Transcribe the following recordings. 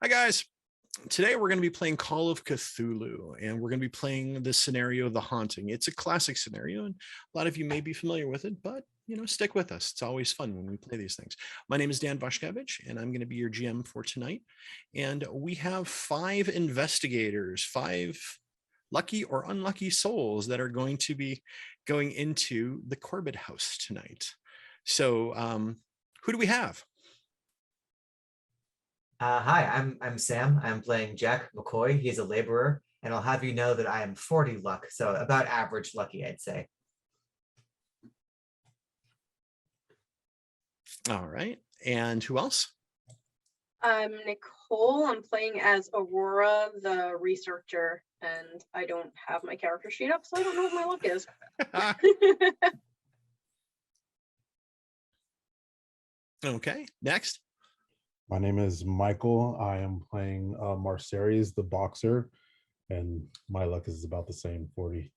Hi guys. Today we're going to be playing Call of Cthulhu, and we're going to be playing the scenario The Haunting. It's a classic scenario, and a lot of you may be familiar with it, but stick with us. It's always fun when we play these things. My name is Dan Vashkevich, and I'm going to be your GM for tonight. And we have 5 investigators, 5 lucky or unlucky souls that are going to be going into the Corbett house tonight. So, who do we have? Hi, I'm Sam. I'm playing Jack McCoy. He's a laborer, and I'll have you know that I am 40 luck, so about average lucky, I'd say. All right. And who else? I'm Nicole. I'm playing as Aurora, the researcher, and I don't have my character sheet up, so I don't know what my luck is. Okay, next. My name is Michael. I am playing Marceries, the boxer, and my luck is about the same, 40.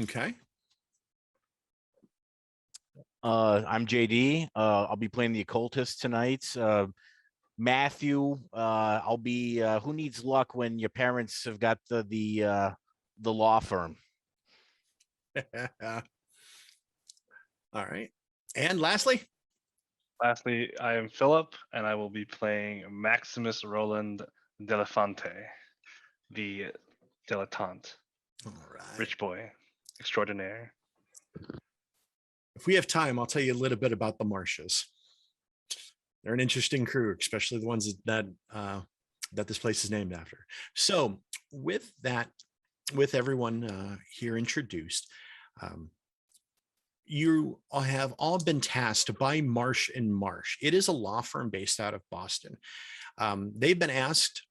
Okay. I'm JD. I'll be playing the occultist tonight. Matthew, I'll be who needs luck when your parents have got the law firm. All right. And lastly, I am Philip, and I will be playing Maximus Roland Delafante, the dilettante, all right. rich boy extraordinaire. If we have time, I'll tell you a little bit about the Marshes. They're an interesting crew, especially the ones that this place is named after. So with that, with everyone here introduced, you have all been tasked by Marsh and Marsh. It is a law firm based out of Boston. They've been asked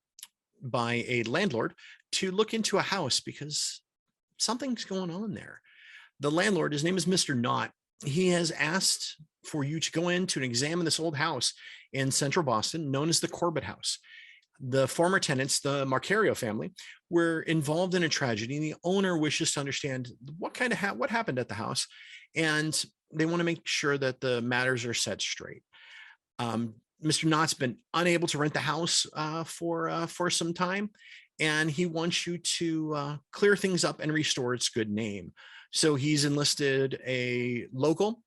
by a landlord to look into a house because something's going on there. The landlord, his name is Mr. Knott. He has asked for you to go in to examine this old house in central Boston known as the Corbett House. The former tenants, the Marcario family, were involved in a tragedy, and the owner wishes to understand what happened at the house, and they want to make sure that the matters are set straight. Mr. Knott's been unable to rent the house for some time, and he wants you to clear things up and restore its good name. So he's enlisted a local.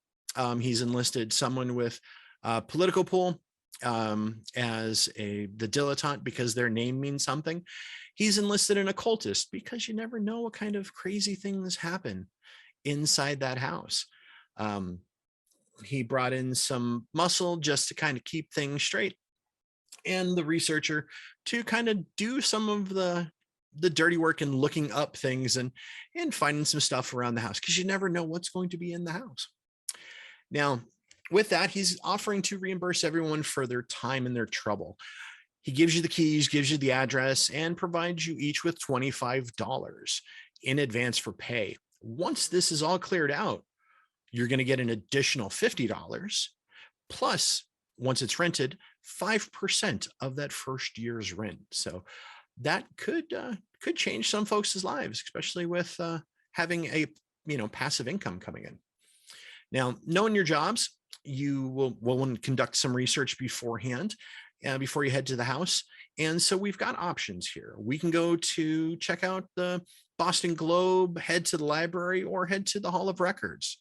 He's enlisted someone with political pull as the dilettante because their name means something. He's enlisted an occultist because you never know what kind of crazy things happen inside that house. He brought in some muscle just to kind of keep things straight, and the researcher to kind of do some of the dirty work and looking up things and finding some stuff around the house, because you never know what's going to be in the house. Now, with that, he's offering to reimburse everyone for their time and their trouble. He gives you the keys, gives you the address, and provides you each with $25 in advance for pay. Once this is all cleared out, you're going to get an additional $50 plus, once it's rented, 5% of that first year's rent. So that could change some folks' lives, especially with having a passive income coming in. Now, knowing your jobs, you will conduct some research beforehand, before you head to the house. And so we've got options here. We can go to check out the Boston Globe, head to the library, or head to the Hall of Records.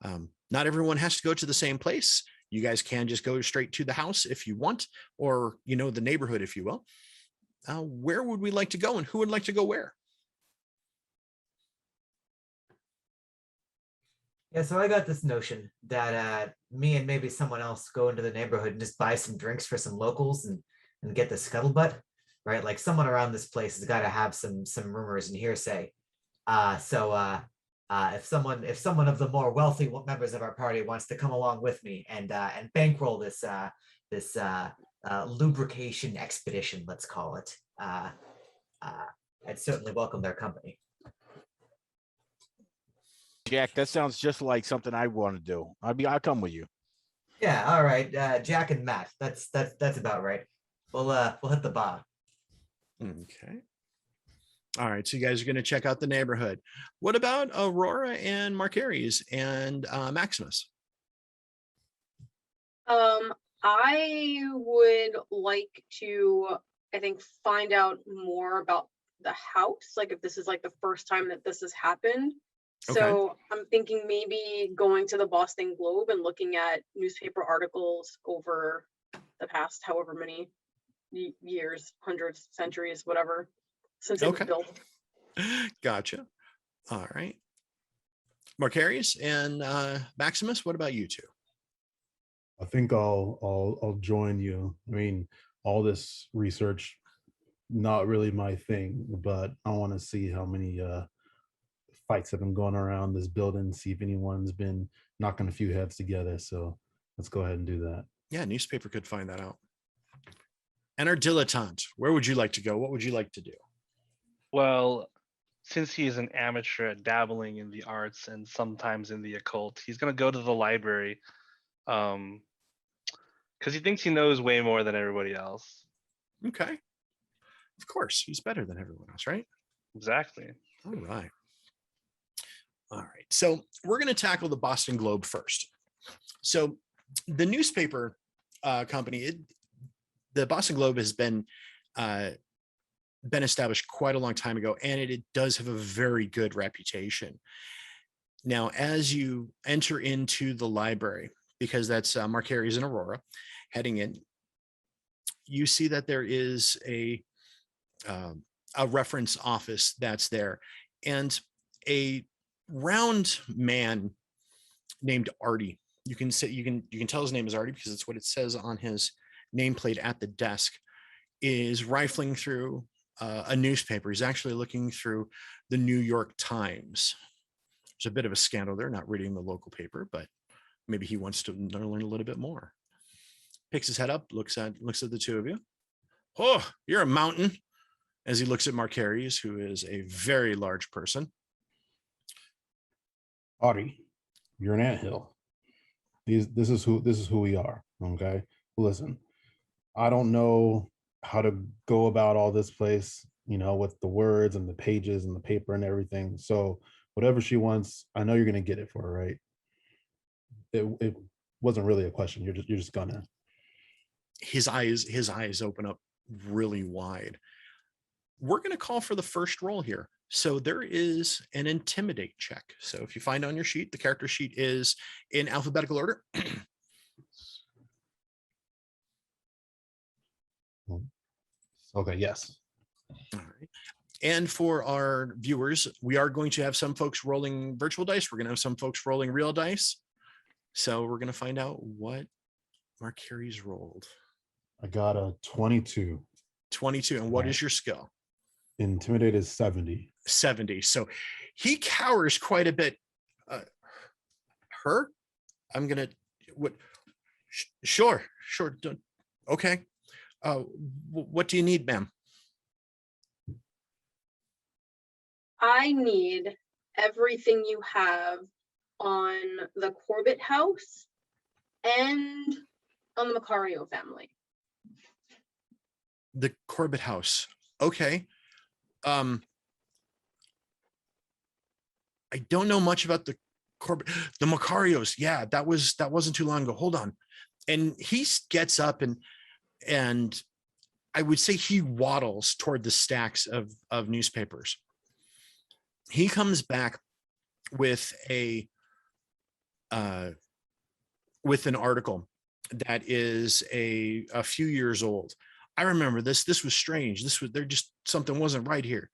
Not everyone has to go to the same place. You guys can just go straight to the house if you want, or the neighborhood, if you will. Where would we like to go, and who would like to go where? Yeah, so I got this notion that me and maybe someone else go into the neighborhood and just buy some drinks for some locals and get the scuttlebutt, right? Like someone around this place has got to have some rumors and hearsay. If someone of the more wealthy members of our party wants to come along with me and bankroll this lubrication expedition, let's call it, I'd certainly welcome their company. Jack, that sounds just like something I want to do. I'll come with you. Yeah, all right. Jack and Matt. That's about right. We'll hit the bar. Okay. All right. So you guys are going to check out the neighborhood. What about Aurora and Marcaries and Maximus? I would like to I think, find out more about the house, like if this is like the first time that this has happened. Okay. So I'm thinking maybe going to the Boston Globe and looking at newspaper articles over the past however many years, hundreds, centuries, whatever, since it was Okay. built. Gotcha. All right. Marcarius and Maximus, what about you two? I think I'll join you. I mean, all this research, not really my thing, but I want to see how many fights have been going around this building, see if anyone's been knocking a few heads together. So let's go ahead and do that. Yeah, newspaper could find that out. And our dilettante, where would you like to go? What would you like to do? Well, since he is an amateur at dabbling in the arts and sometimes in the occult, he's gonna go to the library, because he thinks he knows way more than everybody else. Okay. Of course, he's better than everyone else, right? Exactly. All right. All right. So we're going to tackle the Boston Globe first. So the newspaper company, the Boston Globe has been established quite a long time ago, and it does have a very good reputation. Now, as you enter into the library, because that's Marcarius and Aurora heading in, you see that there is a reference office that's there, and a round man named Artie. You can tell his name is Artie because it's what it says on his nameplate at the desk, is rifling through a newspaper. He's actually looking through the New York Times. There's a bit of a scandal there, not reading the local paper, but maybe he wants to learn a little bit more. Picks his head up, looks at the two of you. Oh, you're a mountain. As he looks at Marcarius, who is a very large person. Audie, you're an anthill. This is who we are. Okay, listen, I don't know how to go about all this place, with the words and the pages and the paper and everything. So whatever she wants, I know you're gonna get it for her, right? It wasn't really a question. You're just gonna. His eyes open up really wide. We're going to call for the first roll here. So there is an intimidate check. So if you find on your sheet, the character sheet is in alphabetical order. Okay, yes. All right. And for our viewers, we are going to have some folks rolling virtual dice. We're going to have some folks rolling real dice. So we're going to find out what Marcarius rolled. I got a 22. 22. And what is your skill? Intimidate is 70. 70. So he cowers quite a bit. Her? I'm going to, what? Sure. Okay. What do you need, ma'am? I need everything you have on the Corbett house and on the Macario family. The Corbett house. Okay. I don't know much about the Corbett, the Macarios. Yeah, that wasn't too long ago. Hold on. And he gets up and I would say he waddles toward the stacks of newspapers. He comes back with with an article that is a few years old. I remember this. This was strange. Something wasn't right here.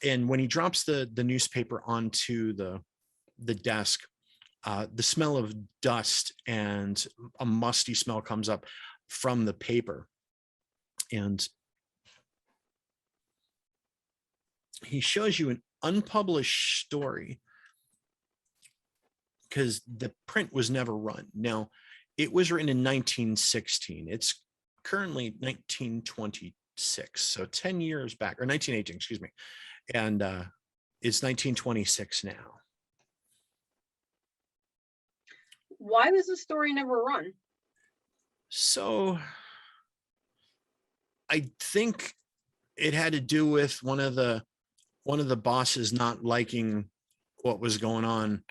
And when he drops the newspaper onto the desk, the smell of dust and a musty smell comes up from the paper. And he shows you an unpublished story because the print was never run. Now, it was written in 1916. It's currently 1926, so 10 years back, or 1918, excuse me. And it's 1926 now. Why was the story never run? So I think it had to do with one of the bosses not liking what was going on.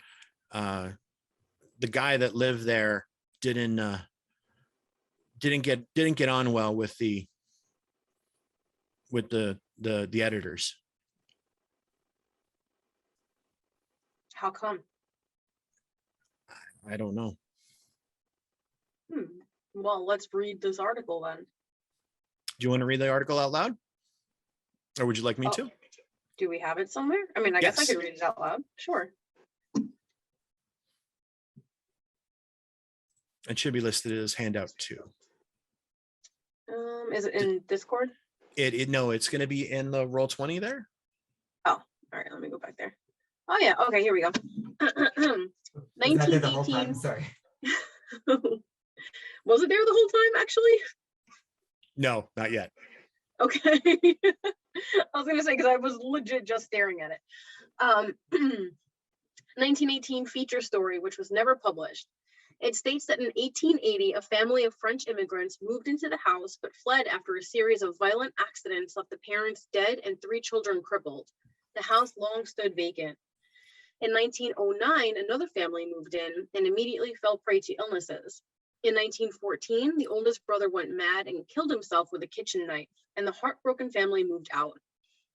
The guy that lived there didn't didn't get on well with the editors. How come? I don't know. Well, let's read this article then. Do you want to read the article out loud? Or would you like me Oh, to? do we have it somewhere? I mean, I guess I Yes. could read it out loud. Sure. It should be listed as handout 2. Is it in Discord? No, it's going to be in the Roll20 there. All right, let me go back there. Oh yeah, okay, here we go. Was that there the whole 1918. time? Sorry. Was it there the whole time, actually? No, not yet. Okay. I was gonna say, because I was legit just staring at it. 1918 feature story, which was never published. It states that in 1880, a family of French immigrants moved into the house, but fled after a series of violent accidents left the parents dead and 3 children crippled. The house long stood vacant. In 1909, another family moved in and immediately fell prey to illnesses. In 1914, the oldest brother went mad and killed himself with a kitchen knife, and the heartbroken family moved out.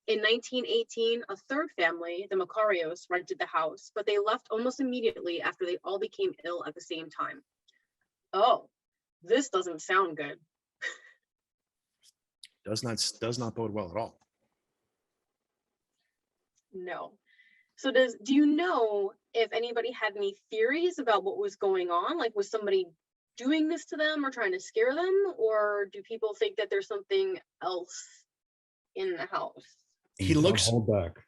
In 1918, a third family, the Macarios, rented the house, but they left almost immediately after they all became ill at the same time. Oh, this doesn't sound good. Does not bode well at all. No. So do you know if anybody had any theories about what was going on? Like, was somebody doing this to them or trying to scare them? Or do people think that there's something else in the house? He Don't looks hold back.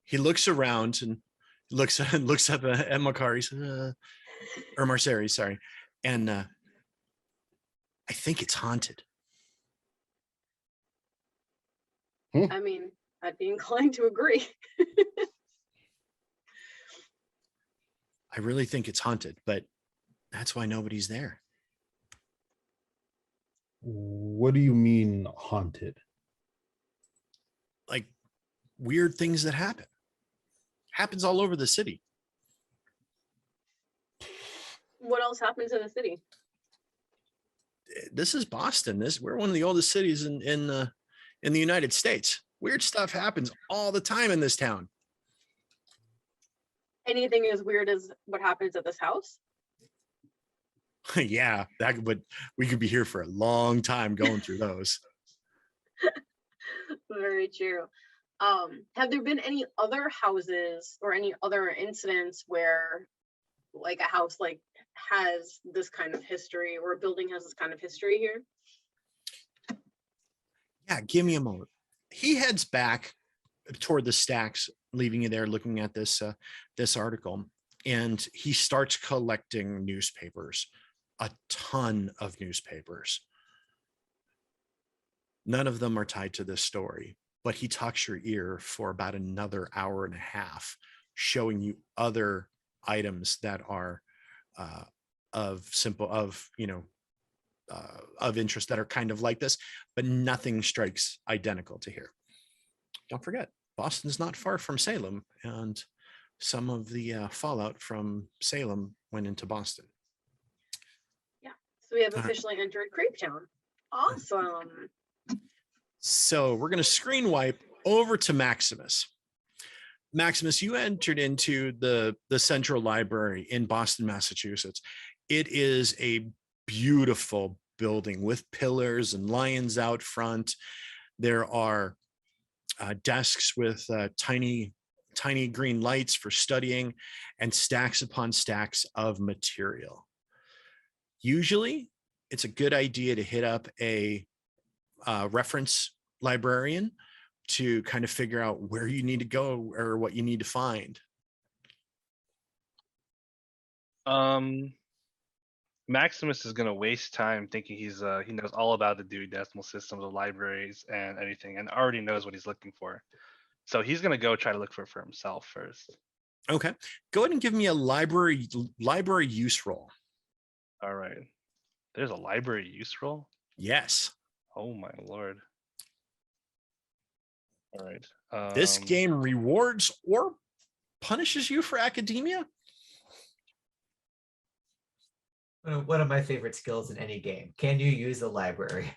He looks around and looks up at Macari's or Marceri, sorry. And I think it's haunted. I mean, I'd be inclined to agree. I really think it's haunted, but that's why nobody's there. What do you mean haunted? Like weird things that happens all over the city. What else happens in the city? This is Boston. We're one of the oldest cities in the United States. Weird stuff happens all the time in this town. Anything as weird as what happens at this house? Yeah, we could be here for a long time going through those. Very true. Have there been any other houses or any other incidents where like a house like has this kind of history or a building has this kind of history here? Yeah, give me a moment. He heads back toward the stacks, leaving you there looking at this article, and he starts collecting newspapers, a ton of newspapers. None of them are tied to this story, but he talks your ear for about another hour and a half, showing you other items that are of interest that are kind of like this, but nothing strikes identical to here. Don't forget, Boston's not far from Salem, and some of the fallout from Salem went into Boston. Yeah, so we have officially entered Creep Town. Awesome. So we're going to screen wipe over to Maximus. Maximus, you entered into the Central Library in Boston, Massachusetts. It is a beautiful building with pillars and lions out front. There are desks with tiny green lights for studying and stacks upon stacks of material. Usually, it's a good idea to hit up a reference librarian to kind of figure out where you need to go or what you need to find. Maximus is going to waste time thinking he knows all about the Dewey Decimal System, the libraries, and anything, and already knows what he's looking for. So he's going to go try to look for it for himself first. Okay, go ahead and give me a library use roll. All right. There's a library use roll? Yes. Oh my lord. All right. This game rewards or punishes you for academia. One of my favorite skills in any game. Can you use a library?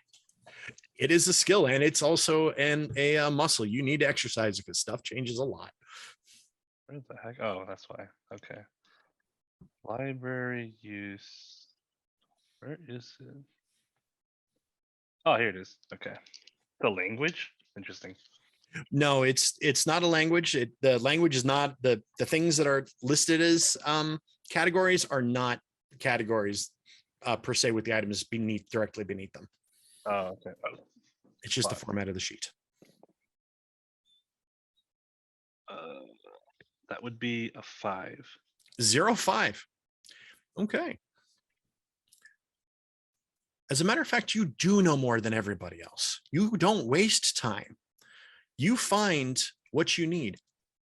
It is a skill, and it's also a muscle. You need to exercise because stuff changes a lot. Where the heck? Oh, that's why. Okay. Library use. Where is it? Oh, here it is. Okay. The language? Interesting. No, it's not a language. The language is not the things that are listed as categories are not categories per se with the items directly beneath them. Oh, okay. Oh, It's just the Fine. format of the sheet. That would be a 5. 0-5. Okay. As a matter of fact, you do know more than everybody else. You don't waste time. You find what you need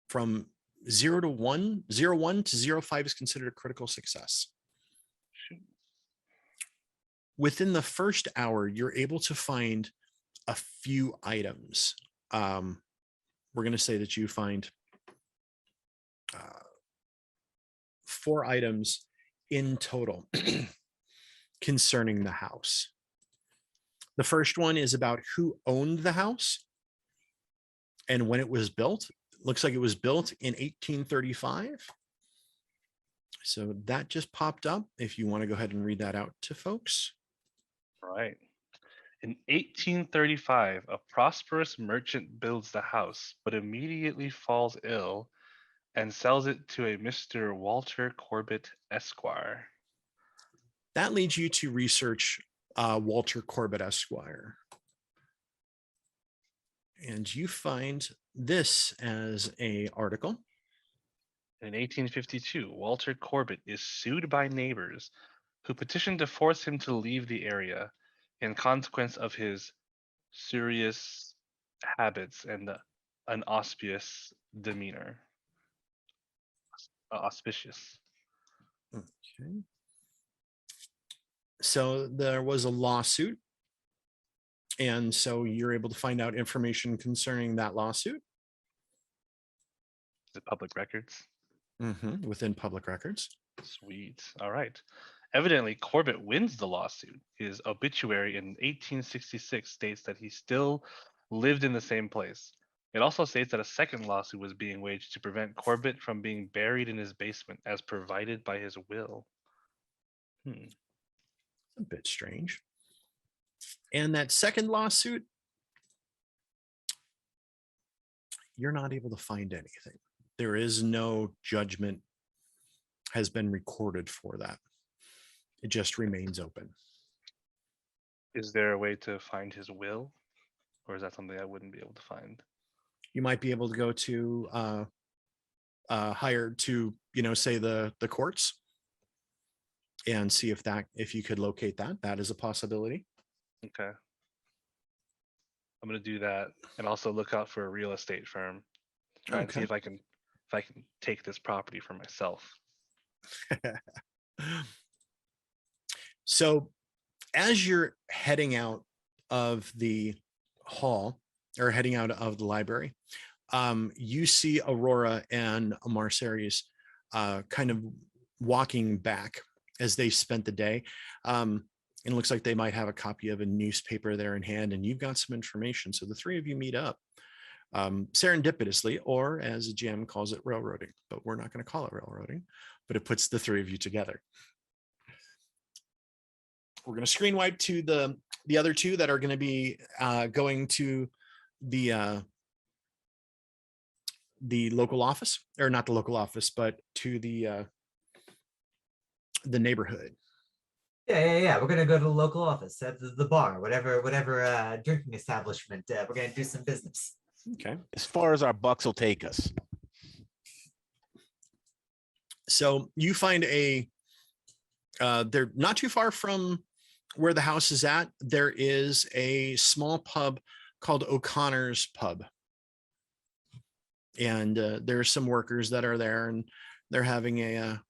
from 0 to 1. 0-1 to 0-5 is considered a critical success. Shoot. Within the first hour, you're able to find a few items. We're going to say that you find 4 items in total concerning the house. The first one is about who owned the house and when it was built. Looks like it was built in 1835. So that just popped up. If you want to go ahead and read that out to folks. Right. In 1835, a prosperous merchant builds the house, but immediately falls ill and sells it to a Mr. Walter Corbett, Esquire. That leads you to research Walter Corbett, Esquire. And you find this as an article. In 1852, Walter Corbett is sued by neighbors who petitioned to force him to leave the area in consequence of his serious habits and unauspicious demeanor. Auspicious. Okay. So there was a lawsuit. And so you're able to find out information concerning that lawsuit. Is it public records? Within public records. Sweet. All right. Evidently, Corbett wins the lawsuit. His obituary in 1866 states that he still lived in the same place. It also states that a second lawsuit was being waged to prevent Corbett from being buried in his basement as provided by his will. A bit strange. And that second lawsuit, you're not able to find anything. There is no judgment has been recorded for that. It just remains open. Is there a way to find his will? Or is that something I wouldn't be able to find? You might be able to go to say the courts and see if you could locate that. That is a possibility. Okay. I'm gonna do that and also look out for a real estate firm. Try and see Okay. if I can take this property for myself. So as you're heading out of the hall or heading out of the library, you see Aurora and Marceries kind of walking back as they spent the day. It looks like they might have a copy of a newspaper there in hand, and you've got some information. So the three of you meet up serendipitously, or as a GM calls it, railroading, but we're not going to call it railroading, but it puts the three of you together. We're going to screen wipe to the other two that are going to be going to the local office, or not the local office, but to the neighborhood. Yeah. We're gonna go to the local office at the bar, whatever drinking establishment. We're gonna do some business. Okay. As far as our bucks will take us. So you find they're not too far from where the house is at. There is a small pub called O'Connor's Pub. And there's some workers that are there, and they're having a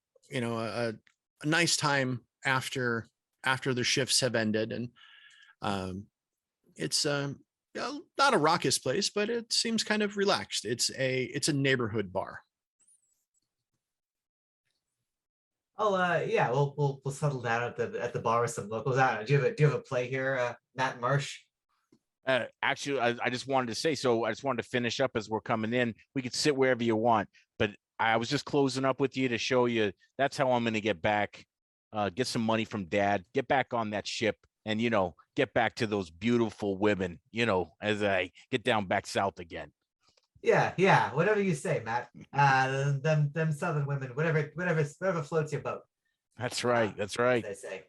nice time after their shifts have ended. And it's not a raucous place, but it seems kind of relaxed. It's a neighborhood bar. Yeah, we'll settle down at the bar with some locals. I don't know. Do you have a play here, Matt Marsh? Actually, I just wanted to say, so I just wanted to finish up as we're coming in. We could sit wherever you want, but I was just closing up with you to show you that's how I'm going to get back, get some money from Dad, get back on that ship, and, you know, get back to those beautiful women, you know, as I get down back south again. Yeah, whatever you say, Matt. Them southern women, whatever floats your boat. That's right. That's right. As they say.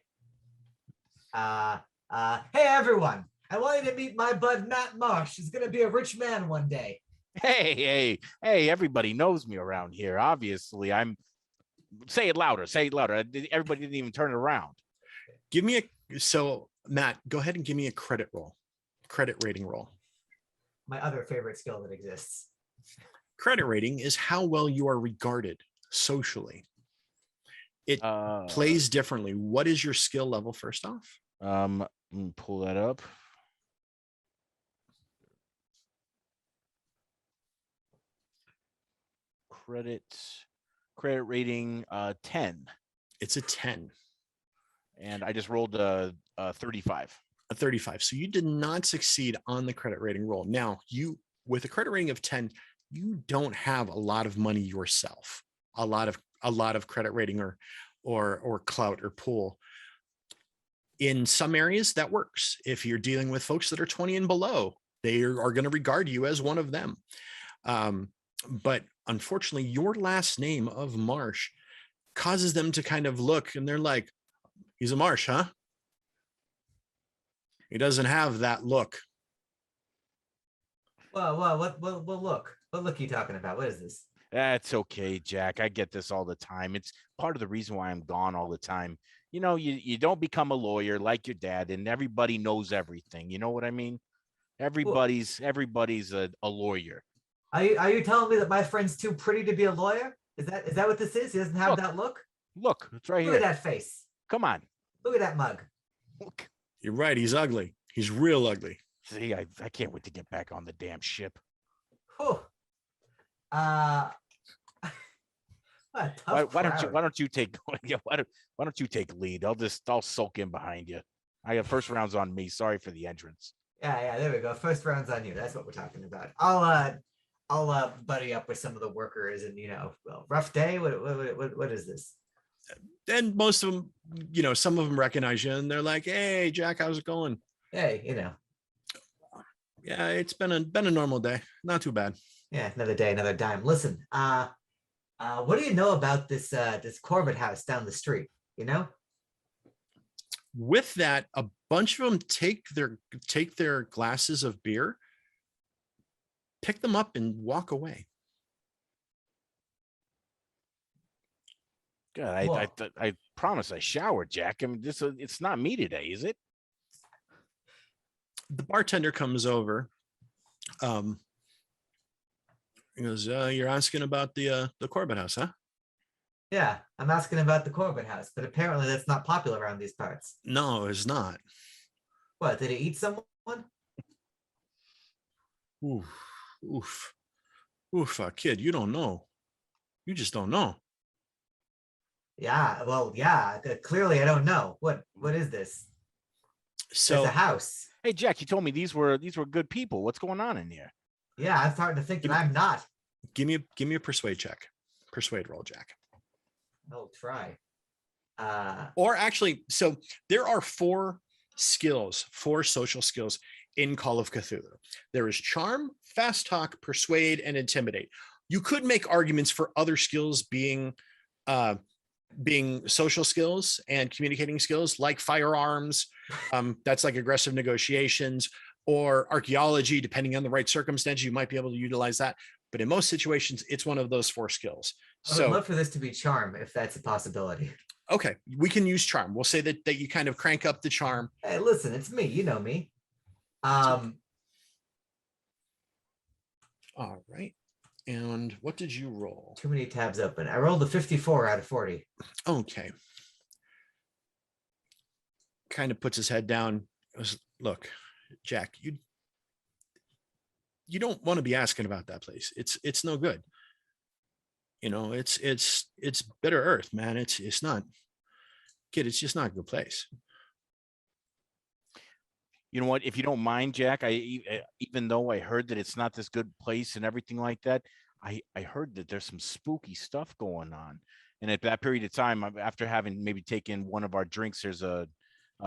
Hey everyone, I want you to meet my bud Matt Marsh. He's gonna be a rich man one day. Hey, everybody knows me around here. Obviously, say it louder. Say it louder. Everybody didn't even turn around. So Matt, go ahead and give me a credit rating roll. My other favorite skill that exists. Credit rating is how well you are regarded socially. It plays differently. What is your skill level first off? Let me pull that up. Credit rating 10. It's a 10. And I just rolled a 35. A 35. So you did not succeed on the credit rating roll. Now, with a credit rating of 10, you don't have a lot of money yourself. A lot of credit rating or clout or pull. In some areas that works. If you're dealing with folks that are 20 and below, they are going to regard you as one of them. But unfortunately, your last name of Marsh causes them to kind of look and they're like, he's a Marsh, huh? He doesn't have that look. Well, what look? What look are you talking about? What is this? That's okay, Jack. I get this all the time. It's part of the reason why I'm gone all the time. You know, you don't become a lawyer like your dad, and everybody knows everything. You know what I mean? Everybody's a lawyer. Are you telling me that my friend's too pretty to be a lawyer? Is that what this is? He doesn't have that look? Look, it's right Look here. at that face. Come on. Look at that mug. Look. You're right. He's ugly. He's real ugly. See, I can't wait to get back on the damn ship. Whew. Why don't you take lead? I'll sulk in behind you. I got first rounds on me. Sorry for the entrance. Yeah, there we go. First round's on you. That's what we're talking about. I'll buddy up with some of the workers and rough day. What is this? And most of them, some of them recognize you and they're like, "Hey, Jack, how's it going?" Hey, Yeah, it's been a normal day. Not too bad. Yeah, another day, another dime. Listen, what do you know about this Corbett house down the street? With that, a bunch of them take their glasses of beer, pick them up, and walk away. God, I promise I showered, Jack. I mean, it's not me today, is it? The bartender comes over. He goes, "You're asking about the Corbett house, huh?" Yeah, I'm asking about the Corbett house, but apparently that's not popular around these parts. No, it's not. What, did he eat someone? Oof, kid, you don't know. You just don't know. Yeah, well, yeah, clearly I don't know. What is this? So it's a house. Hey, Jack, you told me these were good people. What's going on in here? Yeah, I'm starting to think that I'm not. Give me a persuade check. Persuade roll, Jack. I'll try. Or actually, so there are four social skills in Call of Cthulhu. There is charm, fast talk, persuade, and intimidate. You could make arguments for other skills being social skills and communicating skills, like firearms. That's like aggressive negotiations, or archaeology. Depending on the right circumstance, you might be able to utilize that. But in most situations, it's one of those four skills. I would love for this to be charm, if that's a possibility. Okay, we can use charm. We'll say that you kind of crank up the charm. Hey, listen, it's me. You know me. All right. And what did you roll? Too many tabs open. I rolled a 54 out of 40. Okay. Kind of puts his head down. Look, Jack, you don't want to be asking about that place. It's no good. You know, it's bitter earth, man. It's not, kid. It's just not a good place. You know what? If you don't mind, Jack, even though I heard that it's not this good place and everything like that, I heard that there's some spooky stuff going on. And at that period of time, after having maybe taken one of our drinks, there's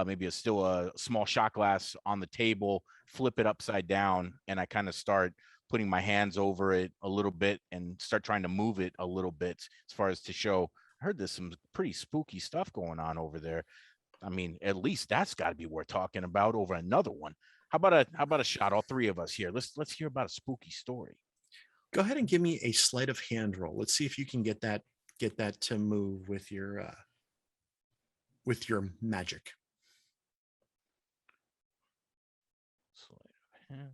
maybe still a small shot glass on the table, flip it upside down, and I kind of start putting my hands over it a little bit and start trying to move it a little bit as far as to show. I heard there's some pretty spooky stuff going on over there. I mean, at least that's got to be worth talking about over another one. How about a shot, all three of us here? Let's hear about a spooky story. Go ahead and give me a sleight of hand roll. Let's see if you can get that to move with your magic. Sleight of hand.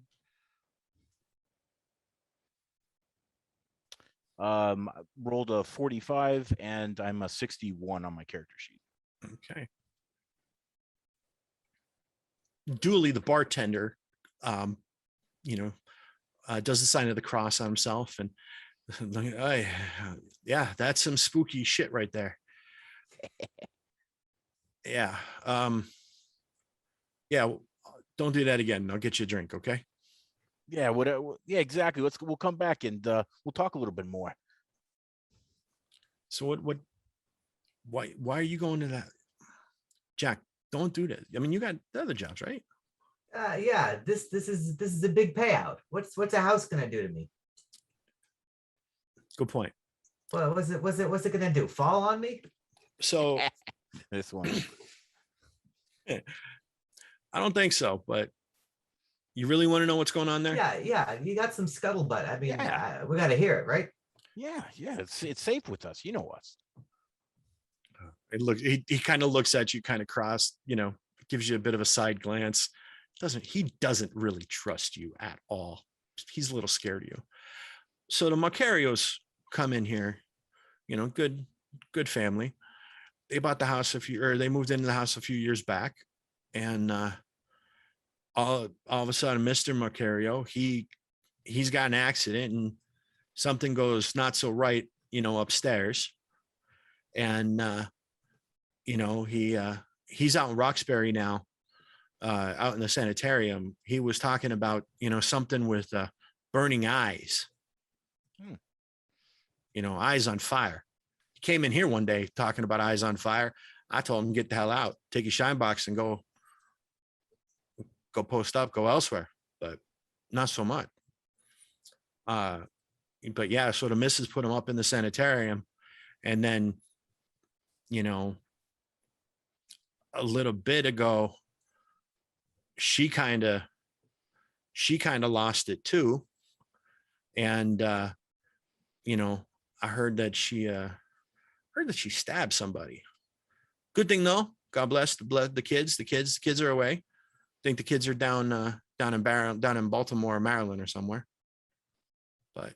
Rolled a 45 and I'm a 61 on my character sheet. Okay. Dooley, the bartender, does the sign of the cross on himself, and yeah, that's some spooky shit right there. Yeah. Yeah. Don't do that again. I'll get you a drink. Okay. Yeah. Yeah, exactly. We'll come back and we'll talk a little bit more. So why are you going to that? Jack, don't do that. I mean, you got the other jobs, right? Yeah, this is a big payout. What's a house gonna do to me? Good point. Well, what's it gonna do? Fall on me? So This one. I don't think so, but you really want to know what's going on there? Yeah. You got some scuttlebutt. I mean, Yeah. we got to hear it, right? Yeah. It's safe with us. You know us. He kind of looks at you kind of cross, gives you a bit of a side glance. He doesn't really trust you at all. He's a little scared of you. So the Macarios come in here, good family. They bought the house they moved into the house a few years back, and all of a sudden, Mr. Macario, he's got an accident and something goes not so right, upstairs, and he's out in Roxbury now, out in the sanitarium. He was talking about something with burning eyes, eyes on fire. He came in here one day talking about eyes on fire. I told him, get the hell out, take your shine box and go post up, go elsewhere, but not so much. But yeah, so the missus put him up in the sanitarium, and then a little bit ago she kind of lost it too, and I heard that she stabbed somebody. Good thing though, God bless the kids. The kids are away. I think the kids are down in Baltimore, Maryland, or somewhere. But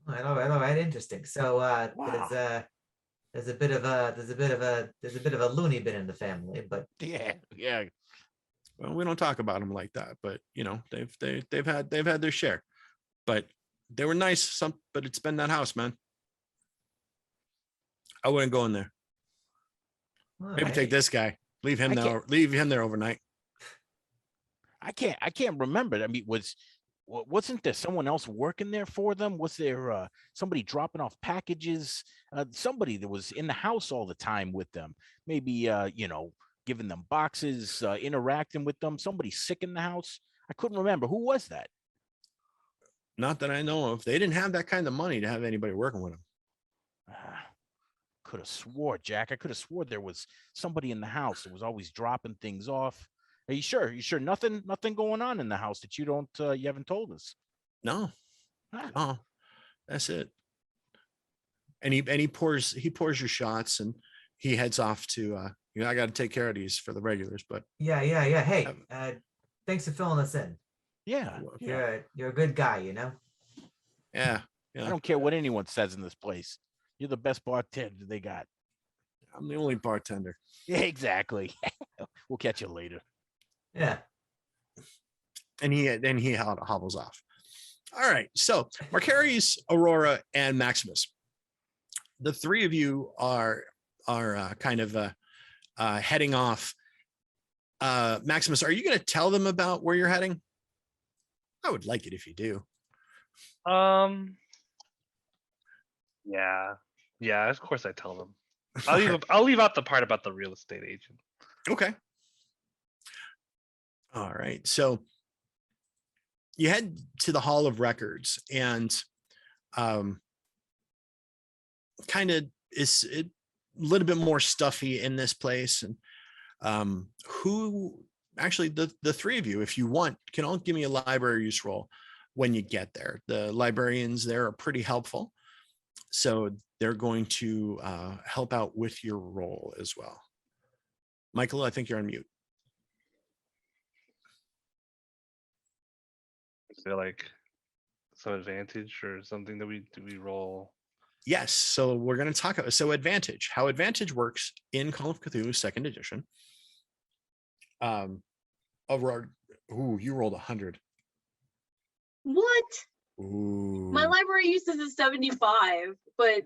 all right, interesting. So Wow. there's a bit of a loony bin in the family, but Yeah. well, we don't talk about them like that. But they've had their share. But they were nice. But it's been that house, man. I wouldn't go in there. Maybe take this guy. Leave him there overnight. I can't remember. I mean, wasn't there someone else working there for them? Was there somebody dropping off packages? Somebody that was in the house all the time with them, maybe giving them boxes, interacting with them. Somebody sick in the house. I couldn't remember. Who was that? Not that I know of. They didn't have that kind of money to have anybody working with them. Could have swore, Jack. I could have swore there was somebody in the house that was always dropping things off. Are you sure? Nothing going on in the house that you haven't told us? No. Oh, that's it. And he pours your shots, and he heads off to I got to take care of these for the regulars, but yeah. Hey, thanks for filling us in. Yeah. You're a good guy, Yeah. I don't care what anyone says in this place. You're the best bartender they got. I'm the only bartender. Yeah, exactly. We'll catch you later. Yeah. And he hobbles off. All right. So Marcari's, Aurora, and Maximus. The three of you are kind of heading off. Maximus, are you going to tell them about where you're heading? I would like it if you do. Yeah, of course I tell them. I'll leave out the part about the real estate agent. Okay. All right. So you head to the Hall of Records, and kind of is a little bit more stuffy in this place. And who actually, the three of you, if you want, can all give me a library use roll when you get there. The librarians there are pretty helpful, so they're going to help out with your role as well. Michael, I think you're on mute. Is there like some advantage or something that we roll? Yes, so we're going to talk about advantage. How advantage works in Call of Cthulhu Second Edition. Aurora, ooh, you rolled 100. What? Ooh. My library use is a 75, but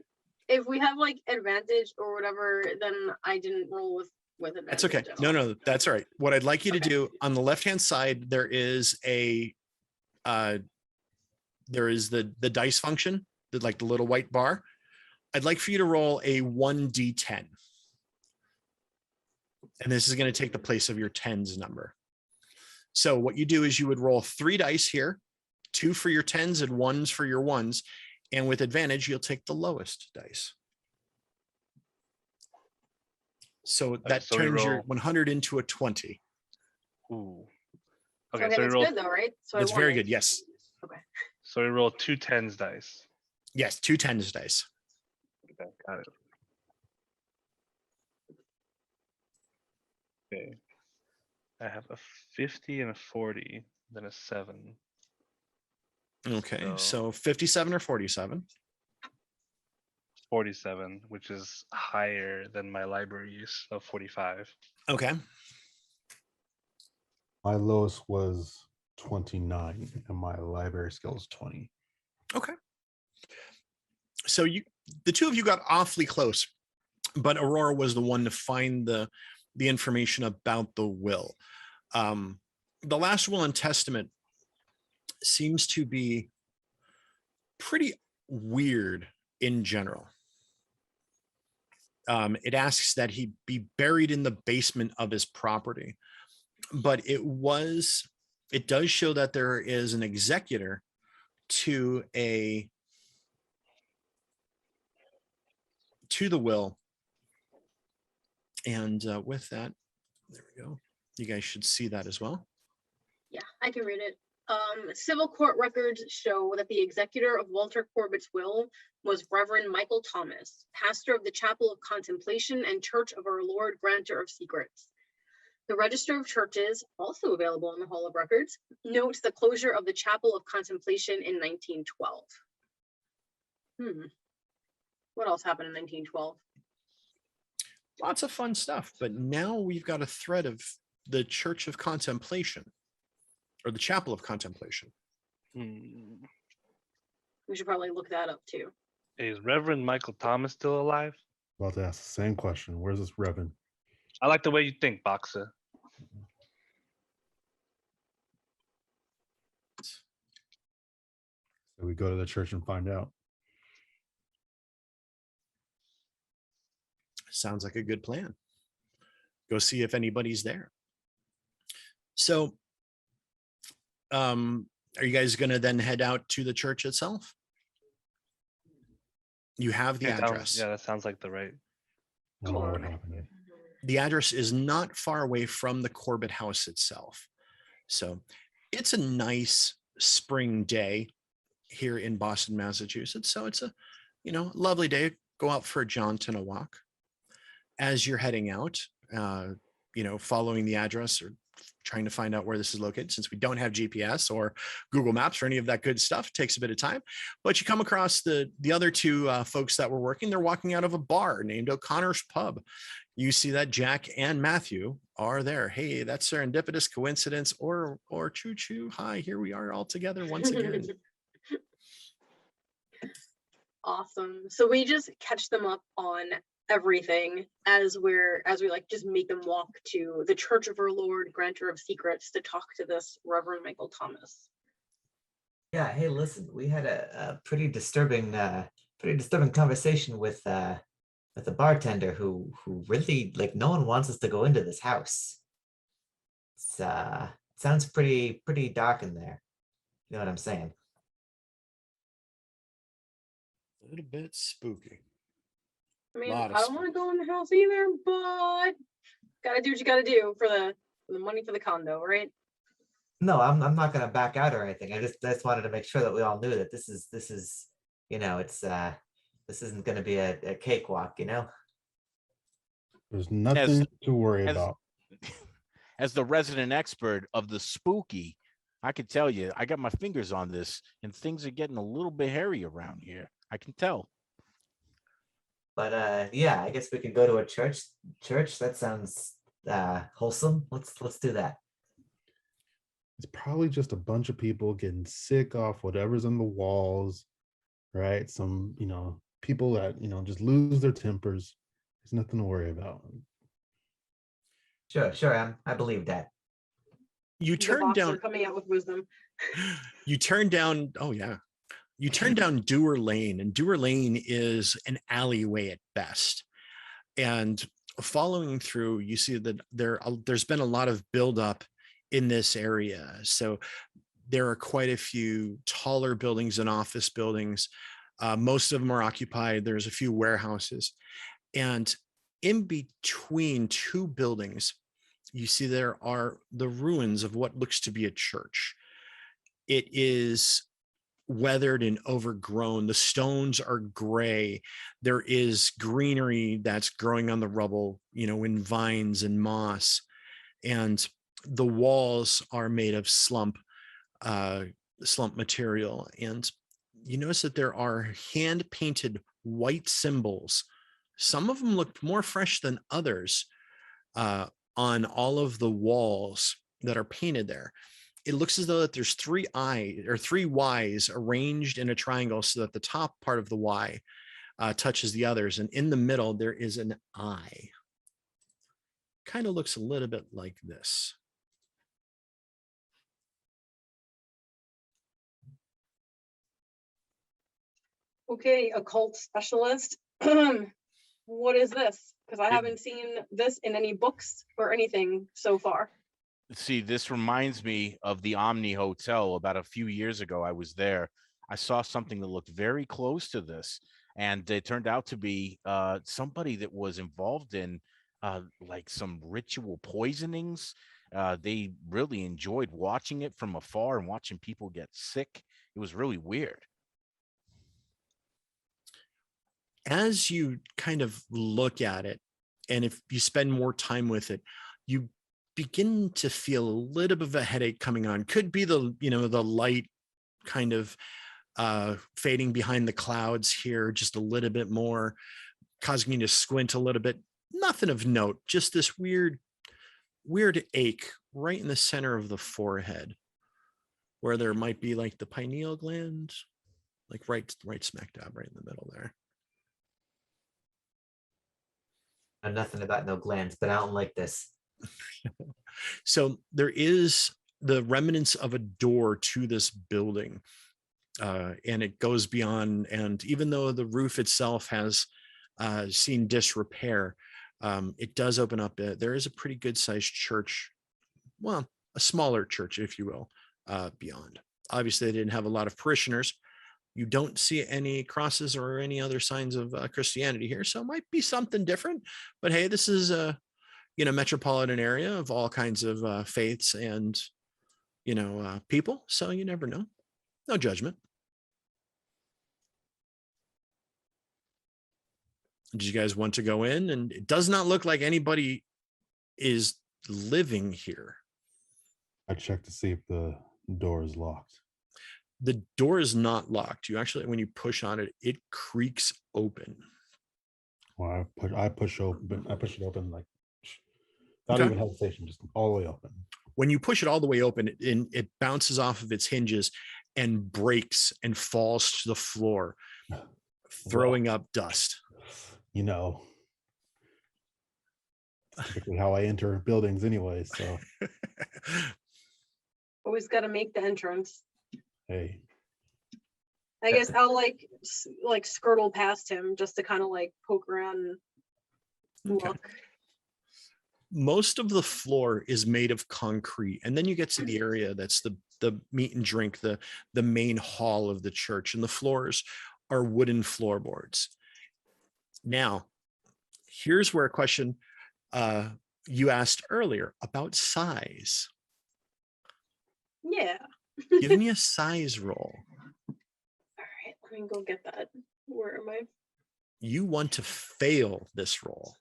if we have like advantage or whatever, then I didn't roll with advantage. That's okay. No, that's all right. What I'd like you to do on the left-hand side, there is the dice function, like the little white bar. I'd like for you to roll a 1d10. And this is going to take the place of your tens number. So what you do is you would roll 3 dice here, 2 for your tens and 1s for your 1s. And with advantage, you'll take the lowest dice. So that so turns your 100 into a 20. Ooh. Okay, Okay, so we that's roll. good though, right? So That's very good. Yes. Okay. So we roll 2 tens dice. Yes, 2 tens dice. Okay, got it. Okay. I have a 50 and a 40, then a 7. Okay, so 57 or 47? 47, which is higher than my library use of 45. Okay. My lowest was 29 and my library skill is 20. Okay. So the two of you got awfully close, but Aurora was the one to find the information about the will. The last will and testament seems to be pretty weird in general. It asks that he be buried in the basement of his property, but it does show that there is an executor to the will. And with that, there we go. You guys should see that as well. Yeah, I can read it. Civil court records show that the executor of Walter Corbett's will was Reverend Michael Thomas, pastor of the Chapel of Contemplation and Church of Our Lord, Granter of Secrets. The Register of Churches, also available in the Hall of Records, notes the closure of the Chapel of Contemplation in 1912. What else happened in 1912? Lots of fun stuff, but now we've got a thread of the Church of Contemplation, or the Chapel of Contemplation. We should probably look that up too. Is Reverend Michael Thomas still alive? About to ask the same question. Where's this Reverend? I like the way you think, Boxer. So we go to the church and find out. Sounds like a good plan. Go see if anybody's there. So, are you guys going to then head out to the church itself? You have the address. That sounds like the right. I don't know what happened here. The address is not far away from the Corbett house itself. So it's a nice spring day here in Boston, Massachusetts. So it's a, lovely day. Go out for a jaunt and a walk. As you're heading out, following the address or trying to find out where this is located, since we don't have GPS or Google Maps or any of that good stuff, it takes a bit of time. But you come across the other two folks that were working. They're walking out of a bar named O'Connor's Pub. You see that Jack and Matthew are there. Hey, that's serendipitous coincidence or choo-choo. Hi, here we are all together once again. Awesome. So we just catch them up on everything as we like just make them walk to the Church of our Lord, Granter of Secrets, to talk to this Reverend Michael Thomas. Yeah, hey, listen, we had a pretty disturbing conversation with a bartender who really, like, no one wants us to go into this house. It's sounds pretty dark in there. You know what I'm saying? A little bit spooky. I mean, Lot of I don't want to go in the house either, but gotta do what you gotta do for the money for the condo, right? No, I'm not gonna back out or anything. I just wanted to make sure that we all knew that this is, you know, it's this isn't gonna be a cakewalk, you know? There's nothing to worry as- about. As the resident expert of the spooky, I can tell you, I got my fingers on this, and things are getting a little bit hairy around here. I can tell. But yeah, I guess we could go to a church. That sounds wholesome. Let's do that. It's probably just a bunch of people getting sick off whatever's on the walls, right? Some, people that, just lose their tempers. There's nothing to worry about. Sure, I believe that. You The turn boxer down. coming out with wisdom. You turn down. Oh yeah. You turn down Dewar Lane, and Dewar Lane is an alleyway at best. And following through, you see that there's been a lot of buildup in this area. So there are quite a few taller buildings and office buildings. Most of them are occupied. There's a few warehouses. And in between two buildings, you see there are the ruins of what looks to be a church. It is weathered and overgrown. The stones are gray. There is greenery that's growing on the rubble, in vines and moss. And the walls are made of slump material. And you notice that there are hand-painted white symbols. Some of them look more fresh than others on all of the walls that are painted there. It looks as though that there's three Ys arranged in a triangle so that the top part of the Y touches the others. And in the middle, there is an I. Kind of looks a little bit like this. Okay, occult specialist. What is this? Because I haven't seen this in any books or anything so far. See, this reminds me of the Omni Hotel. About a few years ago, I was there. I saw something that looked very close to this, and it turned out to be somebody that was involved in like some ritual poisonings. They really enjoyed watching it from afar and watching people get sick. It was really weird. As you kind of look at it, and if you spend more time with it, you begin to feel a little bit of a headache coming on. Could be the light kind of fading behind the clouds here just a little bit more, causing you to squint a little bit. Nothing of note, just this weird ache right in the center of the forehead, where there might be like the pineal gland, like right smack dab right in the middle there. I know nothing about no glands, but I don't like this. So there is the remnants of a door to this building, and it goes beyond. And even though the roof itself has seen disrepair, it does open up. There is a pretty good sized church, well, a smaller church, if you will, beyond. Obviously, they didn't have a lot of parishioners. You don't see any crosses or any other signs of Christianity here, so it might be something different. But hey, this is a metropolitan area of all kinds of faiths and people, so you never know. No judgment. Did you guys want to go in? And it does not look like anybody is living here. I checked to see if the door is locked. The door is not locked. You actually, when you push on it, it creaks open. Well, I push it open like not Okay. even hesitation, just all the way open. When you push it all the way open, it bounces off of its hinges and breaks and falls to the floor. throwing up dust. You know, it's typically how I enter buildings anyway. So, Always got to make the entrance. hey, I guess I'll like skirtle past him just to kind of like poke around and Okay. look. Most of the floor is made of concrete, and then you get to the area that's the meat and drink, the main hall of the church, and the floors are wooden floorboards. Now, here's where a question you asked earlier about size. Yeah. Give me a size roll. All right, let me go get that. Where am I? You want to fail this roll.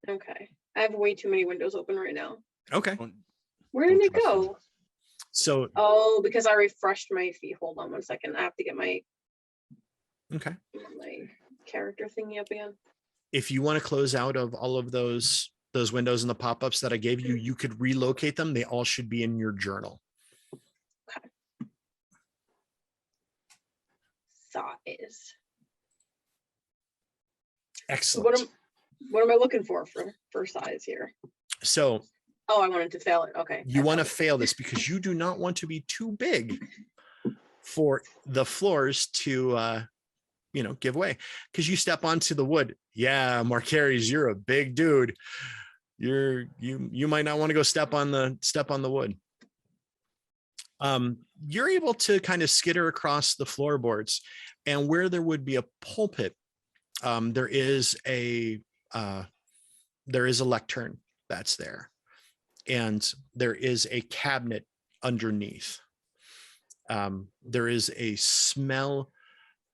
Okay. I have way too many windows open right now. Okay. Where did Don't it trust him. go? So, Oh, because I refreshed my feed. Hold on 1 second. I have to get my okay. character thingy up again. If you want to close out of all of those windows and the pop-ups that I gave you, you could relocate them. They all should be in your journal. Okay. Size. Excellent. What am I looking for size here? So Oh, I wanted to fail it. Okay. you want to fail this because you do not want to be too big for the floors to give way, because you step onto the wood. Yeah, Marcaries, you're a big dude. You might not want to go step on the wood. You're able to kind of skitter across the floorboards, and where there would be a pulpit, there is a lectern that's there, and there is a cabinet underneath. There is a smell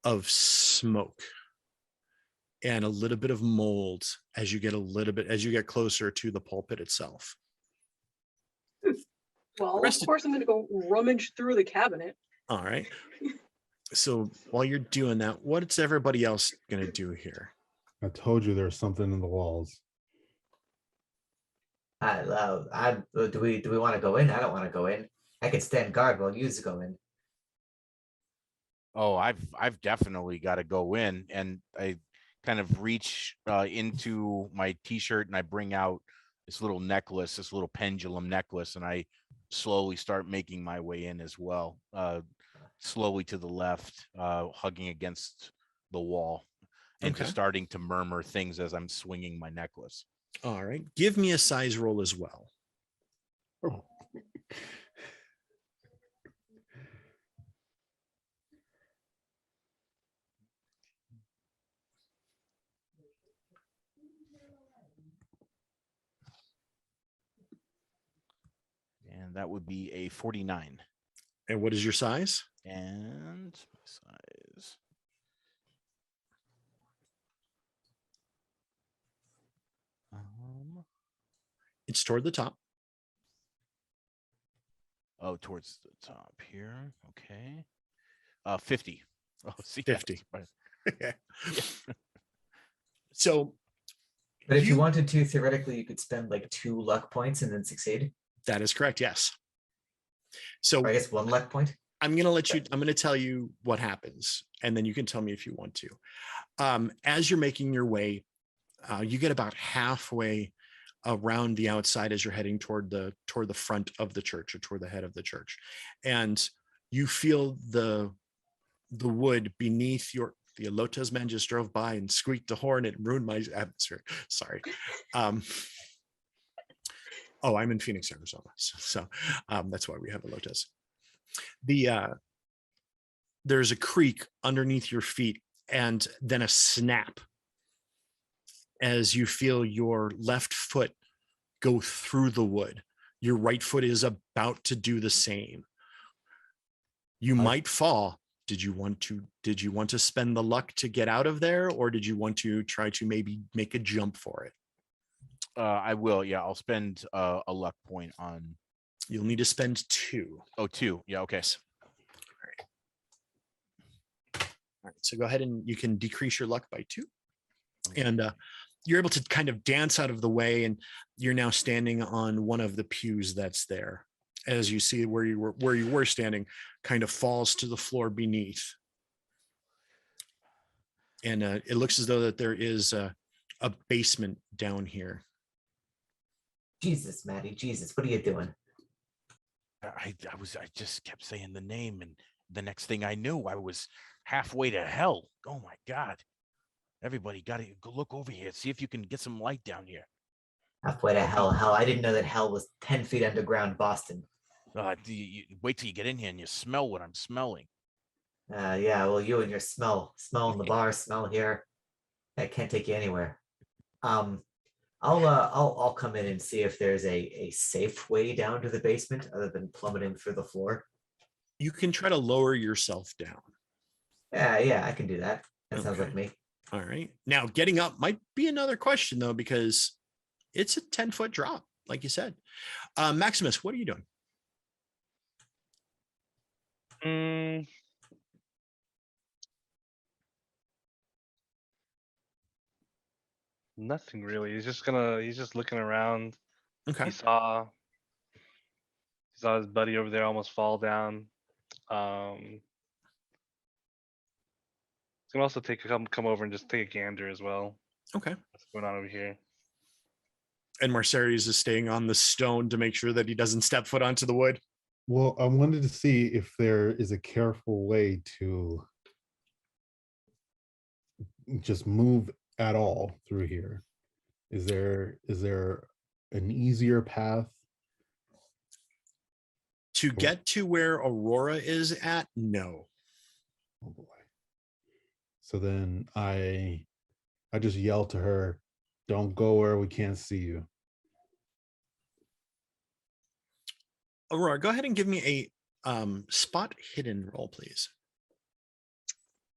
of smoke and a little bit of mold as you get closer to the pulpit itself. Well, of course, I'm going to go rummage through the cabinet. All right. So while you're doing that, what's everybody else going to do here? I told you there's something in the walls. Do we want to go in? I don't want to go in. I could stand guard while you go in. Oh, I've definitely got to go in, and I kind of reach into my t-shirt and I bring out this little necklace, this little pendulum necklace, and I slowly start making my way in as well, slowly to the left, hugging against the wall, and just starting to murmur things as I'm swinging my necklace. All right, give me a size roll as well. Oh. And that would be a 49. And what is your size? And size. It's toward the top. Oh, towards the top here. Okay. 50. Oh, see, 50. Yeah. So, but if you wanted to, theoretically, you could spend like 2 luck points and then succeed. That is correct. Yes. So or I guess 1 luck point. I'm going to tell you what happens, and then you can tell me if you want to. As you're making your way, you get about halfway around the outside as you're heading toward the front of the church, or toward the head of the church, and you feel the wood beneath your. The Elota's man just drove by and squeaked the horn and ruined my atmosphere. Sorry. Oh, I'm in Phoenix, Arizona, so that's why we have Elota's. There's a creak underneath your feet, and then a snap as you feel your left foot go through the wood. Your right foot is about to do the same. You might fall. Did you want to spend the luck to get out of there, or did you want to try to maybe make a jump for it? I will. Yeah, I'll spend a luck point on. You'll need to spend 2. Oh, 2. Yeah. Okay. All right. So go ahead and you can decrease your luck by 2. And you're able to kind of dance out of the way, and you're now standing on one of the pews that's there. As you see where you were standing kind of falls to the floor beneath. And it looks as though that there is a basement down here. Jesus, Maddie, Jesus, what are you doing? I just kept saying the name, and the next thing I knew, I was halfway to hell. Oh my God. Everybody got to go look over here. See if you can get some light down here. Halfway to hell. Hell, I didn't know that hell was 10 feet underground, Boston. Wait till you get in here and you smell what I'm smelling. Yeah, well, you and your smell in the bar, smell here. I can't take you anywhere. I'll come in and see if there's a safe way down to the basement other than plummeting through the floor. You can try to lower yourself down. Yeah, I can do that. That sounds like Okay. me. All right. Now, getting up might be another question, though, because it's a 10-foot drop, like you said. Maximus, what are you doing? Nothing really. He's just looking around. Okay. He saw his buddy over there almost fall down. He's gonna also come over and just take a gander as well. Okay. What's going on over here? And Marcerius is staying on the stone to make sure that he doesn't step foot onto the wood. Well, I wanted to see if there is a careful way to just move at all through here. Is there an easier path? To get to where Aurora is at, no. Oh boy. So then I just yell to her, "Don't go where we can't see you." Aurora, go ahead and give me a spot hidden roll, please.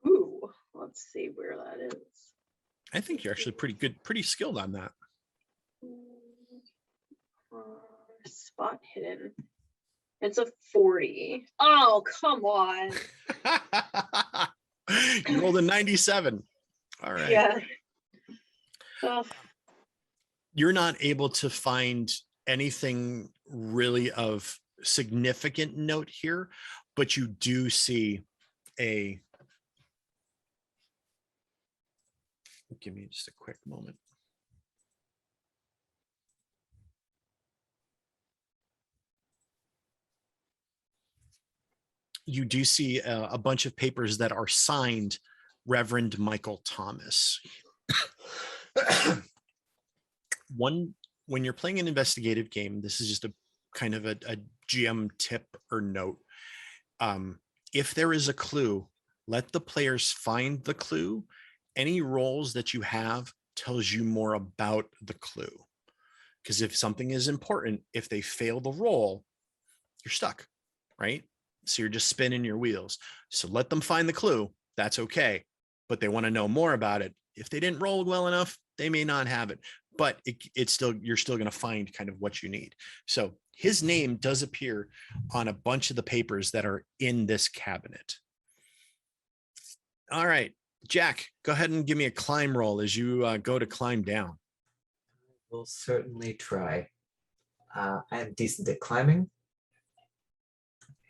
Ooh, let's see where that is. I think you're actually pretty skilled on that. Spot hidden. It's a 40. Oh, come on. You rolled a 97. All right. Yeah. Ugh. You're not able to find anything really of significant note here, but you do see give me just a quick moment. You do see a bunch of papers that are signed Reverend Michael Thomas. When you're playing an investigative game, this is just a kind of a GM tip or note. If there is a clue, let the players find the clue. Any rolls that you have tells you more about the clue. Because if something is important, if they fail the roll, you're stuck, right? So you're just spinning your wheels. So let them find the clue. That's okay. But they want to know more about it. If they didn't roll well enough, they may not have it. But it's still, you're still going to find kind of what you need. So his name does appear on a bunch of the papers that are in this cabinet. All right, Jack, go ahead and give me a climb roll as you go to climb down. We'll certainly try. I am decent at climbing.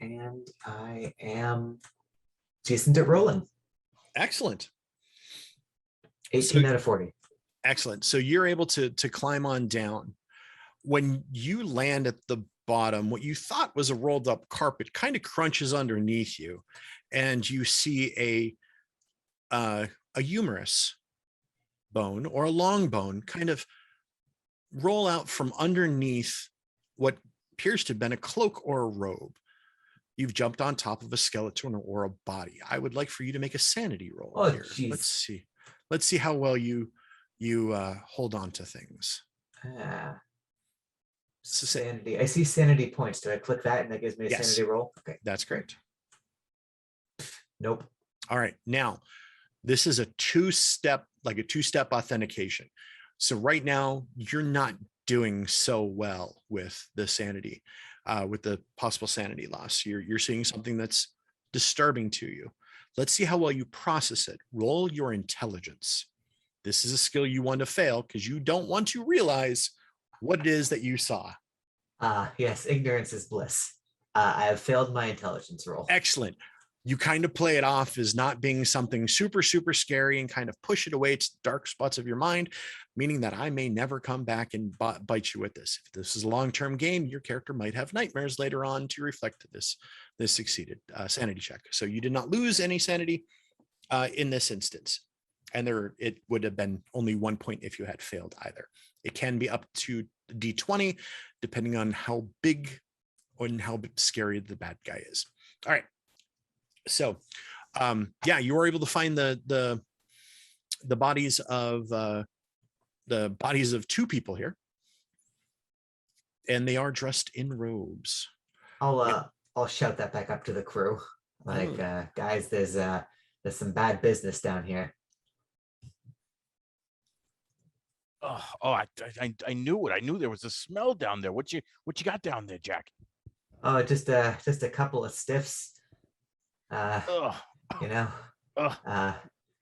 And I am decent at rolling. Excellent. 18 out of 40. Excellent. So you're able to climb on down. When you land at the bottom, what you thought was a rolled up carpet kind of crunches underneath you, and you see a humerus bone or a long bone kind of roll out from underneath what appears to have been a cloak or a robe. You've jumped on top of a skeleton or a body. I would like for you to make a sanity roll. Oh, here. geez. Let's see how well you hold on to things. Sanity. I see sanity points. Do I click that and that gives me a sanity roll? Okay. That's great. Nope. All right. Now, this is a two-step authentication. So right now, you're not doing so well with the sanity, with the possible sanity loss. You're seeing something that's disturbing to you. Let's see how well you process it. Roll your intelligence. This is a skill you want to fail because you don't want to realize what it is that you saw. Yes, ignorance is bliss. I have failed my intelligence roll. Excellent. you kind of play it off as not being something super, super scary and kind of push it away to dark spots of your mind, meaning that I may never come back and bite you with this. If this is a long-term game, your character might have nightmares later on to reflect this succeeded sanity check. So you did not lose any sanity in this instance. And it would have been only 1 point if you had failed either. It can be up to D20, depending on how big and how scary the bad guy is. All right. So, yeah, you were able to find the bodies of two people here, and they are dressed in robes. I'll shout that back up to the crew. Like, guys, there's some bad business down here. I knew it. I knew there was a smell down there. What you got down there, Jack? Oh, just a couple of stiffs. You know,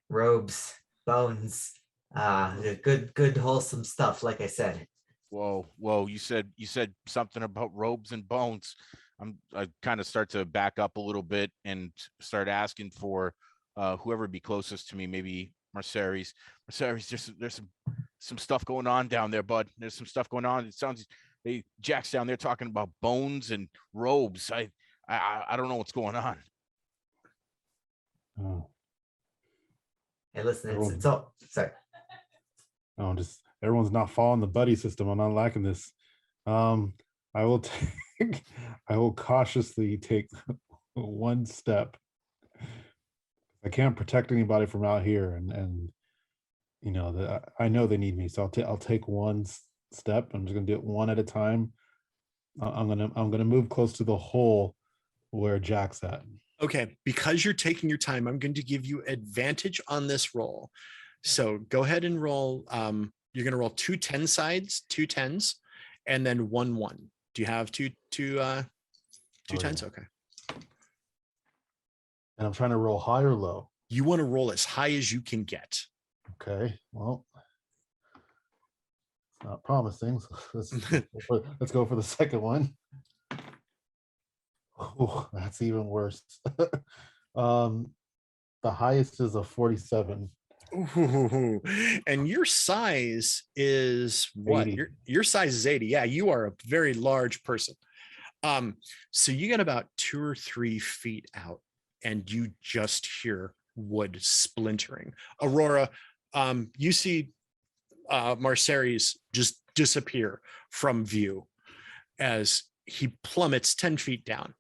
robes, bones, good wholesome stuff. Like I said. Whoa! You said something about robes and bones. I kind of start to back up a little bit and start asking for whoever would be closest to me. Maybe Merceres. There's some stuff going on down there, bud. There's some stuff going on. It sounds Jack's down there talking about bones and robes. I don't know what's going on. Oh, Hey, listen, it's all sorry. no, just everyone's not following the buddy system. I'm not liking this. I will I will cautiously take one step. I can't protect anybody from out here, and you know I know they need me, so I'll take one step. I'm just gonna do it one at a time. I'm gonna move close to the hole where Jack's at. Okay, because you're taking your time, I'm going to give you advantage on this roll. So go ahead and roll. You're going to roll 2 10s, 2 10s, and then 1 1. Do you have two 10s? Yeah. Okay. And I'm trying to roll high or low. You want to roll as high as you can get. Okay, well, it's not promising. So let's go for the second one. Oh, that's even worse. The highest is a 47. Ooh, and your size is what? 80. Your size is 80. Yeah, you are a very large person. So you get about 2 or 3 feet out, and you just hear wood splintering. Aurora, you see Merceres just disappear from view as he plummets 10 feet down.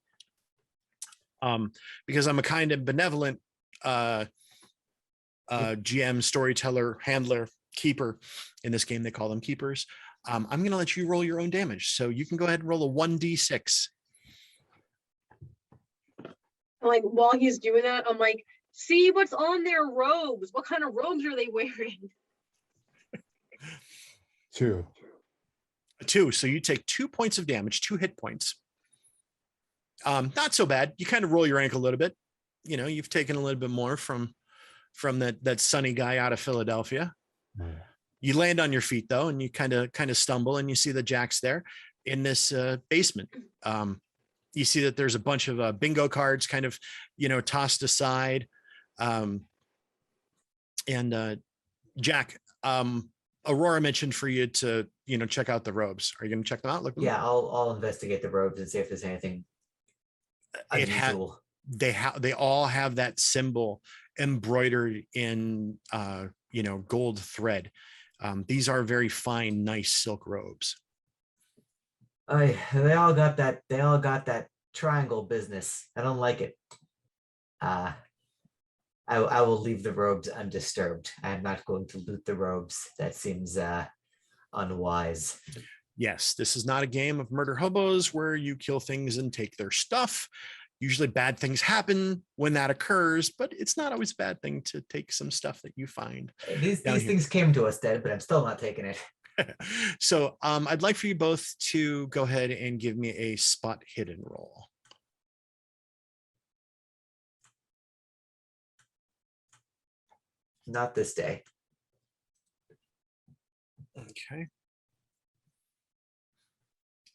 Because I'm a kind of benevolent GM, storyteller, handler, keeper. In this game, they call them keepers. I'm going to let you roll your own damage. So you can go ahead and roll a 1d6. Like, while he's doing that, I'm like, see what's on their robes. What kind of robes are they wearing? 2. 2. So you take 2 points of damage, 2 hit points. Not so bad. You kind of roll your ankle a little bit. You know, you've taken a little bit more from that sunny guy out of Philadelphia. Yeah. You land on your feet though, and you kind of stumble, and you see that Jack's there in this basement. You see that there's a bunch of bingo cards kind of, tossed aside. Jack, Aurora mentioned for you to, check out the robes. Are you going to check them out? Look. Yeah, I'll investigate the robes and see if there's anything unusual. They all have that symbol embroidered in gold thread. These are very fine, nice silk robes. They all got that triangle business. I don't like it. I will leave the robes undisturbed. I'm not going to loot the robes. That seems unwise. Yes, this is not a game of murder hobos where you kill things and take their stuff. Usually bad things happen when that occurs, but it's not always a bad thing to take some stuff that you find. These things came to us dead, but I'm still not taking it. So I'd like for you both to go ahead and give me a spot hidden roll. Not this day. Okay.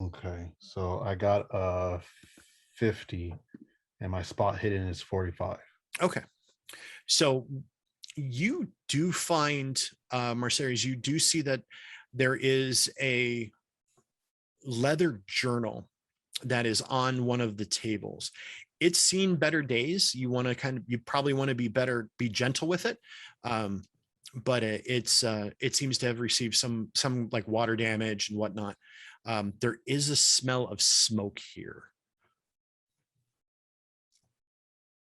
Okay, so I got a 50. and my spot hidden is 45. Okay. So you do find, Mercedes, you do see that there is a leather journal that is on one of the tables. It's seen better days. You want to you probably want to be gentle with it. But it seems to have received some like water damage and whatnot. There is a smell of smoke here.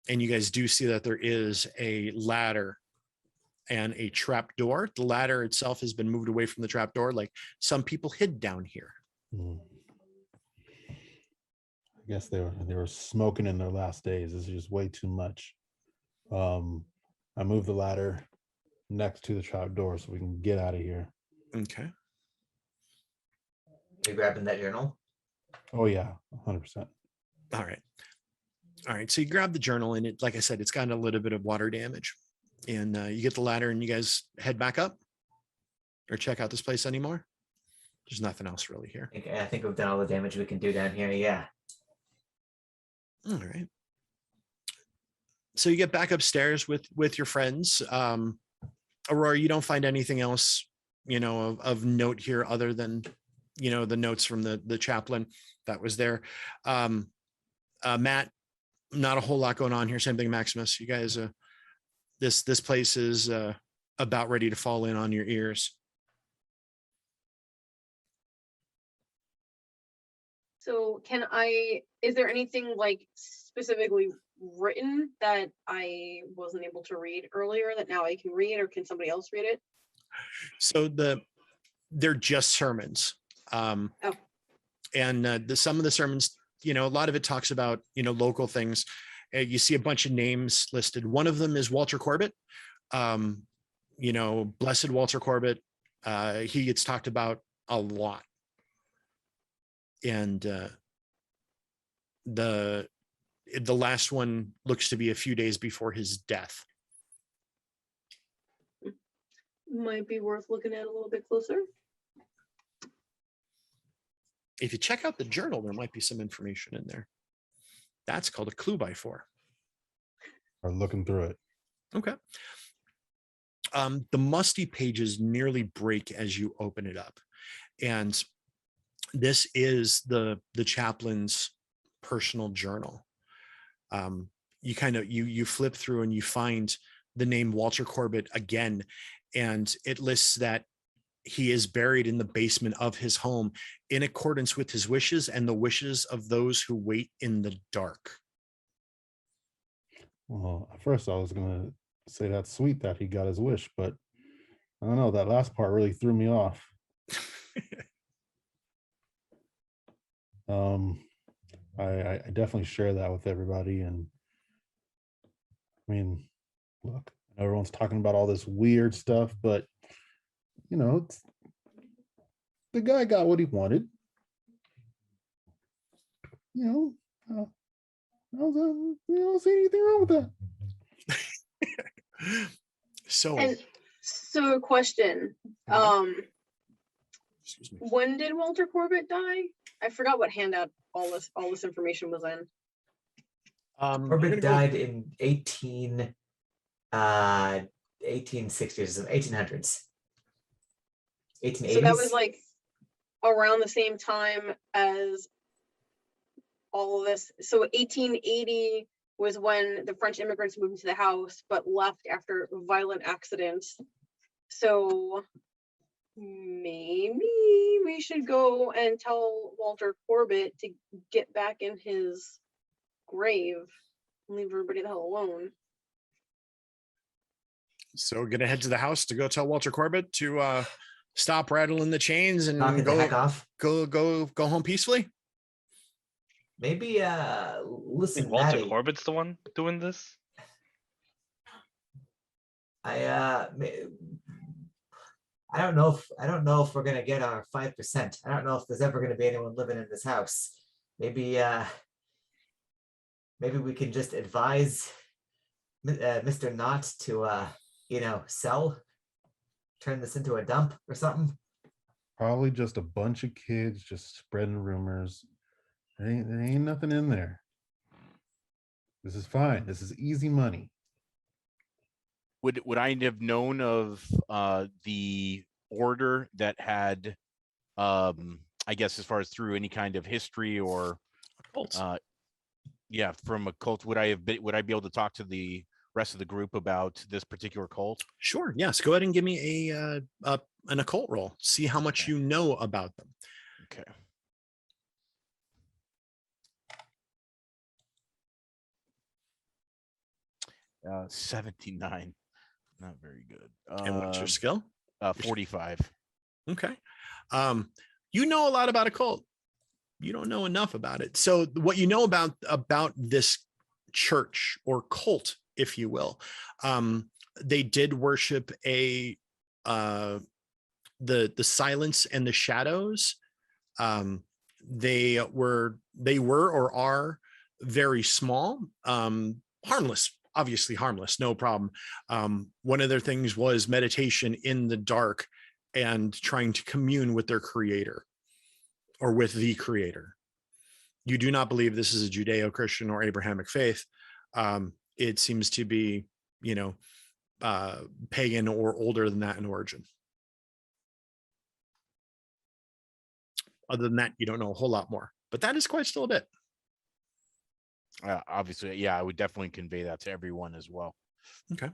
And you guys do see that there is a ladder and a trap door. The ladder itself has been moved away from the trap door, like some people hid down here. I guess they were smoking in their last days. This is just way too much. I moved the ladder next to the trap door so we can get out of here. Okay. You grabbing that journal? Oh yeah, 100%. All right. So you grab the journal, and it, like I said, it's gotten a little bit of water damage. And you get the ladder, and you guys head back up or check out this place anymore. There's nothing else really here. I think we've done all the damage we can do down here. Yeah. All right. So you get back upstairs with your friends. Aurora, you don't find anything else, of note here other than, the notes from the chaplain that was there. Matt, not a whole lot going on here. Same thing, Maximus. You guys, this place is about ready to fall in on your ears. So is there anything like specifically written that I wasn't able to read earlier that now I can read, or can somebody else read it? So they're just sermons. And some of the sermons, a lot of it talks about, local things. You see a bunch of names listed. One of them is Walter Corbett. Blessed Walter Corbett. He gets talked about a lot. And the last one looks to be a few days before his death. Might be worth looking at a little bit closer. If you check out the journal, there might be some information in there. That's called a clue by 4. Or looking through it. Okay. The musty pages nearly break as you open it up. And this is the chaplain's personal journal. You flip through and you find the name Walter Corbett again, and it lists that he is buried in the basement of his home in accordance with his wishes and the wishes of those who wait in the dark. Well, at first I was gonna say that's sweet that he got his wish, but I don't know, that last part really threw me off. I definitely share that with everybody. And I mean, look, everyone's talking about all this weird stuff, but the guy got what he wanted. I don't see anything wrong with that. So a question. Excuse me. When did Walter Corbett die? I forgot what handout all this information was in. Corbett died in 1860s, 1800s. 1880s. So that was like around the same time as all of this. So 1880 was when the French immigrants moved into the house, but left after violent accidents. So maybe we should go and tell Walter Corbett to get back in his grave and leave everybody the hell alone. So gonna head to the house to go tell Walter Corbett to stop rattling the chains and Knock it the heck off. go home peacefully. Maybe listen, Walter Maddie, Corbett's the one doing this. I don't know if we're gonna get our 5%. I don't know if there's ever gonna be anyone living in this house. Maybe we can just advise Mr. Knott to sell, turn this into a dump or something. Probably just a bunch of kids just spreading rumors. There ain't nothing in there. This is fine. This is easy money. Would I have known of the order that had, I guess, as far as through any kind of history or, Bolts. yeah, from a cult? Would I be able to talk to the rest of the group about this particular cult? Sure. Yes. Go ahead and give me an occult roll. See how much Okay. you know about them. Okay. 79. Not very good. And what's your skill? 45. Okay. You know a lot about occult. You don't know enough about it. So what you know about this church or cult, if you will, they did worship the silence and the shadows. They were or are very small, harmless, obviously harmless, no problem. One of their things was meditation in the dark and trying to commune with their creator or with the creator. You do not believe this is a Judeo-Christian or Abrahamic faith. It seems to be, pagan or older than that in origin. Other than that, you don't know a whole lot more, but that is quite still a bit. Obviously, yeah, I would definitely convey that to everyone as well. Okay.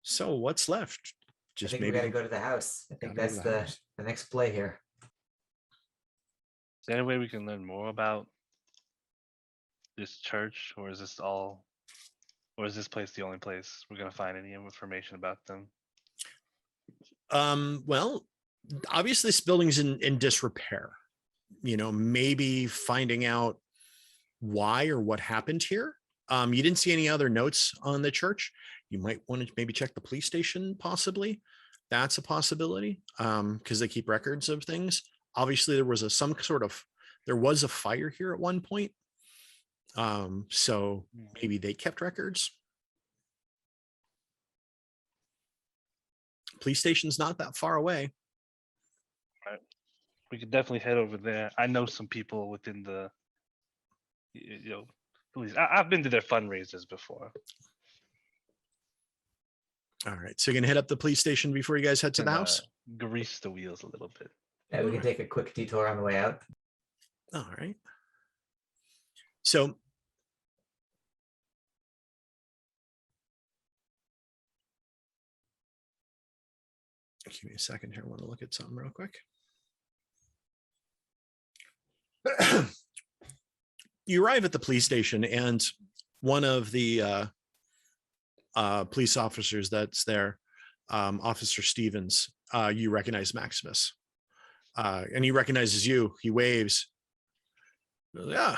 So what's left? I think we gotta go to the house. I think that's the next play here. Is there any way we can learn more about this church, or is this place the only place we're gonna find any information about them? Well, obviously this building's in disrepair. Maybe finding out why or what happened here. You didn't see any other notes on the church. You might want to maybe check the police station, possibly. That's a possibility, because they keep records of things. Obviously, there was a fire here at one point. So maybe they kept records. Police station's not that far away. We could definitely head over there. I know some people within the, police. I've been to their fundraisers before. All right. So you're going to hit up the police station before you guys head to the And, house? grease the wheels a little bit. Yeah, we can take a quick detour on the way out. All right. So give me a second here. I want to look at something real quick. You arrive at the police station, and one of the police officers that's there, Officer Stevens, you recognize Maximus, and he recognizes you. He waves. Yeah.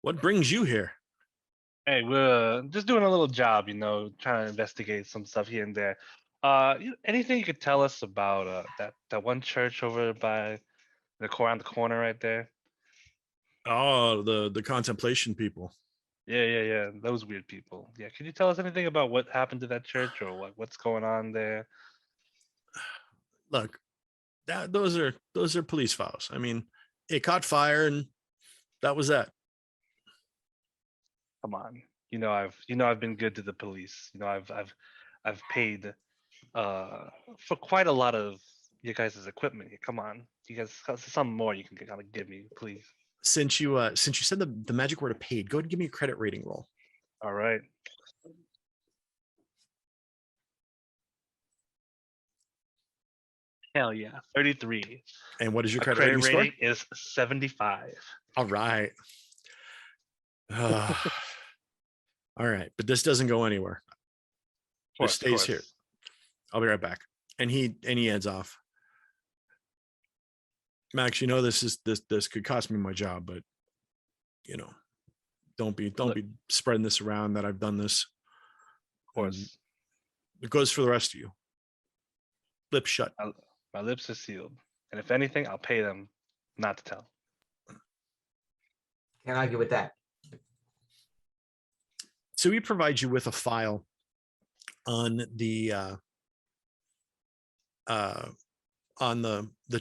What brings you here? Hey, we're just doing a little job, trying to investigate some stuff here and there. Anything you could tell us about that one church over by around the corner right there? Oh, the contemplation people. Yeah. Those weird people. Yeah. Can you tell us anything about what happened to that church, or what's going on there? Look, those are police files. I mean, it caught fire, and that was that. Come on. I've been good to the police. I've paid for quite a lot of you guys' equipment. Come on. You guys some more you can kind of give me, please. Since you said the magic word of paid, go ahead and give me a credit rating roll. All right. Hell yeah. 33. And what is your Our credit rating rating score? is 75. All right. All right, but this doesn't go anywhere. It stays here. I'll be right back. And he heads off. Max, this could cost me my job, but don't be spreading this around that I've done this. Of course. It goes for the rest of you. Lips shut. My lips are sealed. And if anything, I'll pay them not to tell. Can't argue with that. So we provide you with a file on the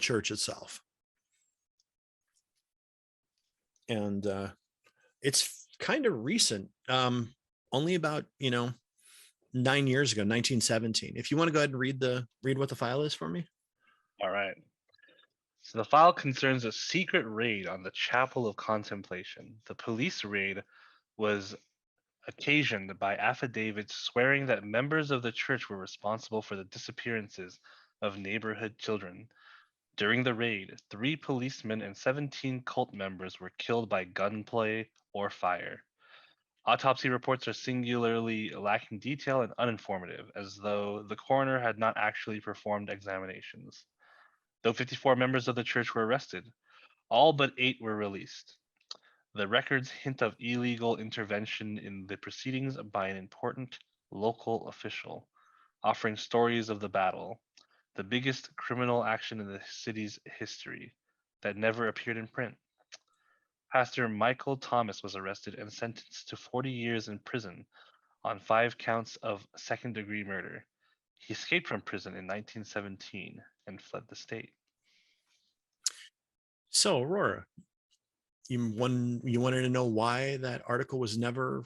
church itself. And it's kind of recent. Only about 9 years ago, 1917. If you want to go ahead and read what the file is for me. All right. So the file concerns a secret raid on the Chapel of Contemplation. The police raid was occasioned by affidavits swearing that members of the church were responsible for the disappearances of neighborhood children. During the raid, 3 policemen and 17 cult members were killed by gunplay or fire. Autopsy reports are singularly lacking detail and uninformative, as though the coroner had not actually performed examinations. Though 54 members of the church were arrested, all but 8 were released. The records hint of illegal intervention in the proceedings by an important local official, offering stories of the battle, the biggest criminal action in the city's history, that never appeared in print. Pastor Michael Thomas was arrested and sentenced to 40 years in prison on 5 counts of second-degree murder. He escaped from prison in 1917 and fled the state. So, Aurora, you wanted to know why that article was never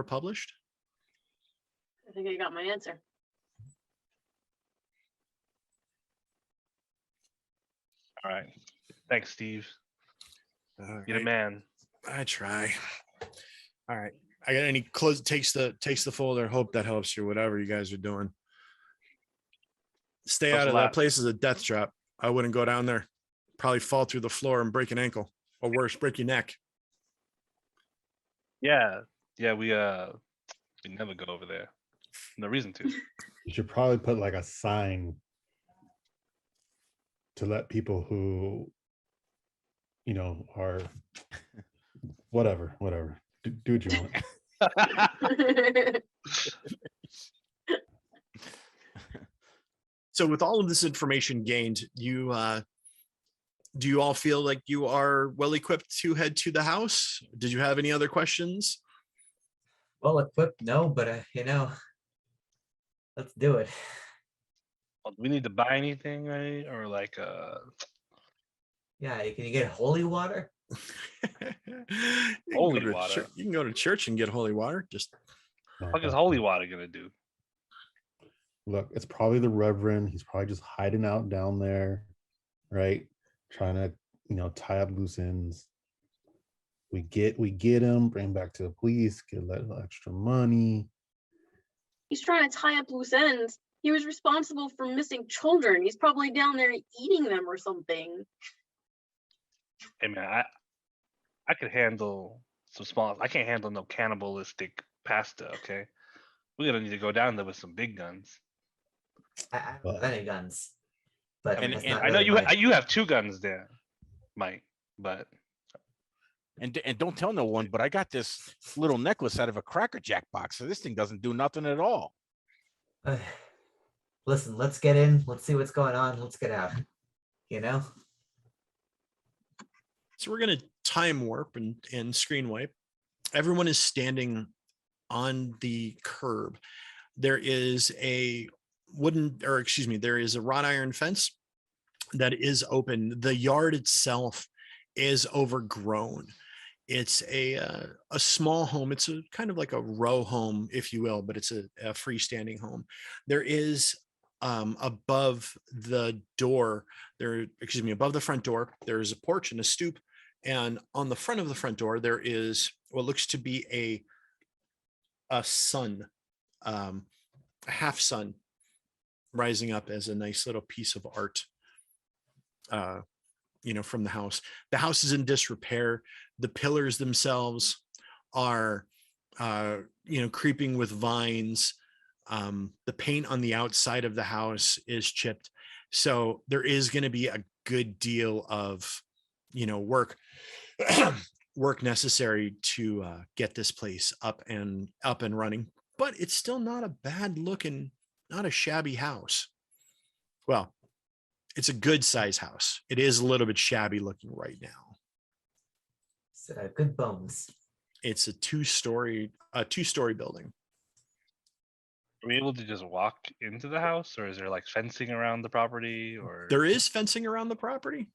published? I think I got my answer. All right. Thanks, Steve. All You're the right, man. I try. All right. I got any close takes the folder. Hope that helps you, whatever you guys are doing. Stay Close out the of that lap. place is a death trap. I wouldn't go down there. Probably fall through the floor and break an ankle. Or worse, break your neck. Yeah. Yeah, we never go over there. No reason to. You should probably put like a sign to let people who, are whatever. Do what you want. So with all of this information gained, do you all feel like you are well equipped to head to the house? Did you have any other questions? Well equipped, no, but let's do it. Well, do we need to buy anything, right? Or like Yeah, can you get holy water? Holy water. You can go to church and get holy water. Just what is holy water gonna do? Look, it's probably the Reverend. He's probably just hiding out down there, right? Trying to, tie up loose ends. We get him, bring him back to the police, get a little extra money. He's trying to tie up loose ends. He was responsible for missing children. He's probably down there eating them or something. Hey man, I could handle some small. I can't handle no cannibalistic pasta. Okay, we're gonna need to go down there with some big guns. I don't have any guns, but And, that's and not I know really you have 2 guns there, Mike. But And don't tell no one, but I got this little necklace out of a Cracker Jack box. So this thing doesn't do nothing at all. Listen, let's get in. Let's see what's going on. Let's get out. so we're gonna time warp and screen wipe. Everyone is standing on the curb. There is a there is a wrought iron fence that is open. The yard itself is overgrown. It's a small home. It's a kind of like a row home, if you will, but it's a freestanding home. There is above the front door, there is a porch and a stoop. And on the front of the front door, there is what looks to be a sun, a half sun rising up as a nice little piece of art, from the house. The house is in disrepair. The pillars themselves are, creeping with vines. The paint on the outside of the house is chipped. So there is going to be a good deal of, work necessary to get this place up and running. But it's still not a bad looking, not a shabby house. Well, it's a good size house. It is a little bit shabby looking right now. It's good bones. It's a two-story building. are we able to just walk into the house, or is there like fencing around the property? Or There is fencing around the property.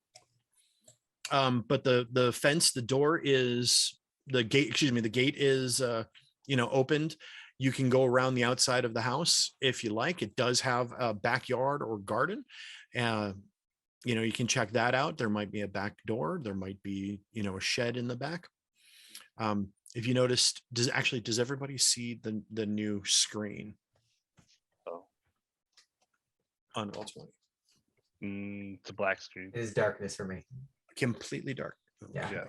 But the fence, the door is the gate, excuse me, the gate is, opened. You can go around the outside of the house if you like. It does have a backyard or garden. You can check that out. There might be a back door. There might be, a shed in the back. If you noticed, does everybody see the new screen? Oh. On Roll20? It's a black screen. It is darkness for me. Completely dark. Yeah. Yeah.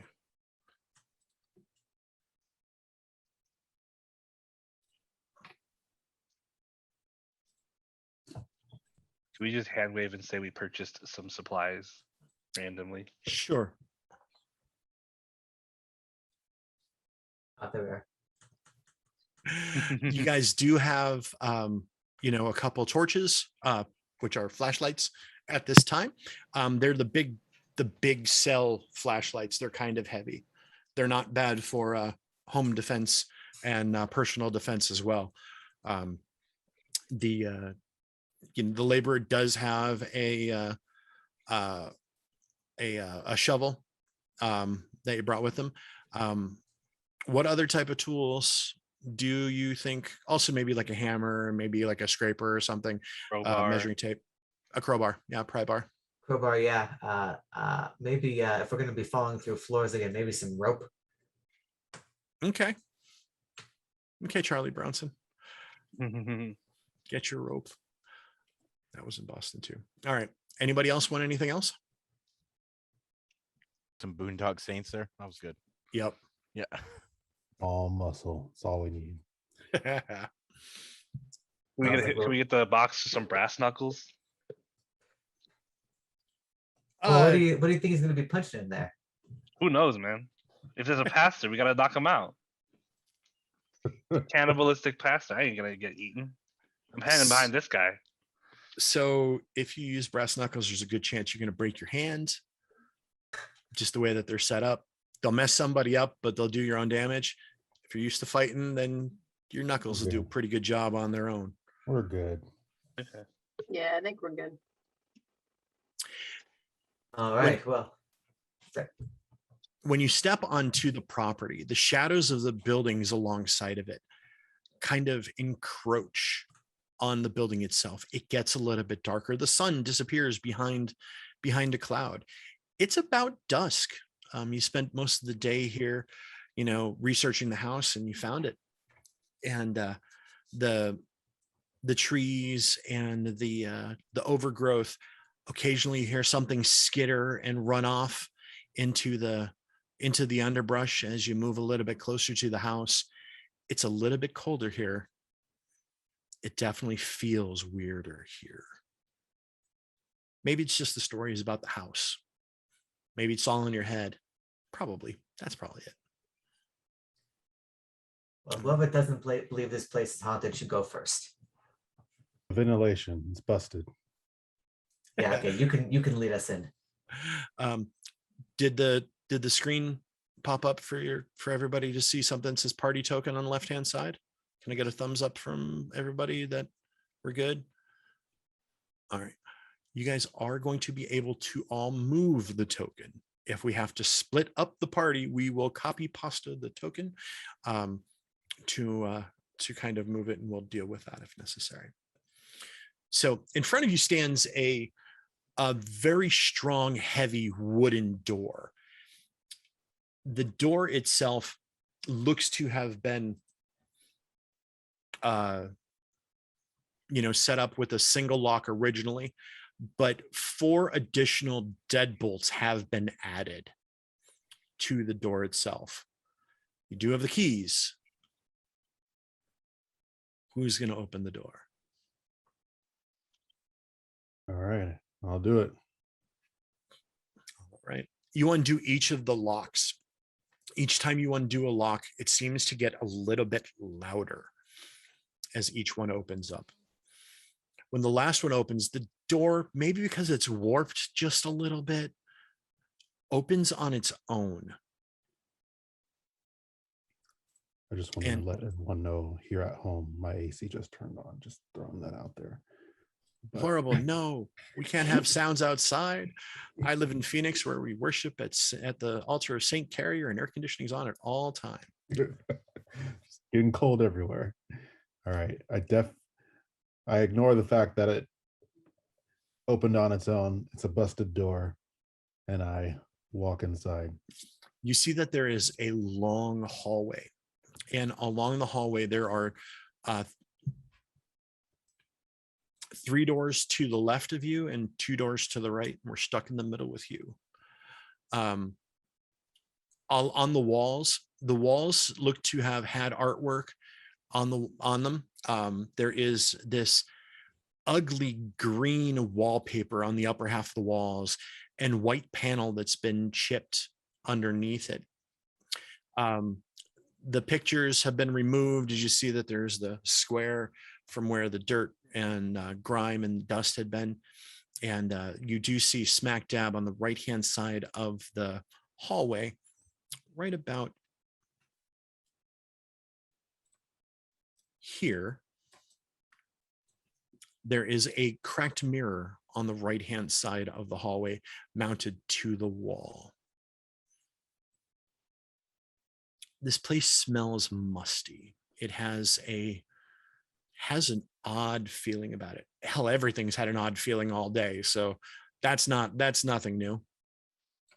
Can we just hand wave and say we purchased some supplies randomly? Sure. Out there. You guys do have, a couple torches, which are flashlights at this time. They're the big cell flashlights. They're kind of heavy. They're not bad for home defense and personal defense as well. The laborer does have a shovel that you brought with them. What other type of tools do you think? Also, maybe like a hammer, maybe like a scraper or something, measuring tape, a crowbar, pry bar. Crowbar, yeah. Maybe if we're gonna be falling through floors again, maybe some rope. Okay, Charlie Brownson, get your rope. That was in Boston too. All right. Anybody else want anything else? Some Boondock Saints there. That was good. Yep. Yeah. All muscle. That's all we need. Can we get the box of some brass knuckles? Well, what do you think he's gonna be punching in there? Who knows, man? If there's a pastor, we gotta knock him out. Cannibalistic pastor. I ain't gonna get eaten. I'm hanging behind this guy. So if you use brass knuckles, there's a good chance you're going to break your hand. Just the way that they're set up. They'll mess somebody up, but they'll do your own damage. If you're used to fighting, then your knuckles will do a pretty good job on their own. We're good. Okay. Yeah, I think we're good. All right. When you step onto the property, the shadows of the buildings alongside of it kind of encroach on the building itself. It gets a little bit darker. The sun disappears behind a cloud. It's about dusk. You spent most of the day here, researching the house, and you found it. And the trees and the overgrowth. Occasionally, you hear something skitter and run off into the underbrush as you move a little bit closer to the house. It's a little bit colder here. It definitely feels weirder here. Maybe it's just the stories about the house. Maybe it's all in your head. Probably. That's probably it. Well, whoever doesn't believe this place is haunted should go first. Ventilation. It's busted. Yeah, okay. You can lead us in. Did the screen pop up for everybody to see something that says party token on the left-hand side? Can I get a thumbs up from everybody that we're good? All right. You guys are going to be able to all move the token. If we have to split up the party, we will copy pasta the token to kind of move it, and we'll deal with that if necessary. So in front of you stands a very strong, heavy wooden door. The door itself looks to have been set up with a single lock originally, but 4 additional deadbolts have been added to the door itself. You do have the keys. Who's going to open the door? All right. I'll do it. All right. You undo each of the locks. Each time you undo a lock, it seems to get a little bit louder as each one opens up. When the last one opens, the door, maybe because it's warped just a little bit, opens on its own. I just want to let everyone know here at home, my AC just turned on. Just throwing that out there. Horrible. No, we can't have sounds outside. I live in Phoenix where we worship at the altar of St. Carrier and air conditioning's on at all time. It's getting cold everywhere. All right. I ignore the fact that it opened on its own. It's a busted door. And I walk inside. You see that there is a long hallway. And along the hallway, there are 3 doors to the left of you and 2 doors to the right. We're stuck in the middle with you. All on the walls look to have had artwork on them. There is this ugly green wallpaper on the upper half of the walls and white panel that's been chipped underneath it. The pictures have been removed. As you see that there's the square from where the dirt and grime and dust had been. And you do see smack dab on the right-hand side of the hallway, right about here, there is a cracked mirror on the right-hand side of the hallway mounted to the wall. This place smells musty. It has an odd feeling about it. Hell, everything's had an odd feeling all day. So that's nothing new.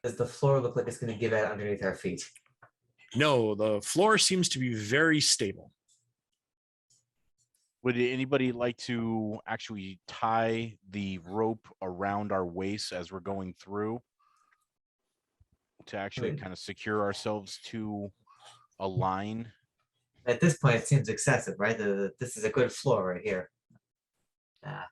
Does the floor look like it's going to give out underneath our feet? No, the floor seems to be very stable. Would anybody like to actually tie the rope around our waist as we're going through to actually kind of secure ourselves to a line? At this point, it seems excessive, right? This is a good floor right here. I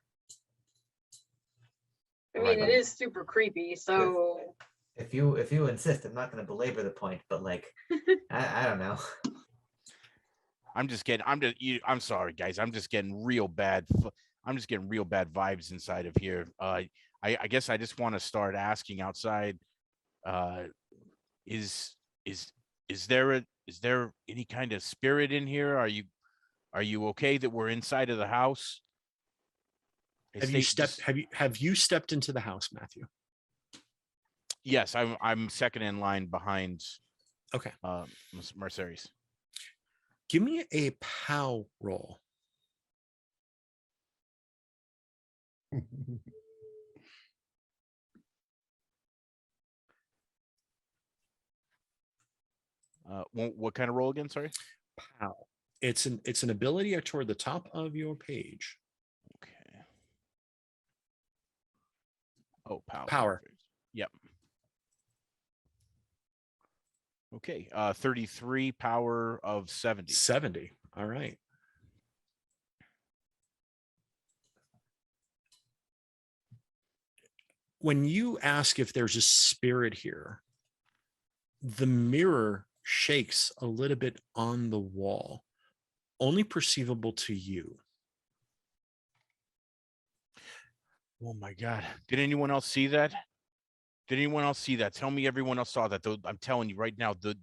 mean, it is super creepy, so If you insist, I'm not going to belabor the point, but like, I don't know. I'm sorry, guys. I'm just getting real bad vibes inside of here. I guess I just want to start asking outside. Is there any kind of spirit in here? Are you okay that we're inside of the house? Have you stepped into the house, Matthew? Yes, I'm second in line behind. Okay. Mercedes. Give me a POW roll. What kind of roll again? Sorry. POW. It's an ability toward the top of your page. Okay. Oh, POW. Power. Perfect. Yep. Okay. 33 power of 70. 70. All right. When you ask if there's a spirit here, the mirror shakes a little bit on the wall, only perceivable to you. Oh my God. Did anyone else see that? Tell me everyone else saw that. I'm telling you right now, the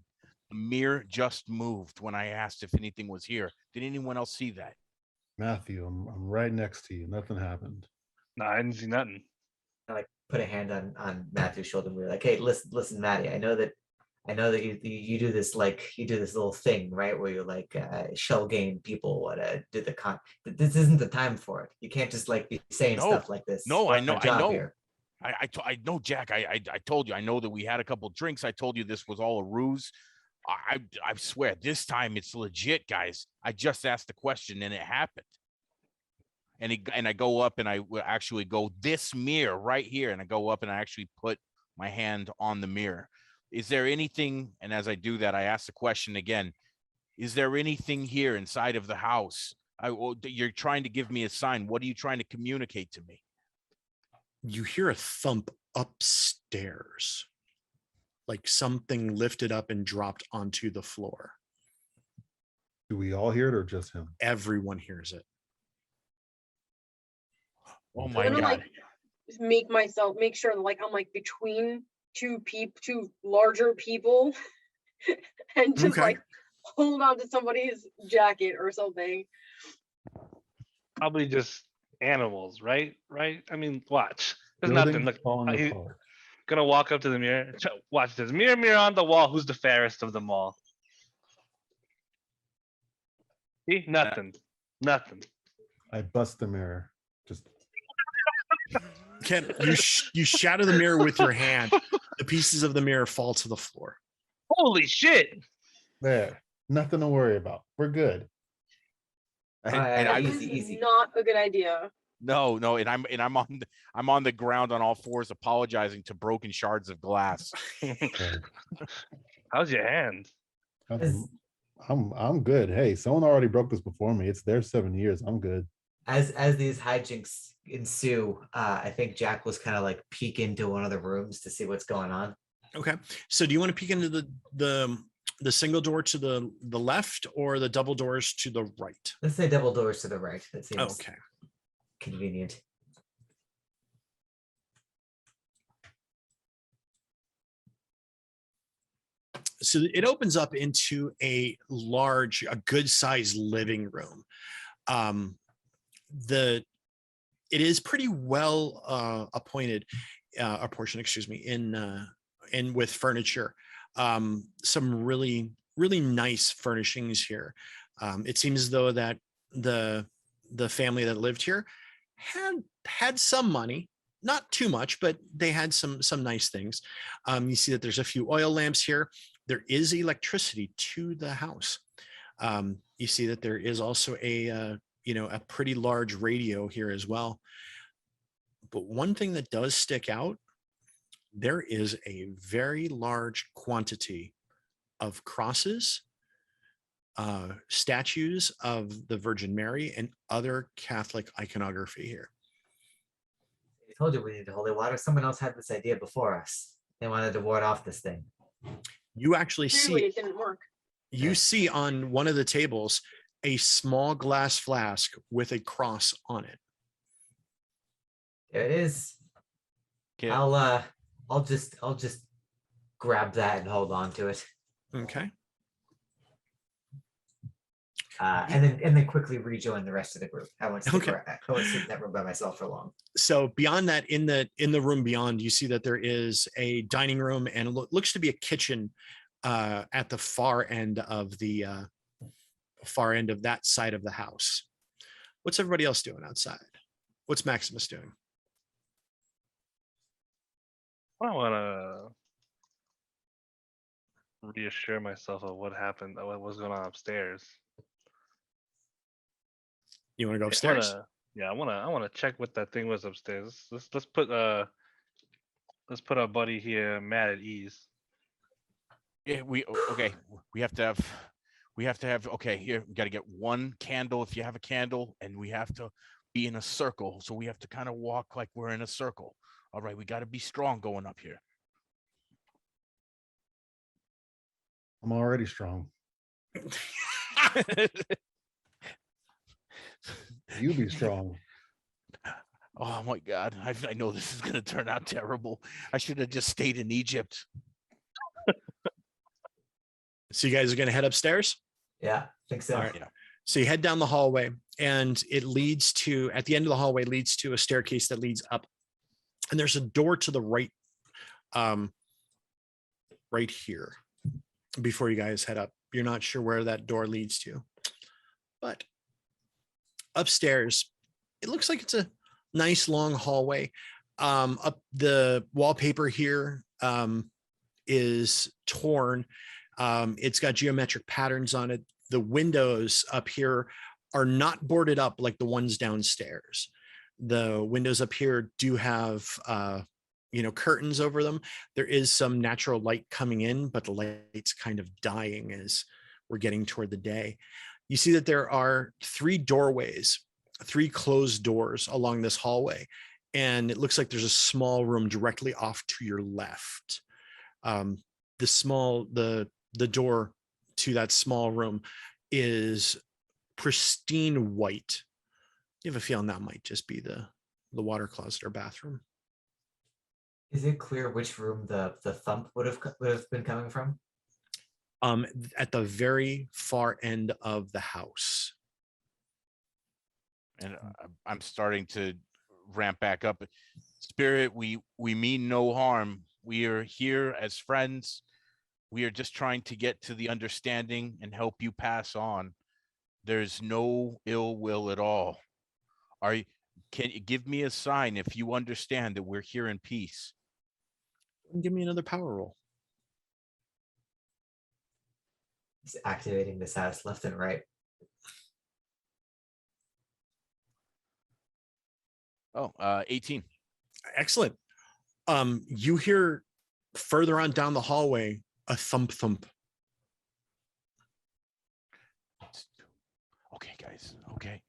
mirror just moved when I asked if anything was here. Did anyone else see that? Matthew, I'm right next to you. Nothing happened. No, I didn't see nothing. I like put a hand on Matthew's shoulder and we're like, hey, listen, Matty, I know that you do this, like you do this little thing, right? Where you like shell game people do the but this isn't the time for it. You can't just like be saying stuff like this. No, I know. Here. I know, Jack. I told you. I know that we had a couple drinks. I told you this was all a ruse. I swear this time it's legit, guys. I just asked the question and it happened. And I go up and I will actually go this mirror right here, and I go up and I actually put my hand on the mirror. Is there anything? And as I do that, I ask the question again. Is there anything here inside of the house? You're trying to give me a sign. What are you trying to communicate to me? You hear a thump upstairs, like something lifted up and dropped onto the floor. Do we all hear it or just him? Everyone hears it. Oh I'm my gonna God. like make sure that like I'm like between two larger people and just Okay. like hold on to somebody's jacket or something. Probably just animals, right? Right? I mean, watch. There's Buildings nothing. Look, falling he apart. gonna walk up to the mirror. Watch this. Mirror, mirror on the wall. Who's the fairest of them all? See? Nothing. Nothing. I bust the mirror. Just Ken, you shatter the mirror with your hand. The pieces of the mirror fall to the floor. Holy shit! there. Nothing to worry about. We're good. And I This easy, is easy. not a good idea. no, and I'm on the ground on all fours, apologizing to broken shards of glass. How's your hand? I'm good. Hey, someone already broke this before me. It's their 7 years. I'm good. As these hijinks ensue, I think Jack was kind of like peek into one of the rooms to see what's going on. Okay. So do you want to peek into the single door to the left or the double doors to the right? Let's say double doors to the right. That seems Okay. convenient. So it opens up into a good sized living room. It is pretty well appointed, apportioned, excuse me, in with furniture. Some really nice furnishings here. It seems as though that the family that lived here had some money, not too much, but they had some nice things. You see that there's a few oil lamps here. There is electricity to the house. You see that there is also a pretty large radio here as well. But one thing that does stick out, there is a very large quantity of crosses, statues of the Virgin Mary, and other Catholic iconography here. I told you we needed holy water. Someone else had this idea before us. They wanted to ward off this thing. You actually Clearly, see it didn't work. you see on one of the tables a small glass flask with a cross on it. There it is. Okay. I'll just grab that and hold on to it. Okay. And then quickly rejoin the rest of the group. I won't stick Okay. I won't sit in that room by myself for long. So beyond that, in the room beyond, you see that there is a dining room and looks to be a kitchen at the far end of that side of the house. What's everybody else doing outside? What's Maximus doing? I want to reassure myself of what happened, what was going on upstairs. You want to go I upstairs? I want to check what that thing was upstairs. Let's put our buddy here Matt at ease. Yeah, we have to have okay, here we got to get one candle if you have a candle, and we have to be in a circle. So we have to kind of walk like we're in a circle. All right, we got to be strong going up here. I'm already strong. You be strong. Oh my God, I know this is gonna turn out terrible. I should have just stayed in Egypt. So you guys are going to head upstairs? Yeah, I think so. All right. Yeah. So you head down the hallway, and it leads to, at the end of the hallway, leads to a staircase that leads up. And there's a door to the right, right here before you guys head up. You're not sure where that door leads to, but upstairs, it looks like it's a nice long hallway. Up the wallpaper here is torn. It's got geometric patterns on it. The windows up here are not boarded up like the ones downstairs. The windows up here do have, curtains over them. There is some natural light coming in, but the light's kind of dying as we're getting toward the day. You see that there are 3 doorways, 3 closed doors along this hallway. And it looks like there's a small room directly off to your left. The door to that small room is pristine white. You have a feeling that might just be the water closet or bathroom. Is it clear which room the thump would have been coming from? At the very far end of the house. And I'm starting to ramp back up. Spirit, we mean no harm. We are here as friends. We are just trying to get to the understanding and help you pass on. There's no ill will at all. Can you give me a sign if you understand that we're here in peace? Give me another power roll. He's activating this house left and right. Oh, 18. Excellent. You hear further on down the hallway a thump thump. Okay, guys. Okay.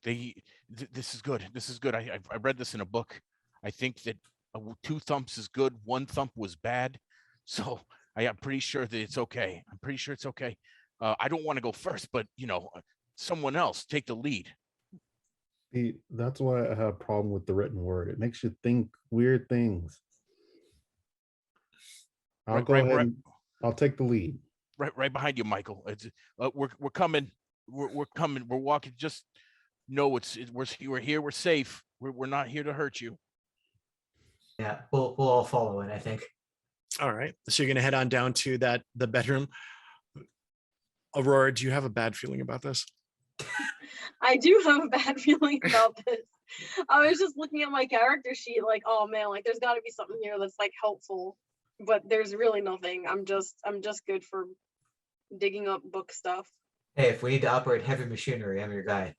This is good. This is good. I read this in a book. I think that 2 thumps is good. 1 thump was bad. So I'm pretty sure that it's okay. I'm pretty sure it's okay. I don't want to go first, but someone else take the lead. See, that's why I have a problem with the written word. It makes you think weird things. I'll go ahead. And I'll take the lead. Right behind you, Michael. It's we're coming. We're coming. We're walking. Just know we're here. We're safe. We're not here to hurt you. Yeah, we'll all follow in, I think. All right. So you're gonna head on down to the bedroom. Aurora, do you have a bad feeling about this? I do have a bad feeling about this. I was just looking at my character sheet like, oh man, like there's got to be something here that's like helpful, but there's really nothing. I'm just good for digging up book stuff. Hey, if we need to operate heavy machinery, I'm your guy.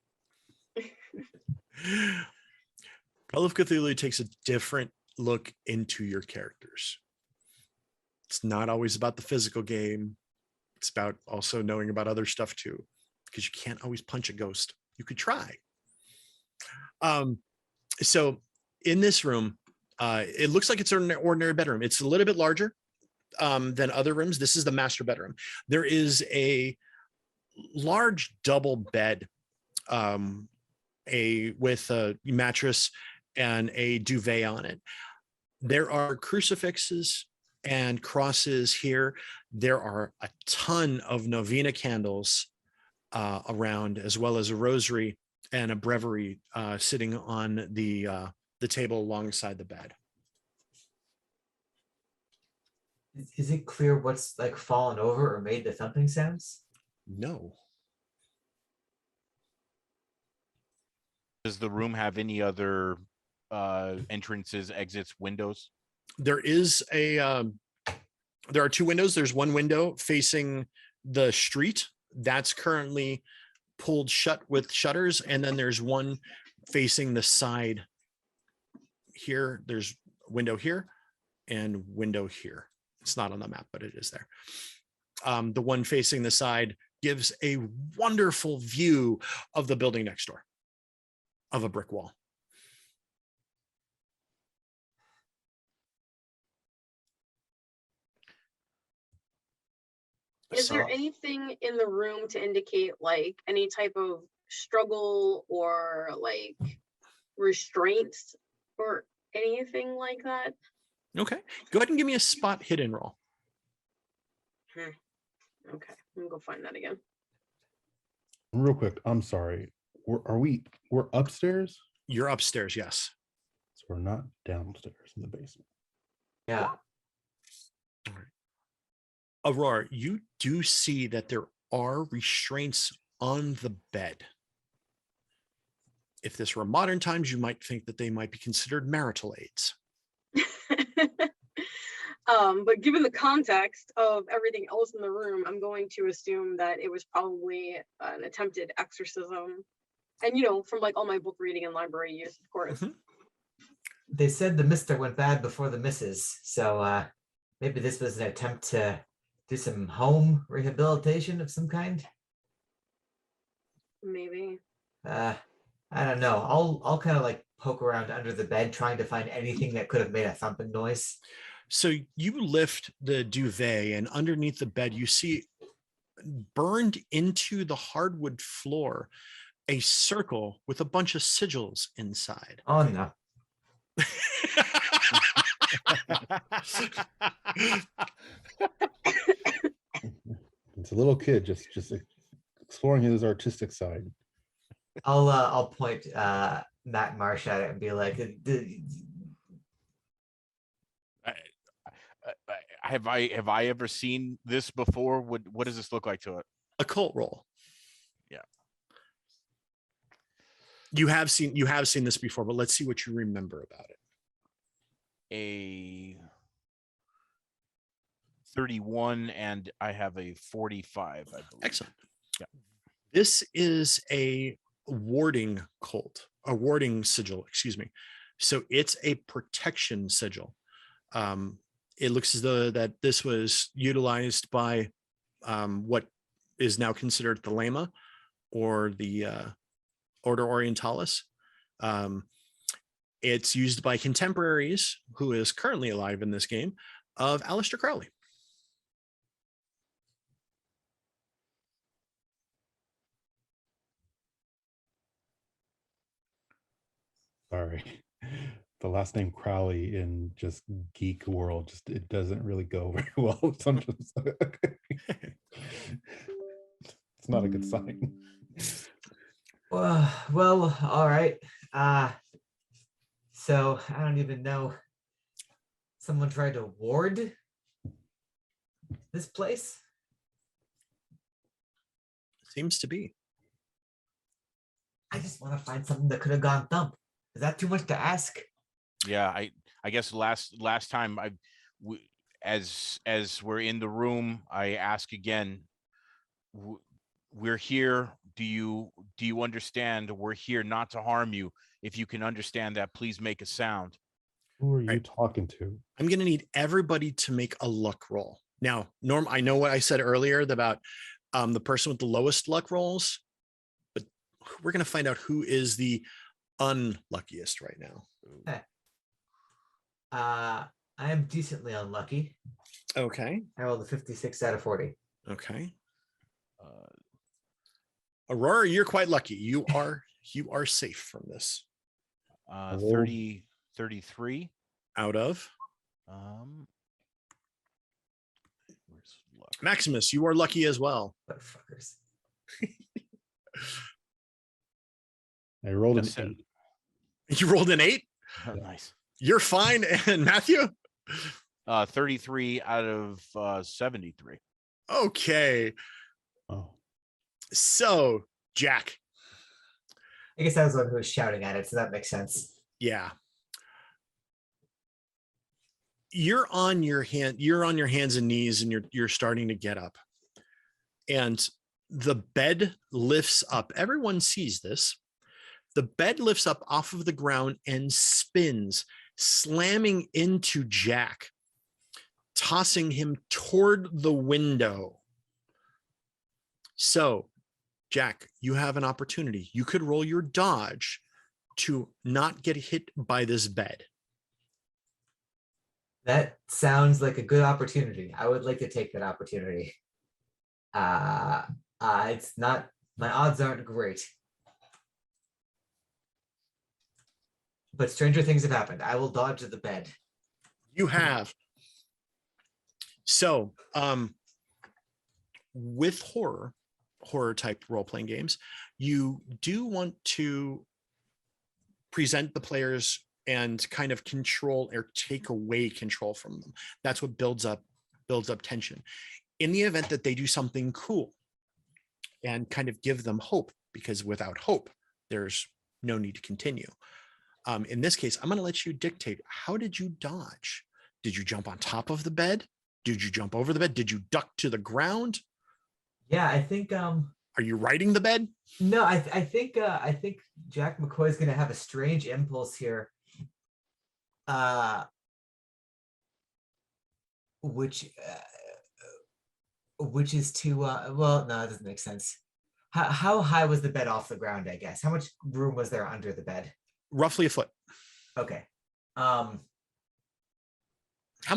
Call of Cthulhu takes a different look into your characters. It's not always about the physical game. It's about also knowing about other stuff too, because you can't always punch a ghost. You could try. So in this room, it looks like it's an ordinary bedroom. It's a little bit larger than other rooms. This is the master bedroom. There is a large double bed with a mattress and a duvet on it. There are crucifixes and crosses here. There are a ton of novena candles around, as well as a rosary and a breviary sitting on the table alongside the bed. Is it clear what's like fallen over or made the thumping sounds? No. Does the room have any other entrances, exits, windows? There is there are 2 windows. There's one window facing the street that's currently pulled shut with shutters, and then there's one facing the side here. There's window here and window here. It's not on the map, but it is there. The one facing the side gives a wonderful view of the building next door, of a brick wall. Is there anything in the room to indicate like any type of struggle or like restraints or anything like that? Okay, go ahead and give me a spot hidden roll. Okay, I'm gonna go find that again. Real quick, I'm sorry. We're upstairs? You're upstairs, yes. So we're not downstairs in the basement. Yeah. All right. Aurora, you do see that there are restraints on the bed. If this were modern times, you might think that they might be considered marital aids. But given the context of everything else in the room, I'm going to assume that it was probably an attempted exorcism. And from like all my book reading and library use, of course. Mm-hmm. They said the mister went bad before the missus, so maybe this was an attempt to do some home rehabilitation of some kind. Maybe. I don't know. I'll kind of like poke around under the bed trying to find anything that could have made a thumping noise. So you lift the duvet, and underneath the bed, you see burned into the hardwood floor a circle with a bunch of sigils inside. Oh no. It's a little kid just exploring his artistic side. I'll point Matt Marsh at it and be like, Have I ever seen this before? What does this look like to it? Occult roll. Yeah. You have seen this before, but let's see what you remember about it. A 31 and I have a 45, I believe. Excellent. Yeah. This is a warding sigil, excuse me. So it's a protection sigil. It looks as though that this was utilized by what is now considered the Lama or the Order Orientalis. It's used by contemporaries, who is currently alive in this game, of Aleister Crowley. Sorry. The last name Crowley in just geek world, just it doesn't really go very well. Sometimes. It's not a good sign. well, all right. So I don't even know. Someone tried to ward this place? Seems to be. I just want to find something that could have gone thump. Is that too much to ask? Yeah, I guess last time as we're in the room, I ask again. We're here. Do you understand? We're here not to harm you. If you can understand that, please make a sound. Who are you talking to? I'm going to need everybody to make a luck roll. Now, Norm, I know what I said earlier about the person with the lowest luck rolls, but we're going to find out who is the unluckiest right now. I am decently unlucky. Okay. I rolled a 56 out of 40. Okay. Aurora, you're quite lucky. You are safe from this. 33 out of. Where's luck? Maximus, you are lucky as well. Motherfuckers. I rolled an That's it. 8. You rolled an 8. Nice. You're fine. And Matthew? 33 out of 73. Okay. Oh. So, Jack. I guess I was the one who was shouting at it, so that makes sense. Yeah. You're on your hands and knees, and you're starting to get up. And the bed lifts up. Everyone sees this. The bed lifts up off of the ground and spins, slamming into Jack, tossing him toward the window. So, Jack, you have an opportunity. You could roll your dodge to not get hit by this bed. That sounds like a good opportunity. I would like to take that opportunity. It's not, my odds aren't great. But stranger things have happened. I will dodge the bed. You have. So, with horror type role-playing games, you do want to present the players and kind of control or take away control from them. That's what builds up tension. In the event that they do something cool, and kind of give them hope, because without hope, there's no need to continue. In this case, I'm going to let you dictate. How did you dodge? Did you jump on top of the bed? Did you jump over the bed? Did you duck to the ground? Yeah, I think. Are you riding the bed? No, I think Jack McCoy is going to have a strange impulse here, which is to well, no, it doesn't make sense. How high was the bed off the ground? I guess how much room was there under the bed? Roughly a foot. Okay. How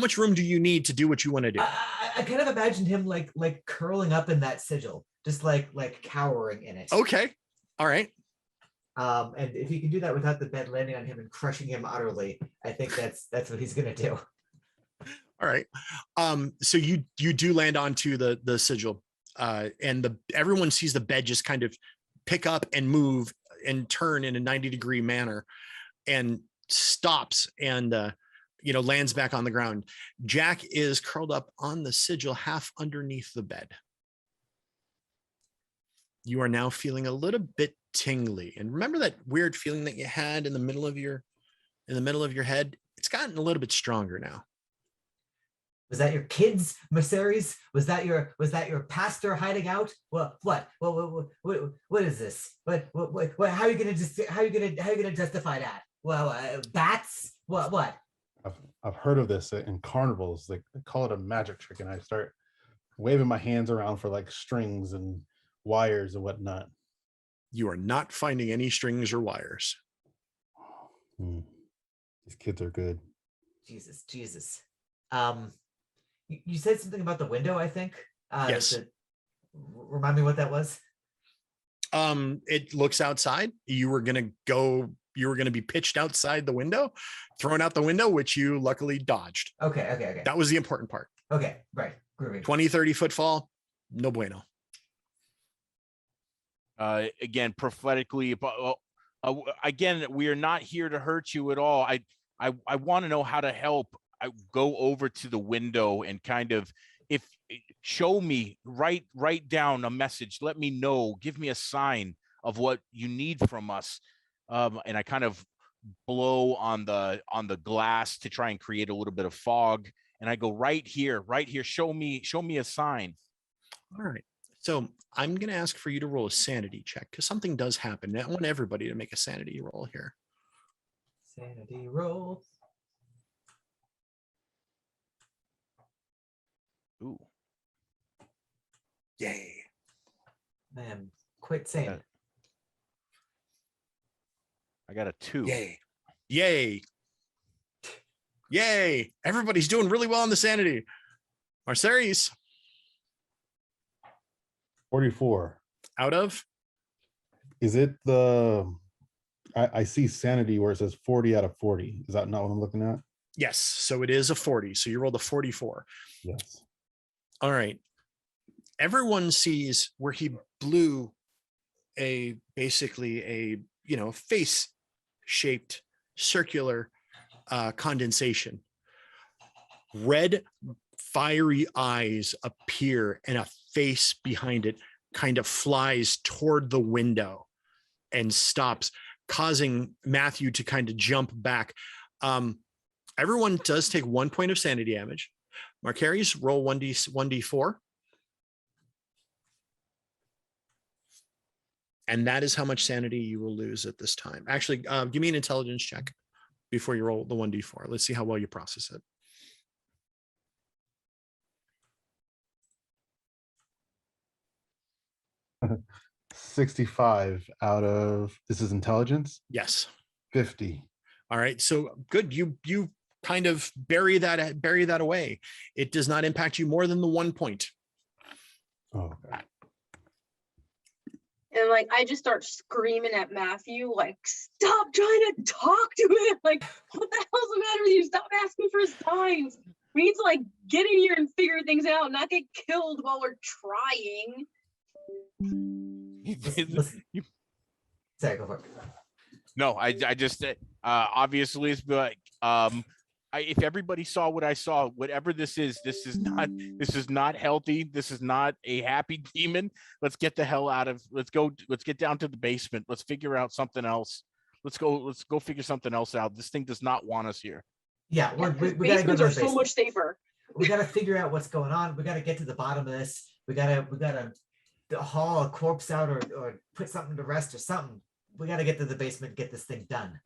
much room do you need to do what you want to do? I kind of imagined him like curling up in that sigil, just like cowering in it. Okay. All right. And if he can do that without the bed landing on him and crushing him utterly, I think that's what he's gonna do. All right. So you do land onto the sigil, and everyone sees the bed just kind of pick up and move and turn in a 90-degree manner and stops and lands back on the ground. Jack is curled up on the sigil, half underneath the bed. You are now feeling a little bit tingly. And remember that weird feeling that you had in the middle of your head? It's gotten a little bit stronger now. Was that your kids, Merceres? Was that your pastor hiding out? What is this? What how are you gonna justify that? Well, bats? What? I've heard of this in carnivals. They call it a magic trick, and I start waving my hands around for like strings and wires and whatnot. You are not finding any strings or wires. These kids are good. Jesus. You said something about the window, I think. Yes. Remind me what that was. It looks outside. You were going to be pitched outside the window, thrown out the window, which you luckily dodged. Okay. That was the important part. Okay, right. Groovy. 20, 30 foot fall, no bueno. Again, prophetically, again, we are not here to hurt you at all. I want to know how to help. I go over to the window and kind of, show me, write down a message. Let me know, give me a sign of what you need from us. And I kind of blow on the glass to try and create a little bit of fog. And I go right here, show me a sign. All right. So I'm going to ask for you to roll a sanity check because something does happen. I want everybody to make a sanity roll here. Sanity roll. Ooh. Yay. I am quite sane. I got a 2. Yay. Everybody's doing really well on the sanity. Marceres. 44. Out of? Is it I see sanity where it says 40 out of 40. Is that not what I'm looking at? Yes. So it is a 40. So you rolled a 44. Yes. All right. Everyone sees where he blew basically a face-shaped circular condensation. Red fiery eyes appear and a face behind it kind of flies toward the window and stops, causing Matthew to kind of jump back. Everyone does take 1 point of sanity damage. Marcaries, roll 1d4. And that is how much sanity you will lose at this time. Actually, give me an intelligence check before you roll the 1d4. Let's see how well you process it. 65 out of, this is intelligence? Yes. 50. All right. So good. You kind of bury that away. It does not impact you more than the 1 point. Oh, okay. And like, I just start screaming at Matthew, like, stop trying to talk to him. Like, what the hell's the matter with you? Stop asking for signs. We need to like get in here and figure things out, not get killed while we're trying. Listen. Sorry, go for it. No, I just obviously it's like if everybody saw what I saw, whatever this is not healthy. This is not a happy demon. Let's get the hell out of. Let's get down to the basement. Let's figure out something else. Let's go figure something else out. This thing does not want us here. Yeah, we gotta go to Basements the are so basement. much safer. We gotta figure out what's going on. We gotta get to the bottom of this. We gotta haul a corpse out or put something to rest or something. We gotta get to the basement, get this thing done.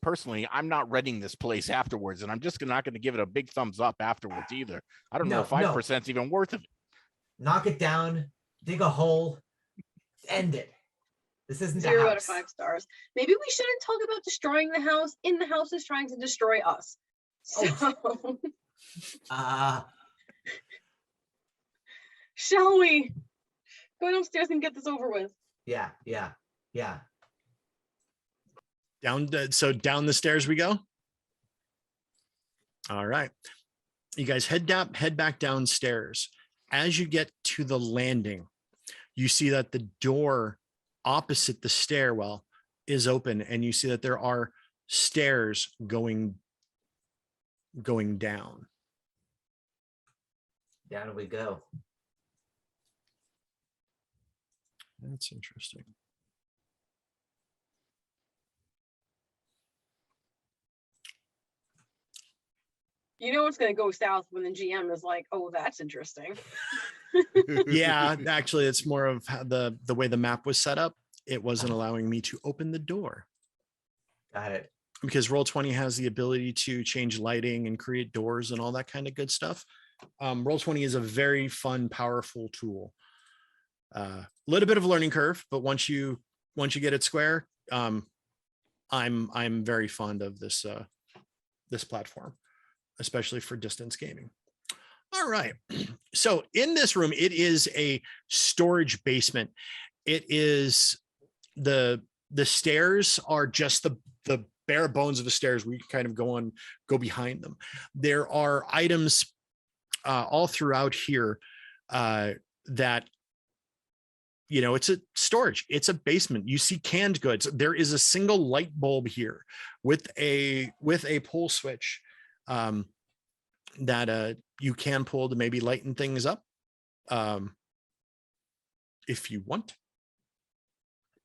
Personally, I'm not renting this place afterwards, and I'm just not going to give it a big thumbs up afterwards either. I don't know if 5% is even worth it. Knock it down, dig a hole, end it. This isn't 0 a out of house. 5 stars. Maybe we shouldn't talk about destroying the house. The house is trying to destroy us. So, shall we go downstairs and get this over with? Yeah. Down the stairs we go. All right. You guys head back downstairs. As you get to the landing, you see that the door opposite the stairwell is open, and you see that there are stairs going down. Down we go. That's interesting. You know it's going to go south when the GM is like, "Oh, that's interesting." Yeah, actually, it's more of how the way the map was set up. It wasn't allowing me to open the door Got it. because Roll20 has the ability to change lighting and create doors and all that kind of good stuff. Roll20 is a very fun, powerful tool. A little bit of a learning curve, but once you get it square, I'm very fond of this this platform, especially for distance gaming. All right. So in this room, it is a storage basement. It is the stairs are just the bare bones of the stairs where you can kind of go behind them. There are items all throughout here that, you know, it's a storage, it's a basement. You see canned goods. There is a single light bulb here with a pull switch that you can pull to maybe lighten things up if you want.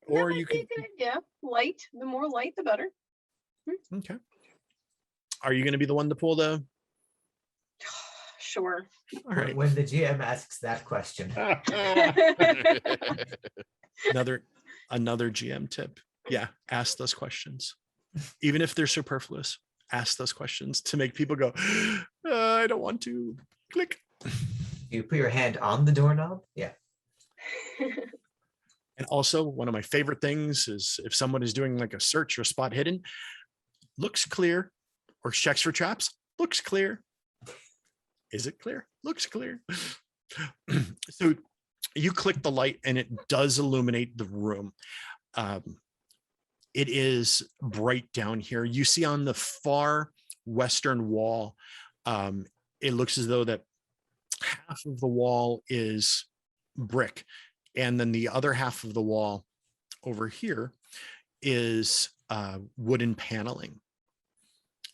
Or you can, yeah, light. The more light, the better. okay. Are you going to be the one to pull the? Sure. All right. When the GM asks that question. Another GM tip. Yeah, ask those questions, even if they're superfluous. Ask those questions to make people go, I don't want to. Click. You put your hand on the doorknob. Yeah. And also, one of my favorite things is if someone is doing like a search or spot hidden, looks clear, or checks for traps, looks clear. Is it clear? Looks clear. So you click the light and it does illuminate the room. It is bright down here. You see on the far western wall, it looks as though that half of the wall is brick. And then the other half of the wall over here is wooden paneling.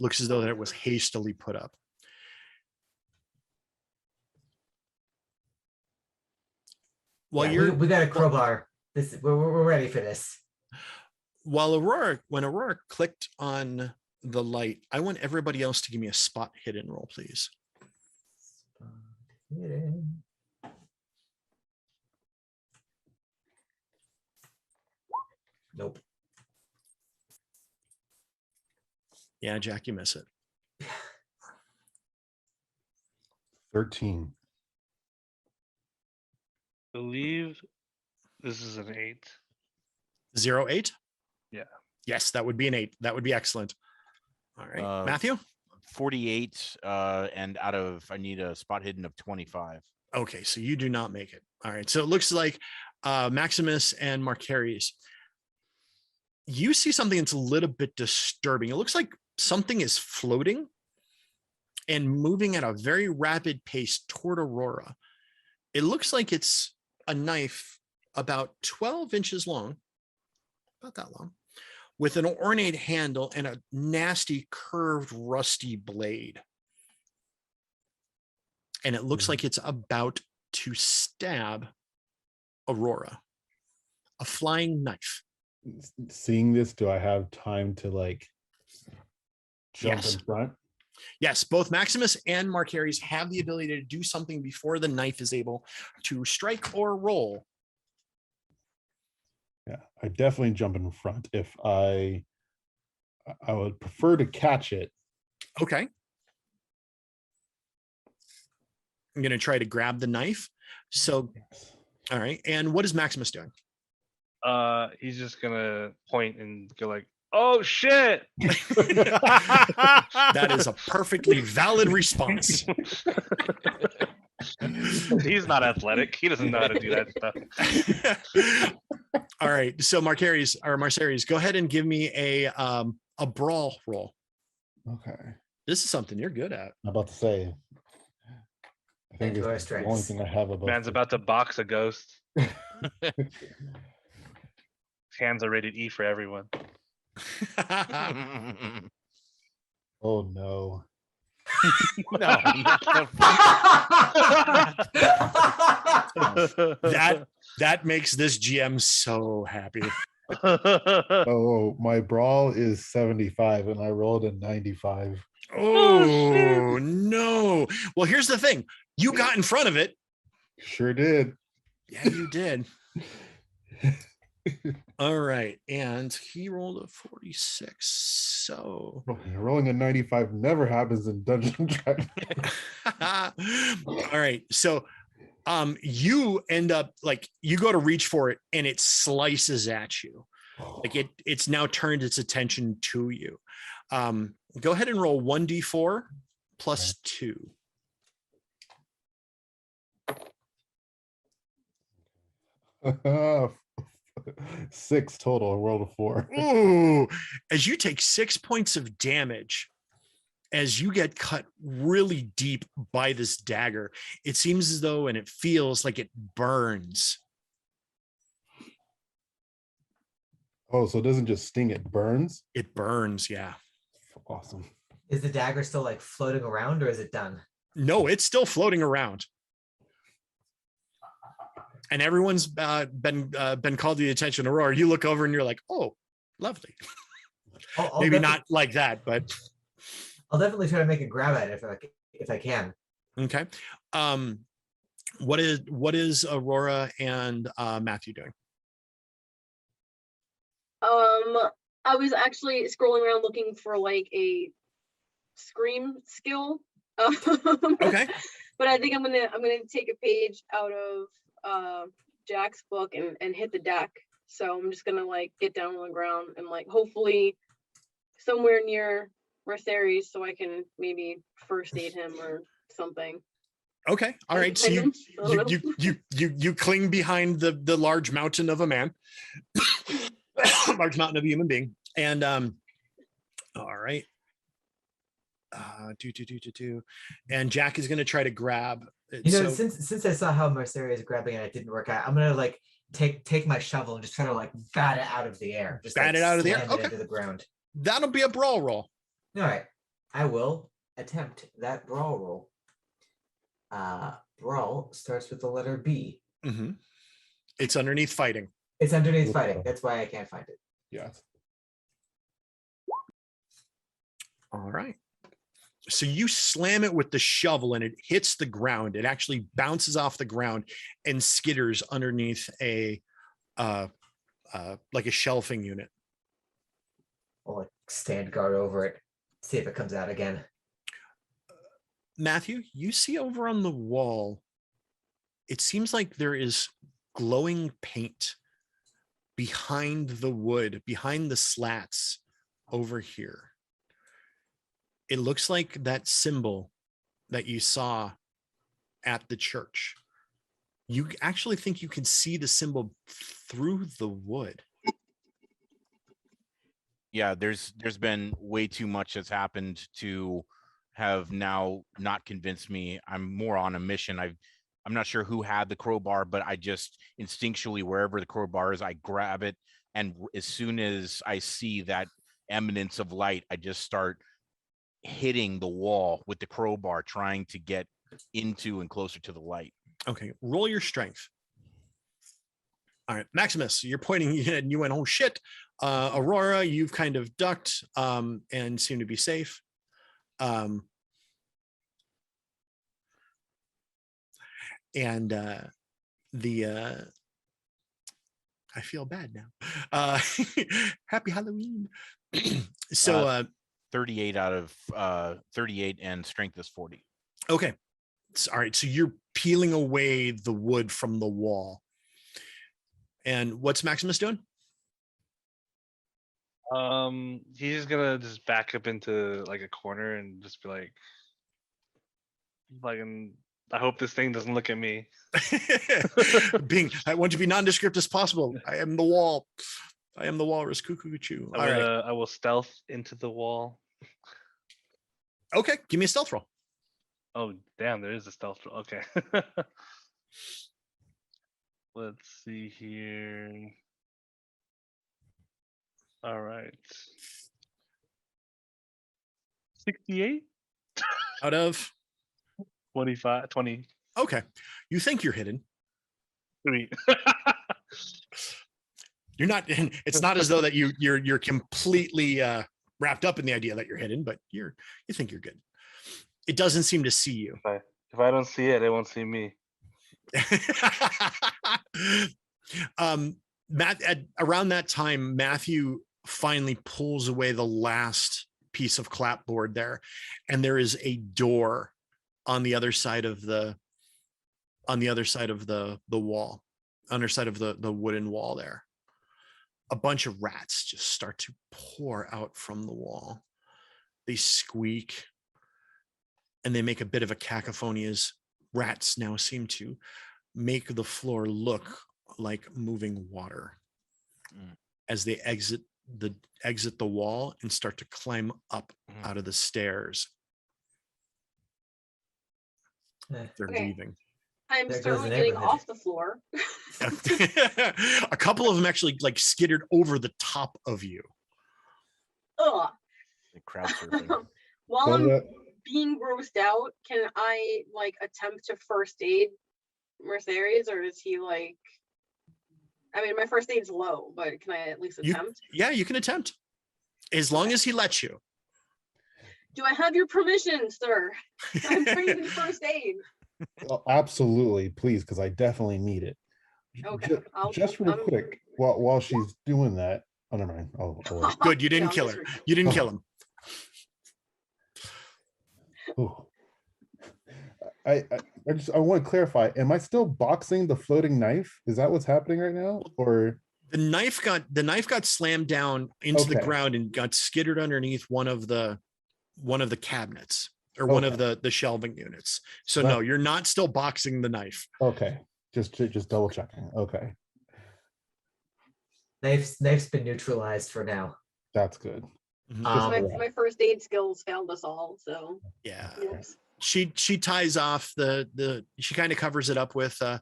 Looks as though that it was hastily put up. Well, Yeah, we got a crowbar. We're ready for this. While when Aurora clicked on the light, I want everybody else to give me a spot hidden roll, please. Hidden. Nope. Yeah, Jack, you miss it. 13. Believe this is an 8. 0-8? Yeah. Yes, that would be an 8. That would be excellent. All right, Matthew? 48, and I need a spot hidden of 25. Okay, so you do not make it. All right, so it looks like Maximus and Marcaries, you see something that's a little bit disturbing. It looks like something is floating and moving at a very rapid pace toward Aurora. It looks like it's a knife about 12 inches long, about that long, with an ornate handle and a nasty curved rusty blade. And it looks like it's about to stab Aurora. A flying knife. Seeing this, do I have time to like jump Yes. in front? Yes, both Maximus and Marcaries have the ability to do something before the knife is able to strike or roll. Yeah, I definitely jump in front. If I would prefer to catch it. Okay. I'm going to try to grab the knife. So, all right. And what is Maximus doing? He's just gonna point and go like, "Oh shit!" That is a perfectly valid response. He's not athletic. He doesn't know how to do that stuff. All right. So Marcaries, go ahead and give me a brawl roll. Okay. This is something you're good at. I'm about to say. I think Into our it's the only strengths. thing I have above. Man's about to box a ghost. Hands are rated E for everyone. Oh no. No, not the that makes this GM so happy. Oh, my brawl is 75 and I rolled a 95. Oh no. Well, here's the thing. You got in front of it. Sure did. Yeah, you did. All right. And he rolled a 46. So Rolling a 95 never happens in Dungeon Dragon. all right. So you end up like you go to reach for it and it slices at you. Like it's now turned its attention to you. Go ahead and roll 1d4 plus 2. Six total. I rolled a 4. Ooh, as you take 6 points of damage, as you get cut really deep by this dagger, it seems as though, and it feels like it burns. Oh, so it doesn't just sting, it burns? It burns, yeah. Awesome. Is the dagger still like floating around or is it done? No, it's still floating around. And everyone's been called to the attention. Aurora, you look over and you're like, oh, lovely. I'll Maybe defi- not like that, but I'll definitely try to make a grab at it if I can. okay. What is Aurora and Matthew doing? I was actually scrolling around looking for like a scream skill. Okay. But I think I'm gonna take a page out of Jack's book and hit the deck. So I'm just gonna like get down on the ground and like hopefully somewhere near Merceres so I can maybe first aid him or something. Okay. All right. So you cling behind the large mountain of a man, large mountain of a human being, and all right. And Jack is going to try to grab. Since I saw how Merceres is grabbing it didn't work out, I'm gonna like take my shovel and just try to like bat it out of the air. Just bat like, it out of the air. slam it Okay. into the ground. That'll be a brawl roll. All right, I will attempt that brawl roll. Brawl starts with the letter B. Mm-hmm. It's underneath fighting. It's underneath fighting. That's why I can't find it. Yes. All right. So you slam it with the shovel and it hits the ground. It actually bounces off the ground and skitters underneath a like a shelving unit. I'll like stand guard over it, see if it comes out again. Matthew, you see over on the wall, it seems like there is glowing paint behind the wood, behind the slats over here. It looks like that symbol that you saw at the church. You actually think you can see the symbol through the wood. Yeah, there's been way too much that's happened to have now not convinced me. I'm more on a mission. I'm not sure who had the crowbar, but I just instinctually, wherever the crowbar is, I grab it. And as soon as I see that eminence of light, I just start hitting the wall with the crowbar, trying to get into and closer to the light. Okay, roll your strength. All right, Maximus, you're pointing and you went, oh shit. Aurora, you've kind of ducked and seem to be safe. And I feel bad now. Happy Halloween. So 38 out of 38 and strength is 40. Okay. All right. So you're peeling away the wood from the wall. And what's Maximus doing? He's gonna just back up into like a corner and just be like I hope this thing doesn't look at me. I want to be nondescript as possible. I am the wall. I am the walrus. Cuckoo choo. All right. I will stealth into the wall. Okay, give me a stealth roll. Oh damn, there is a stealth roll. Okay. Let's see here. All right. 68, Out of 25, 20. okay, you think you're hidden. You're not. It's not as though that you're completely wrapped up in the idea that you're hidden, but you think you're good. It doesn't seem to see you. If I don't see it, it won't see me. Around that time, Matthew finally pulls away the last piece of clapboard there, and there is a door on the other side of the wall, underside of the wooden wall there. A bunch of rats just start to pour out from the wall. They squeak and they make a bit of a cacophony as rats now seem to make the floor look like moving water as they exit the wall and start to climb up out of the stairs. They're leaving. I'm There goes certainly the getting neighborhood. off the floor. A couple of them actually like skittered over the top of you. Ugh. The crowd surfing. While Well, I'm that- being grossed out, can I like attempt to first aid Mercedes, or is he like? I mean, my first aid's low, but can I at least attempt? Yeah, you can attempt as long as he lets you. Do I have your permission, sir? I'm trained in first aid. Well, absolutely, please, because I definitely need it. Okay, Just real I'm- quick, while she's doing that. Oh, never mind. I'll wait. Good, you didn't Yeah, kill I'm her. just- You didn't kill him. Ooh. I want to clarify. Am I still boxing the floating knife? Is that what's happening right now? Or The knife got slammed down into the Okay. ground and got skittered underneath one of the cabinets or one of the shelving units. So That- no, you're not still boxing the knife. okay, just double checking. Okay, Knife's been neutralized for now. that's good. Mhm. my first aid skills failed us all, so Yeah. oops. She ties off she kind of covers it up with a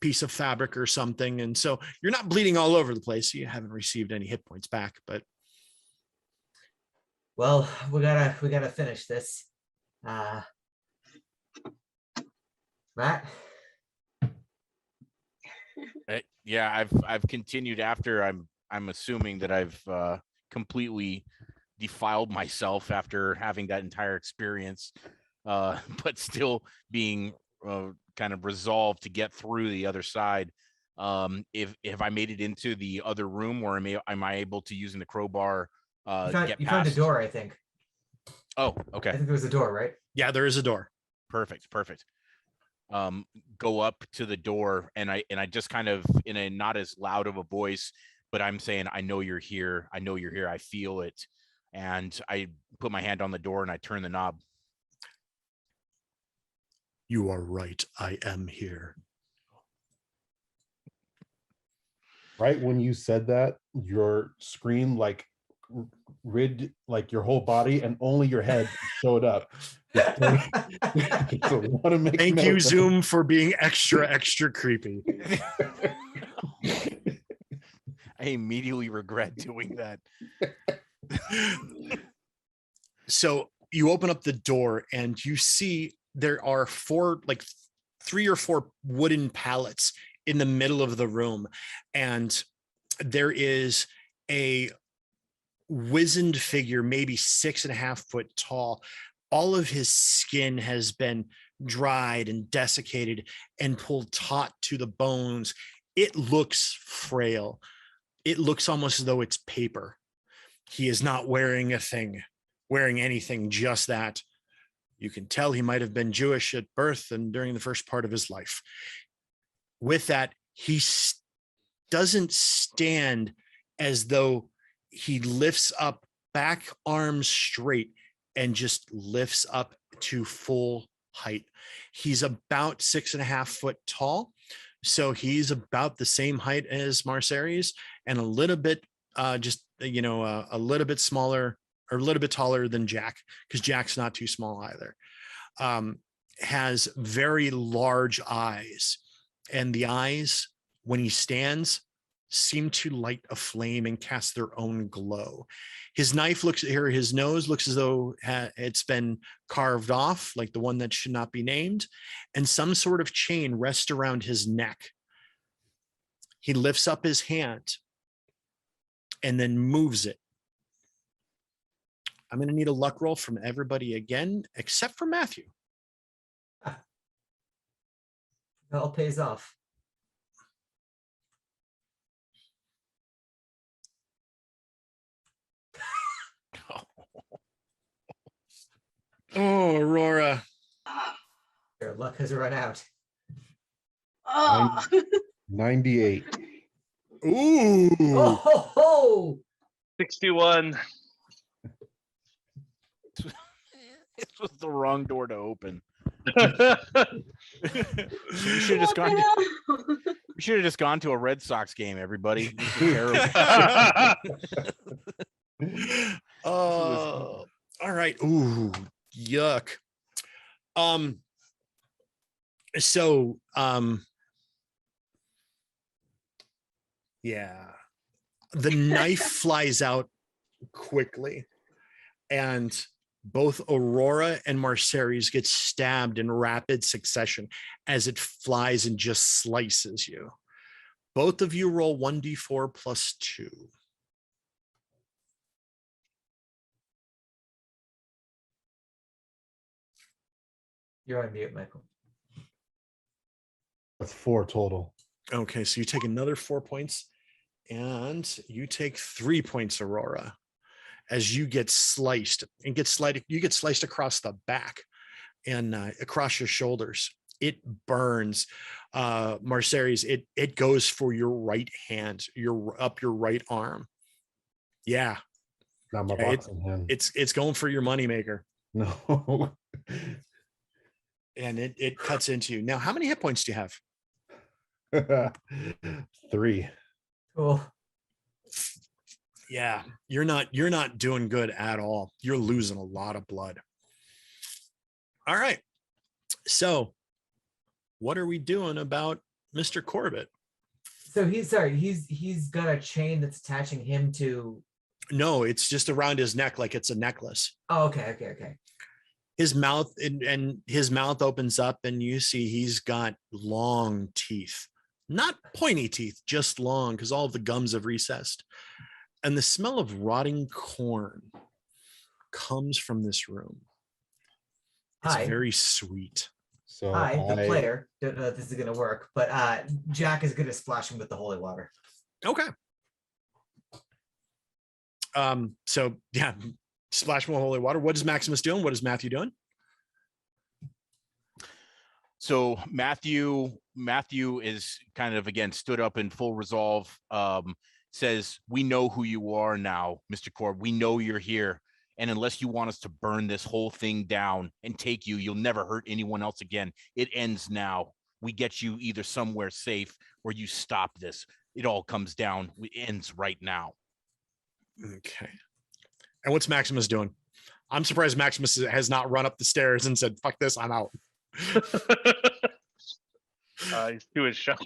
piece of fabric or something, and so you're not bleeding all over the place. You haven't received any hit points back, but Well, we gotta finish this. Matt, Yeah, I've continued after I'm assuming that I've completely defiled myself after having that entire experience, but still being kind of resolved to get through the other side. If I made it into the other room, or am I able to using the crowbar get you found a past? door, I think. Oh, I okay, think there was a door, right? yeah, there is a door. perfect. Go up to the door, and I just kind of, in a not as loud of a voice, but I'm saying, I know you're here. I feel it. And I put my hand on the door and I turn the knob. You are right. I am here. Right when you said that, your screen rid like your whole body, and only your head showed up. Just want to make Thank note you, that- Zoom, for being extra creepy. I immediately regret doing that. So you open up the door and you see there are three or four wooden pallets in the middle of the room, and there is a wizened figure, maybe 6.5 foot tall. All of his skin has been dried and desiccated and pulled taut to the bones. It looks frail. It looks almost as though it's paper. He is not wearing anything, just that. You can tell he might have been Jewish at birth and during the first part of his life. With that, he doesn't stand as though he lifts up, back arms straight, and just lifts up to full height. He's about 6.5 foot tall. So he's about the same height as Marceres, and a little bit, a little bit smaller, or a little bit taller than Jack, because Jack's not too small either. Has very large eyes, and the eyes, when he stands, seem to light a flame and cast their own glow. His knife looks here, his nose looks as though it's been carved off, like the one that should not be named, and some sort of chain rests around his neck. He lifts up his hand and then moves it. I'm going to need a luck roll from everybody again, except for Matthew. It all pays off. Oh, Aurora. Your luck has run out. Oh, 98. Ooh. Oh, ho, ho! 61. This was the wrong door to open. Oh, You should have just what gone. the hell? We should have just gone to a Red Sox game, everybody. This is terrible. Oh, all right. Ooh, yuck. So yeah, the knife flies out quickly, and both Aurora and Marceres get stabbed in rapid succession as it flies and just slices you. Both of you roll 1d4 plus 2. You're on mute, Michael. That's 4 total. Okay, so you take another 4 points, and you take 3 points, Aurora, as you get sliced and you get sliced across the back and across your shoulders. It burns. Marceres, it goes for your right hand, your right arm. Yeah. Not my Okay, boxing hand. It's going for your moneymaker. No. And it cuts into you. Now, how many hit points do you have? 3. Cool. Yeah, you're not doing good at all. You're losing a lot of blood. All right. So what are we doing about Mr. Corbett? So he's got a chain that's attaching him to. No, it's just around his neck like it's a necklace. Oh, okay. His mouth and his mouth opens up, and you see he's got long teeth. Not pointy teeth, just long, because all of the gums have recessed. And the smell of rotting corn comes from this room. It's Hi. very sweet. So Hi, the player. Don't know if this is gonna work, but Jack is gonna splash him with the holy water. Okay. So yeah, splash more holy water. What is Maximus doing? What is Matthew doing? So Matthew is kind of, again, stood up in full resolve. Says, "We know who you are now, Mr. Corb. We know you're here. And unless you want us to burn this whole thing down and take you, you'll never hurt anyone else again. It ends now. We get you either somewhere safe or you stop this. It all comes down. It ends right now." Okay. And what's Maximus doing? I'm surprised Maximus has not run up the stairs and said, "Fuck this, I'm out." He's doing shot.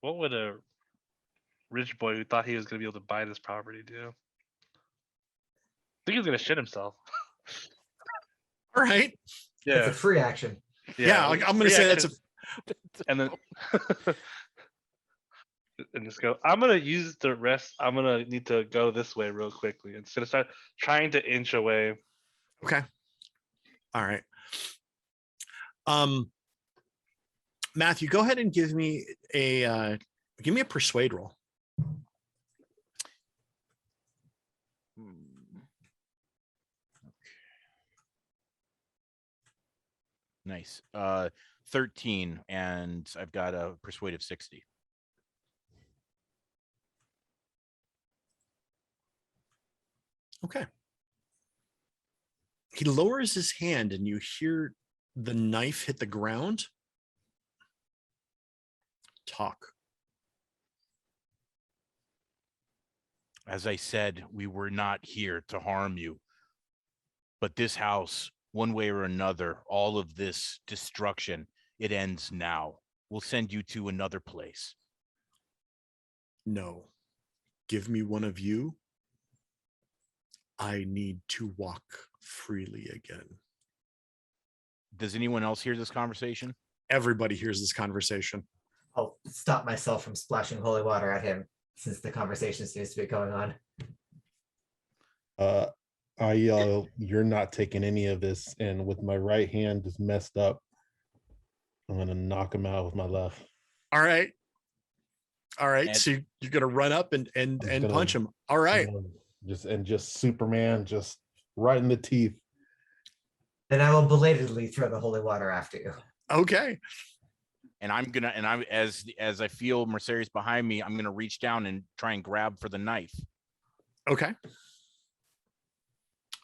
What would a rich boy who thought he was going to be able to buy this property do? I think he's going to shit himself. All right. It's Yeah. a free action. Yeah, like, I'm going to say that's a. And then and just go, I'm going to use the rest. I'm going to need to go this way real quickly instead of start trying to inch away. Okay. All right. Matthew, go ahead and give me a persuade roll. Nice. 13, and I've got a persuasive 60. Okay. He lowers his hand, and you hear the knife hit the ground. Talk. As I said, we were not here to harm you. But this house, one way or another, all of this destruction, it ends now. We'll send you to another place. No. Give me one of you. I need to walk freely again. Does anyone else hear this conversation? Everybody hears this conversation. I'll stop myself from splashing holy water at him since the conversation seems to be going on. I yell, "You're not taking any of this," and with my right hand just messed up, I'm gonna knock him out with my left. All right. All right. And- So you're gonna run up and gonna- punch him. All right. Just Superman, just right in the teeth. Then I will belatedly throw the holy water after you. Okay. And as I feel Mercedes behind me, I'm gonna reach down and try and grab for the knife. Okay.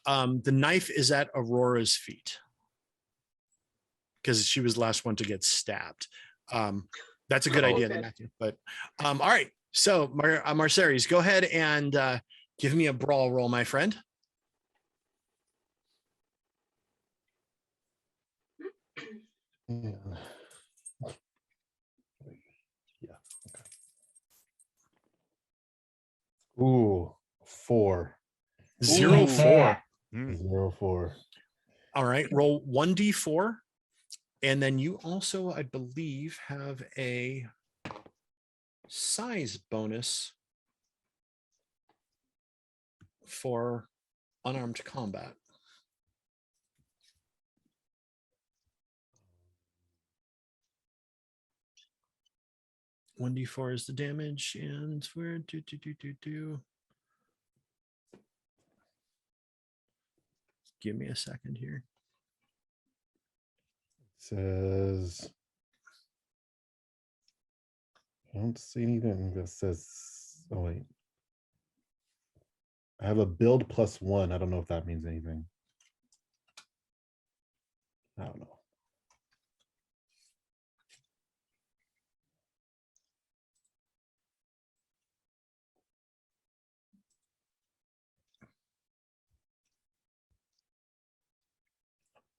The knife is at Aurora's feet because she was the last one to get stabbed. That's a good idea, okay. Matthew. But all right. So Mercedes, go ahead and give me a brawl roll, my friend. Yeah. Okay. Ooh, 4. 0, 4. Hmm. 0, 4. All right. Roll 1d4. And then you also, I believe, have a size bonus for unarmed combat. 1d4 is the damage, and where do. Give me a second here. Says, I don't see anything that says, oh wait. I have a build +1. I don't know if that means anything. I don't know.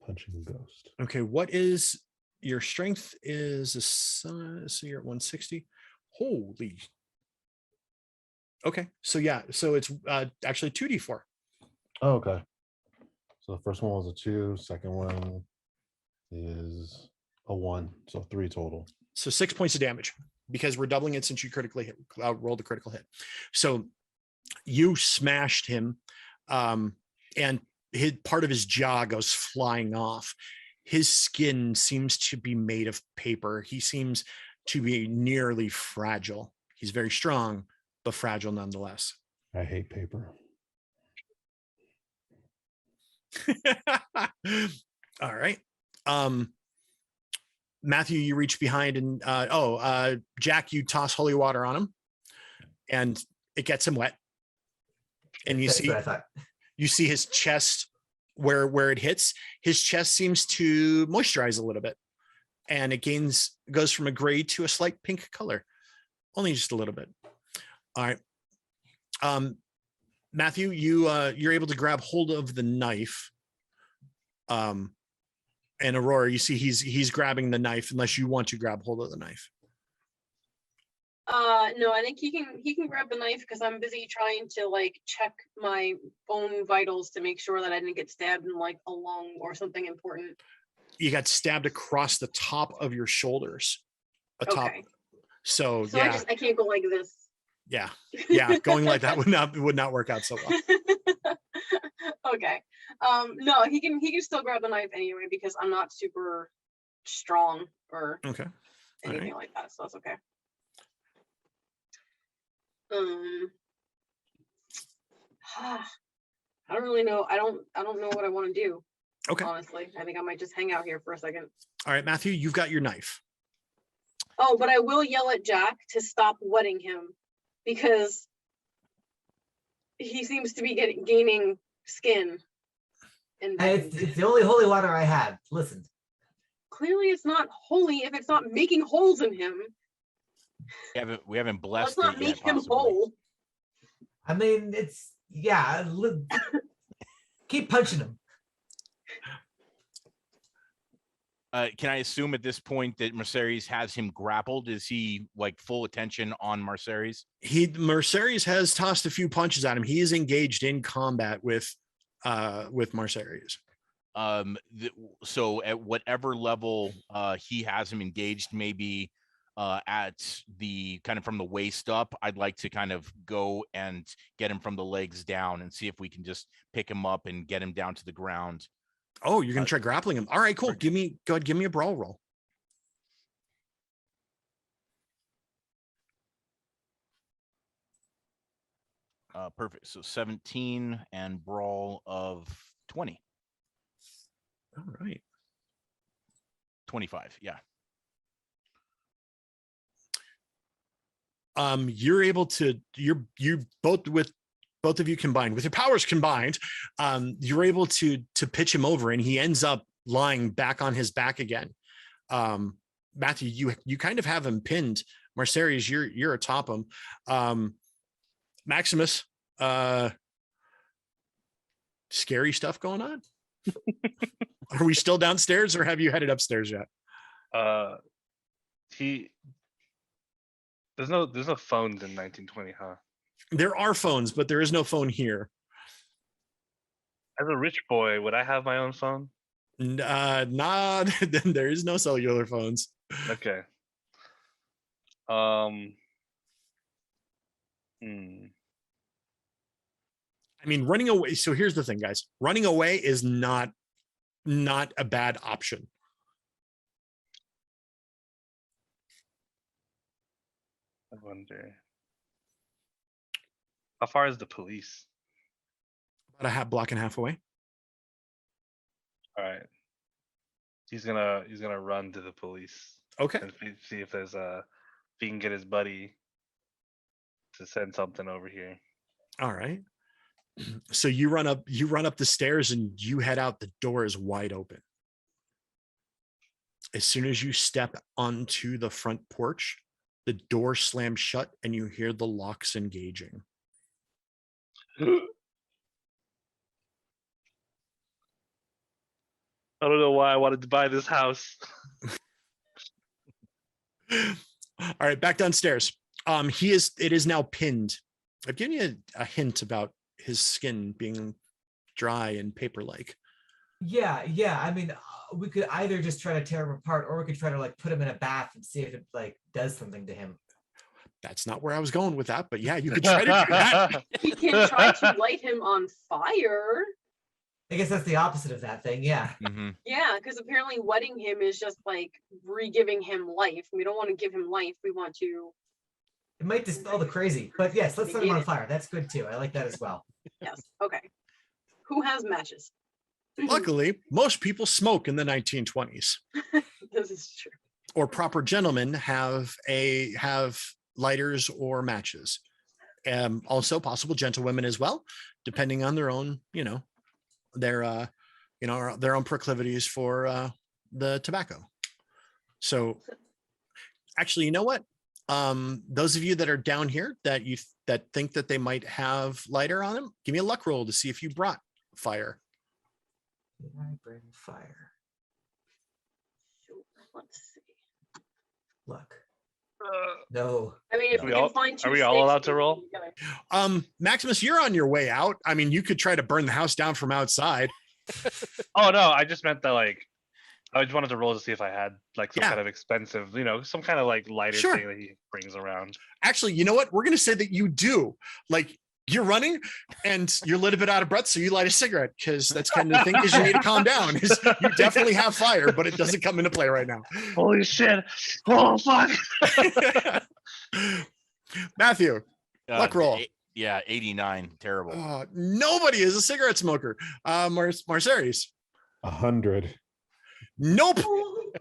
Punching ghost. Okay, what is your strength? Is a so you're at 160. Holy. Okay, so yeah, so it's actually 2d4. Oh, okay. So the first one was a 2. Second one is a 1. So 3 total. So 6 points of damage because we're doubling it since you critically hit, rolled a critical hit. So you smashed him, and part of his jaw goes flying off. His skin seems to be made of paper. He seems to be nearly fragile. He's very strong, but fragile nonetheless. I hate paper. All right. Matthew, you reach behind and Jack, you toss holy water on him and it gets him wet. And you That's see what I thought. you see his chest where it hits. His chest seems to moisturize a little bit, and it goes from a gray to a slight pink color, only just a little bit. All right. Matthew, you're able to grab hold of the knife. And Aurora, you see he's grabbing the knife unless you want to grab hold of the knife. No, I think he can grab the knife because I'm busy trying to like check my own vitals to make sure that I didn't get stabbed in like a lung or something important. You got stabbed across the top of your shoulders. Okay. So So yeah, I can't go like this. yeah, going like that would not work out so well. Okay. No, he can still grab the knife anyway because I'm not super strong or Okay. anything like that, so that's okay. I don't really know. I don't know what I want to do. Okay. Honestly, I think I might just hang out here for a second. All right, Matthew, you've got your knife. Oh, but I will yell at Jack to stop wetting him because he seems to be gaining skin. And Hey, it's the only holy water I have. Listen. clearly it's not holy if it's not making holes in him. We haven't Let's blessed not it make yet, him possibly. whole. I mean, keep punching him. Can I assume at this point that Mercedes has him grappled? Is he like full attention on Mercedes? Mercedes has tossed a few punches at him. He is engaged in combat with Mercedes. So at whatever level he has him engaged, maybe at the kind of from the waist up, I'd like to kind of go and get him from the legs down and see if we can just pick him up and get him down to the ground. Oh, you're gonna try grappling him. All right, cool. Go ahead, give me a brawl roll. Perfect. So 17 and brawl of 20. All right. 25. Yeah. You're able to, you both of you combined with your powers combined, you're able to pitch him over and he ends up lying back on his back again. Matthew, you kind of have him pinned. Mercedes, you're atop him. Maximus, scary stuff going on. Are we still downstairs or have you headed upstairs yet? There's no phones in 1920, huh? There are phones, but there is no phone here. As a rich boy, would I have my own phone? Nah, there is no cellular phones. Okay. I mean, running away. So here's the thing, guys. Running away is not a bad option. I wonder. How far is the police? About a half block and a half away. All right. He's gonna run to the police. Okay. And see if there's if he can get his buddy to send something over here. All right. So you run up the stairs and you head out. The door is wide open. As soon as you step onto the front porch, the door slams shut and you hear the locks engaging. I don't know why I wanted to buy this house. All right, back downstairs. It is now pinned. I've given you a hint about his skin being dry and paper-like. Yeah. I mean, we could either just try to tear him apart, or we could try to like put him in a bath and see if it like does something to him. That's not where I was going with that, but yeah, you could try to do that. We can try to light him on fire. I guess that's the opposite of that thing. Yeah. Mm-hmm. Yeah, because apparently wetting him is just like re-giving him life. We don't want to give him life. We want to. It might dispel the crazy, but yes, let's set him on fire. That's good too. I like that as well. Yes. Okay. Who has matches? Luckily, most people smoke in the 1920s. This is true. Or proper gentlemen have lighters or matches. Also possible gentlewomen as well, depending on their own, their own proclivities for the tobacco. So actually, you know what? Those of you that are down here that think that they might have lighter on them, give me a luck roll to see if you brought fire. Did I bring fire? Let's see. Luck. No. I mean, if Are we we can all- find two are we all sticks, allowed to we roll? can together. Maximus, you're on your way out. I mean, you could try to burn the house down from outside. Oh no, I just meant that like I just wanted to roll to see if I had like some Yeah. kind of expensive, some kind of like lighter Sure. thing that he brings around. Actually, you know what? We're going to say that you do. Like, you're running and you're a little bit out of breath, so you light a cigarette, because that's kind of the thing, because you need to calm down. Is you definitely have fire, but it doesn't come into play right now. Holy shit! Oh fuck! Matthew, luck roll. Yeah, 89. Terrible. Nobody is a cigarette smoker. Marceris, 100. nope,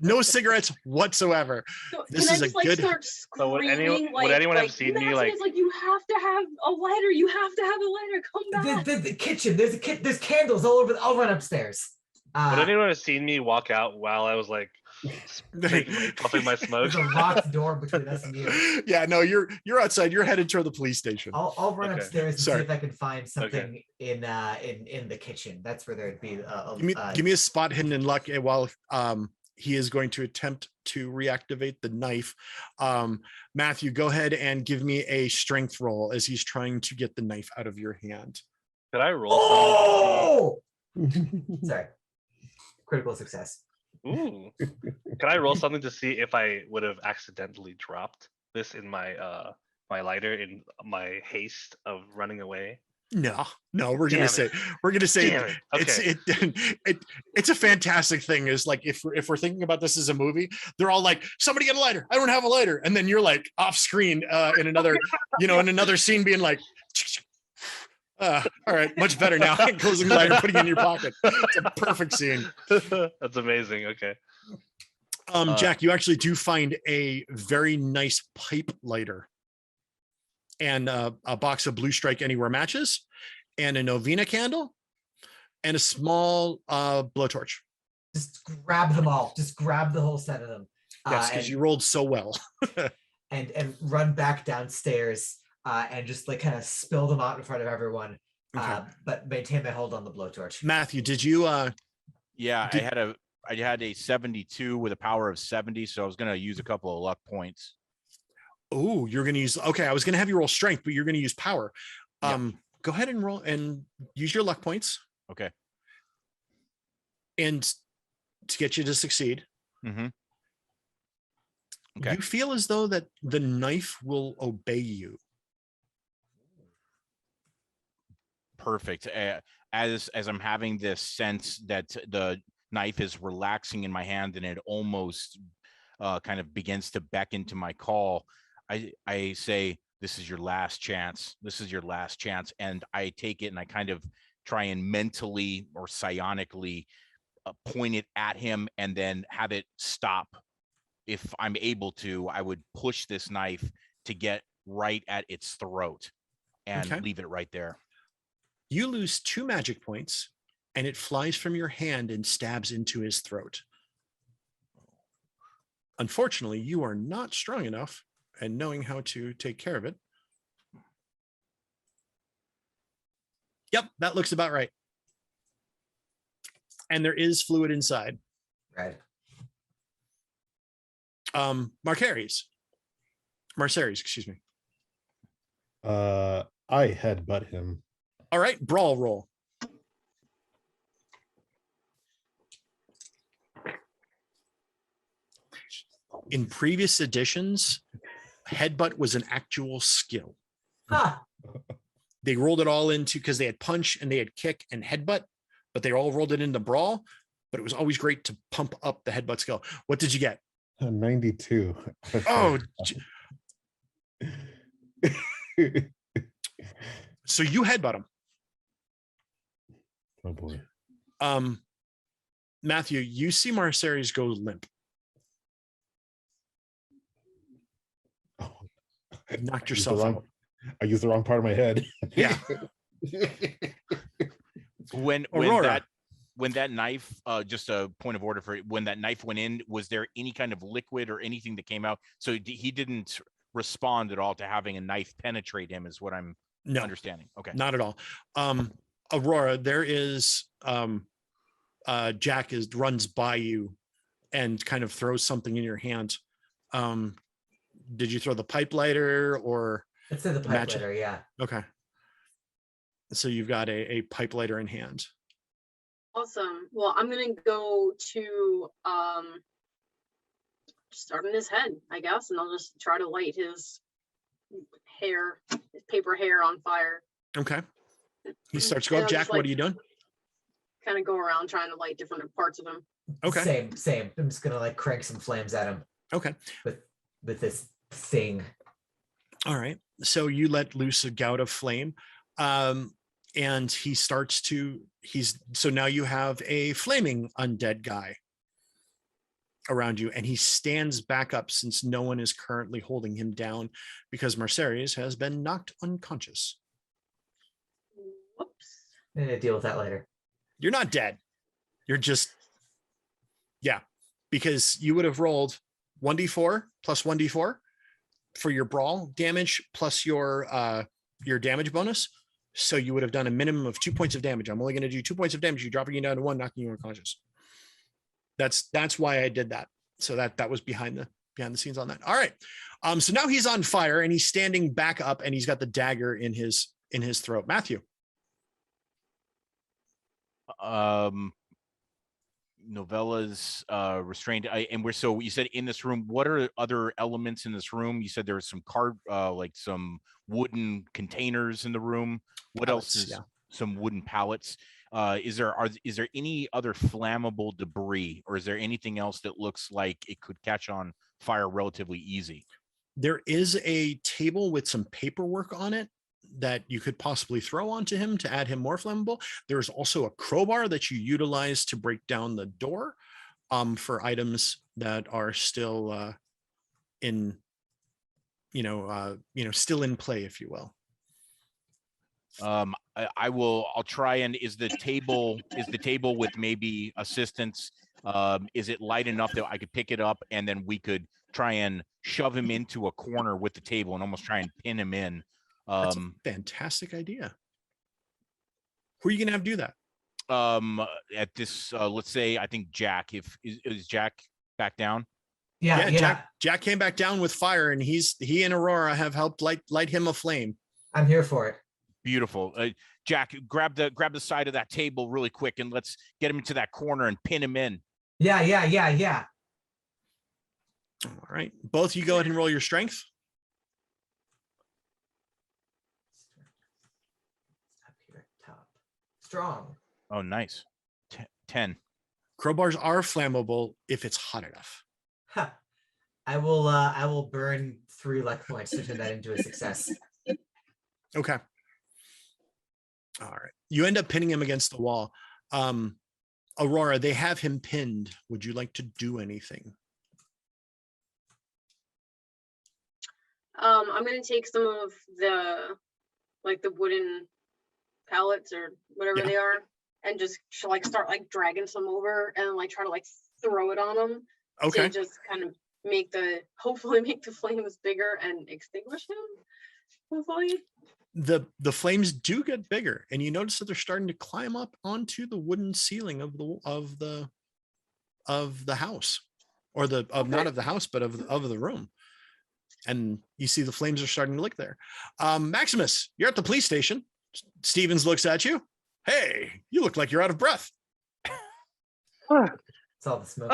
no cigarettes whatsoever. So This can is I a just, like, good- start So would screaming, anyone have like, seen me, Maximus, like- you have to have a lighter. You have to have a lighter. Come back. The kitchen. There's candles all over. I'll run upstairs. Would anyone have seen me walk out while I was like puffing my smoke? There's a locked door between us and you. Yeah, no, you're outside. You're headed toward the police station. I'll run Okay. upstairs and Sorry. see if I can find something in the kitchen. That's where there'd be. Give me a spot hidden in luck while he is going to attempt to reactivate the knife. Matthew, go ahead and give me a strength roll as he's trying to get the knife out of your hand. Could I roll something? Oh! Sorry. Critical success. Ooh. Can I roll something to see if I would have accidentally dropped this in my my lighter in my haste of running away? No, we're gonna say Damn it. Okay. it's a fantastic thing. Is like if we're thinking about this as a movie, they're all like, somebody get a lighter. I don't have a lighter, and then you're like off screen in another in another scene being like, all right, much better now. Closing the lighter, putting it in your pocket. It's a perfect scene. That's amazing. Okay. Jack, you actually do find a very nice pipe lighter and a box of Blue Strike Anywhere matches and a novena candle and a small blowtorch. Just grab them all. Just grab the whole set of them. Yes, because you rolled so well. and run back downstairs and just like kind of spill them out in front of everyone. Okay. But maintain my hold on the blowtorch. Matthew, did you Yeah, I had a 72 with a power of 70, so I was gonna use a couple of luck points. Oh, you're gonna use I was gonna have you roll strength, but you're gonna use power. Yep. Go ahead and roll and use your luck points. Okay. And to get you to succeed. Mm-hmm. Okay. You feel as though that the knife will obey you. Perfect. As I'm having this sense that the knife is relaxing in my hand and it almost kind of begins to beckon to my call, I say, this is your last chance. This is your last chance. And I take it and I kind of try and mentally or psionically point it at him and then have it stop. If I'm able to, I would push this knife to get right at its throat and leave it right there. You lose 2 magic points and it flies from your hand and stabs into his throat. Unfortunately, you are not strong enough and knowing how to take care of it. Yep, that looks about right. And there is fluid inside. Right. Marceres, excuse me. I headbutt him. All right, brawl roll. In previous editions, headbutt was an actual skill. Huh. They rolled it all into, because they had punch and they had kick and headbutt, but they all rolled it into brawl. But it was always great to pump up the headbutt skill. What did you get? 92. Oh, so you headbutt him. Oh boy. Matthew, you see Marceres go limp. Oh. Knocked yourself out. I used the wrong part of my head. Yeah. When that knife, just a point of order for it, when that knife went in, was there any kind of liquid or anything that came out? So he didn't respond at all to having a knife penetrate him, is what I'm understanding. Okay. Not at all. Aurora, there is Jack runs by you and kind of throws something in your hand. Did you throw the pipe lighter or Let's say the pipe lighter, yeah. Okay. So you've got a pipe lighter in hand. Awesome. Well, I'm gonna go to start in his head, I guess, and I'll just try to light his paper hair on fire. Okay. He starts to go up. Jack, what are you doing? Kind of go around trying to light different parts of him. Okay. Same. I'm just gonna like crank some flames at him. Okay. With this thing. All right. So you let loose a gout of flame. And he starts to, so now you have a flaming undead guy around you, and he stands back up since no one is currently holding him down because Marceres has been knocked unconscious. Whoops. I'm gonna deal with that later. You're not dead. You're just, yeah, because you would have rolled 1d4 plus 1d4 for your brawl damage plus your damage bonus. So you would have done a minimum of 2 points of damage. I'm only going to do 2 points of damage. You're dropping you down to 1, knocking you unconscious. That's why I did that. So that was behind the scenes on that. All right. So now he's on fire and he's standing back up and he's got the dagger in his throat. Matthew. Novella's restrained. And so you said in this room, what are other elements in this room? You said there was some like some wooden containers in the room. What Pallets, else is yeah. some wooden pallets? Is there any other flammable debris, or is there anything else that looks like it could catch on fire relatively easy? There is a table with some paperwork on it that you could possibly throw onto him to add him more flammable. There's also a crowbar that you utilize to break down the door for items that are still still in play, if you will. I'll try and is the table with maybe assistance? Is it light enough that I could pick it up and then we could try and shove him into a corner with the table and almost try and pin him in? That's a fantastic idea. Who are you gonna have do that? At this, let's say, I think Jack. Is Jack back down? Yeah. Jack came back down with fire, and he and Aurora have helped light him a flame. I'm here for it. Beautiful. Jack, grab the side of that table really quick, and let's get him into that corner and pin him in. Yeah. All right, both you go ahead and roll your strength. Up here at top. Strong. Oh, nice. 10. Crowbars are flammable if it's hot enough. Huh. I will burn 3 luck points to turn that into a success. Okay. All right. You end up pinning him against the wall. Aurora, they have him pinned. Would you like to do anything? I'm gonna take some of the wooden pallets or whatever Yeah. they are, and just start dragging some over and try to throw it on them. Okay. To just kind of hopefully make the flames bigger and extinguish him. Hopefully. The flames do get bigger, and you notice that they're starting to climb up onto the wooden ceiling of the house, or not of the house, but of the room. And you see the flames are starting to lick there. Maximus, you're at the police station. Stevens looks at you. Hey, you look like you're out of breath. It's all the smoke.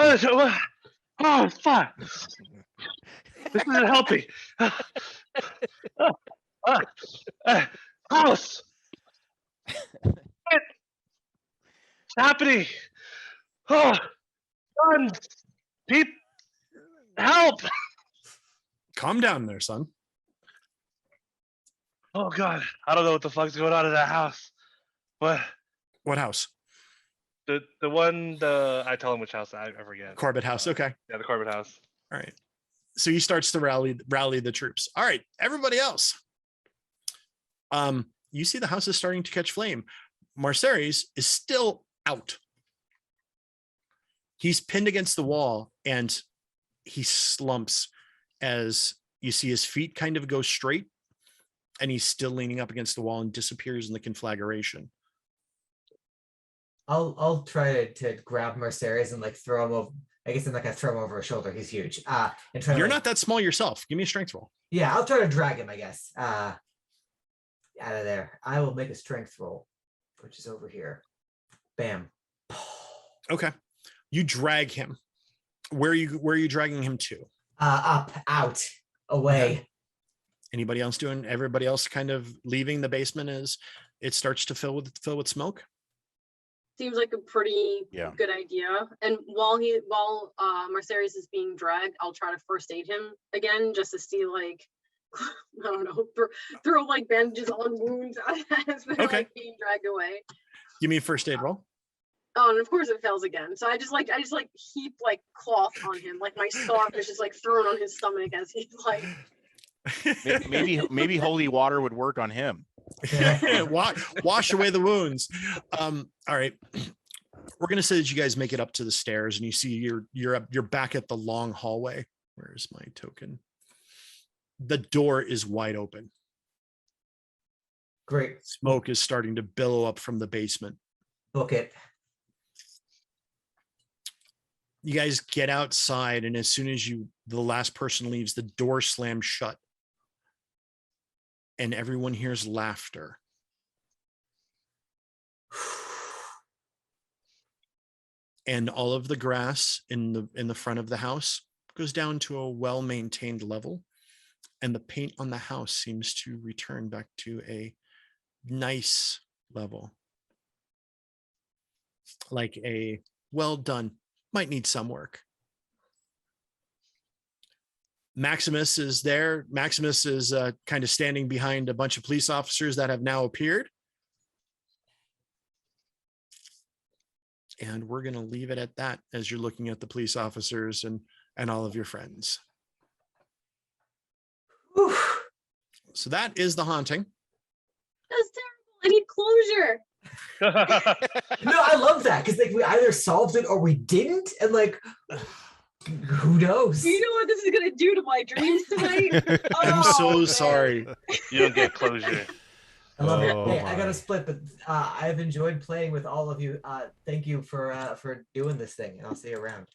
Oh, fuck. This isn't helping. House. What's happening? Oh, son. Pete, help. Calm down there, son. Oh, God. I don't know what the fuck's going on in that house. What house? I tell him which house. I forget. Corbett house. Okay. Yeah, the Corbett house. All right. So he starts to rally the troops. All right, everybody else. You see the house is starting to catch flame. Marceres is still out. He's pinned against the wall and he slumps as you see his feet kind of go straight, and he's still leaning up against the wall and disappears in the conflagration. I'll try to grab Marceres and throw him over. I guess I'm not gonna throw him over his shoulder. He's huge. And try. You're not that small yourself. Give me a strength roll. Yeah, I'll try to drag him. I guess. Out of there. I will make a strength roll, which is over here. Bam. Okay. You drag him. Where are you dragging him to? Up, out, away. Okay. Anybody else doing? Everybody else kind of leaving the basement as it starts to fill with smoke. Seems like a pretty good idea. And while Marceres is being dragged, I'll try to first aid him again, just to see I don't know, throw bandages on wounds as they're being dragged away. Give me a first aid roll. Oh, and of course it fails again. So I just heap cloth on him, my scarf is just thrown on his stomach as he's maybe holy water would work on him. Wash away the wounds. All right, we're gonna say that you guys make it up to the stairs, and you see you're back at the long hallway. Where's my token? The door is wide open. Great. Smoke is starting to billow up from the basement. Book it. You guys get outside, and as soon as the last person leaves, the door slams shut. And everyone hears laughter. And all of the grass in the front of the house goes down to a well-maintained level. And the paint on the house seems to return back to a nice level. Like a well done, might need some work. Maximus is there. Maximus is kind of standing behind a bunch of police officers that have now appeared. And we're going to leave it at that as you're looking at the police officers and all of your friends. Whew. So that is the haunting. That's terrible. I need closure. No, I love that because like we either solved it or we didn't, and like who knows? Do you know what this is gonna do to my dreams tonight? I'm Oh, so man. sorry. You don't get closure. I love it. Oh, Hey, I my. gotta split, but I've enjoyed playing with all of you. Thank you for doing this thing, and I'll see you around.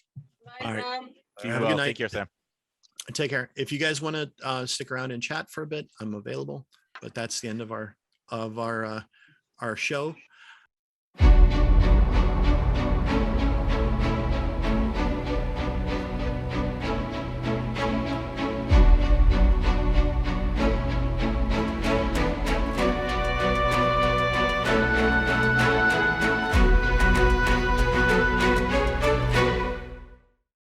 Bye, All right. Sam. Be Have a well. good night. Take care, Sam. Take care. If you guys want to stick around and chat for a bit, I'm available. But that's the end of our show.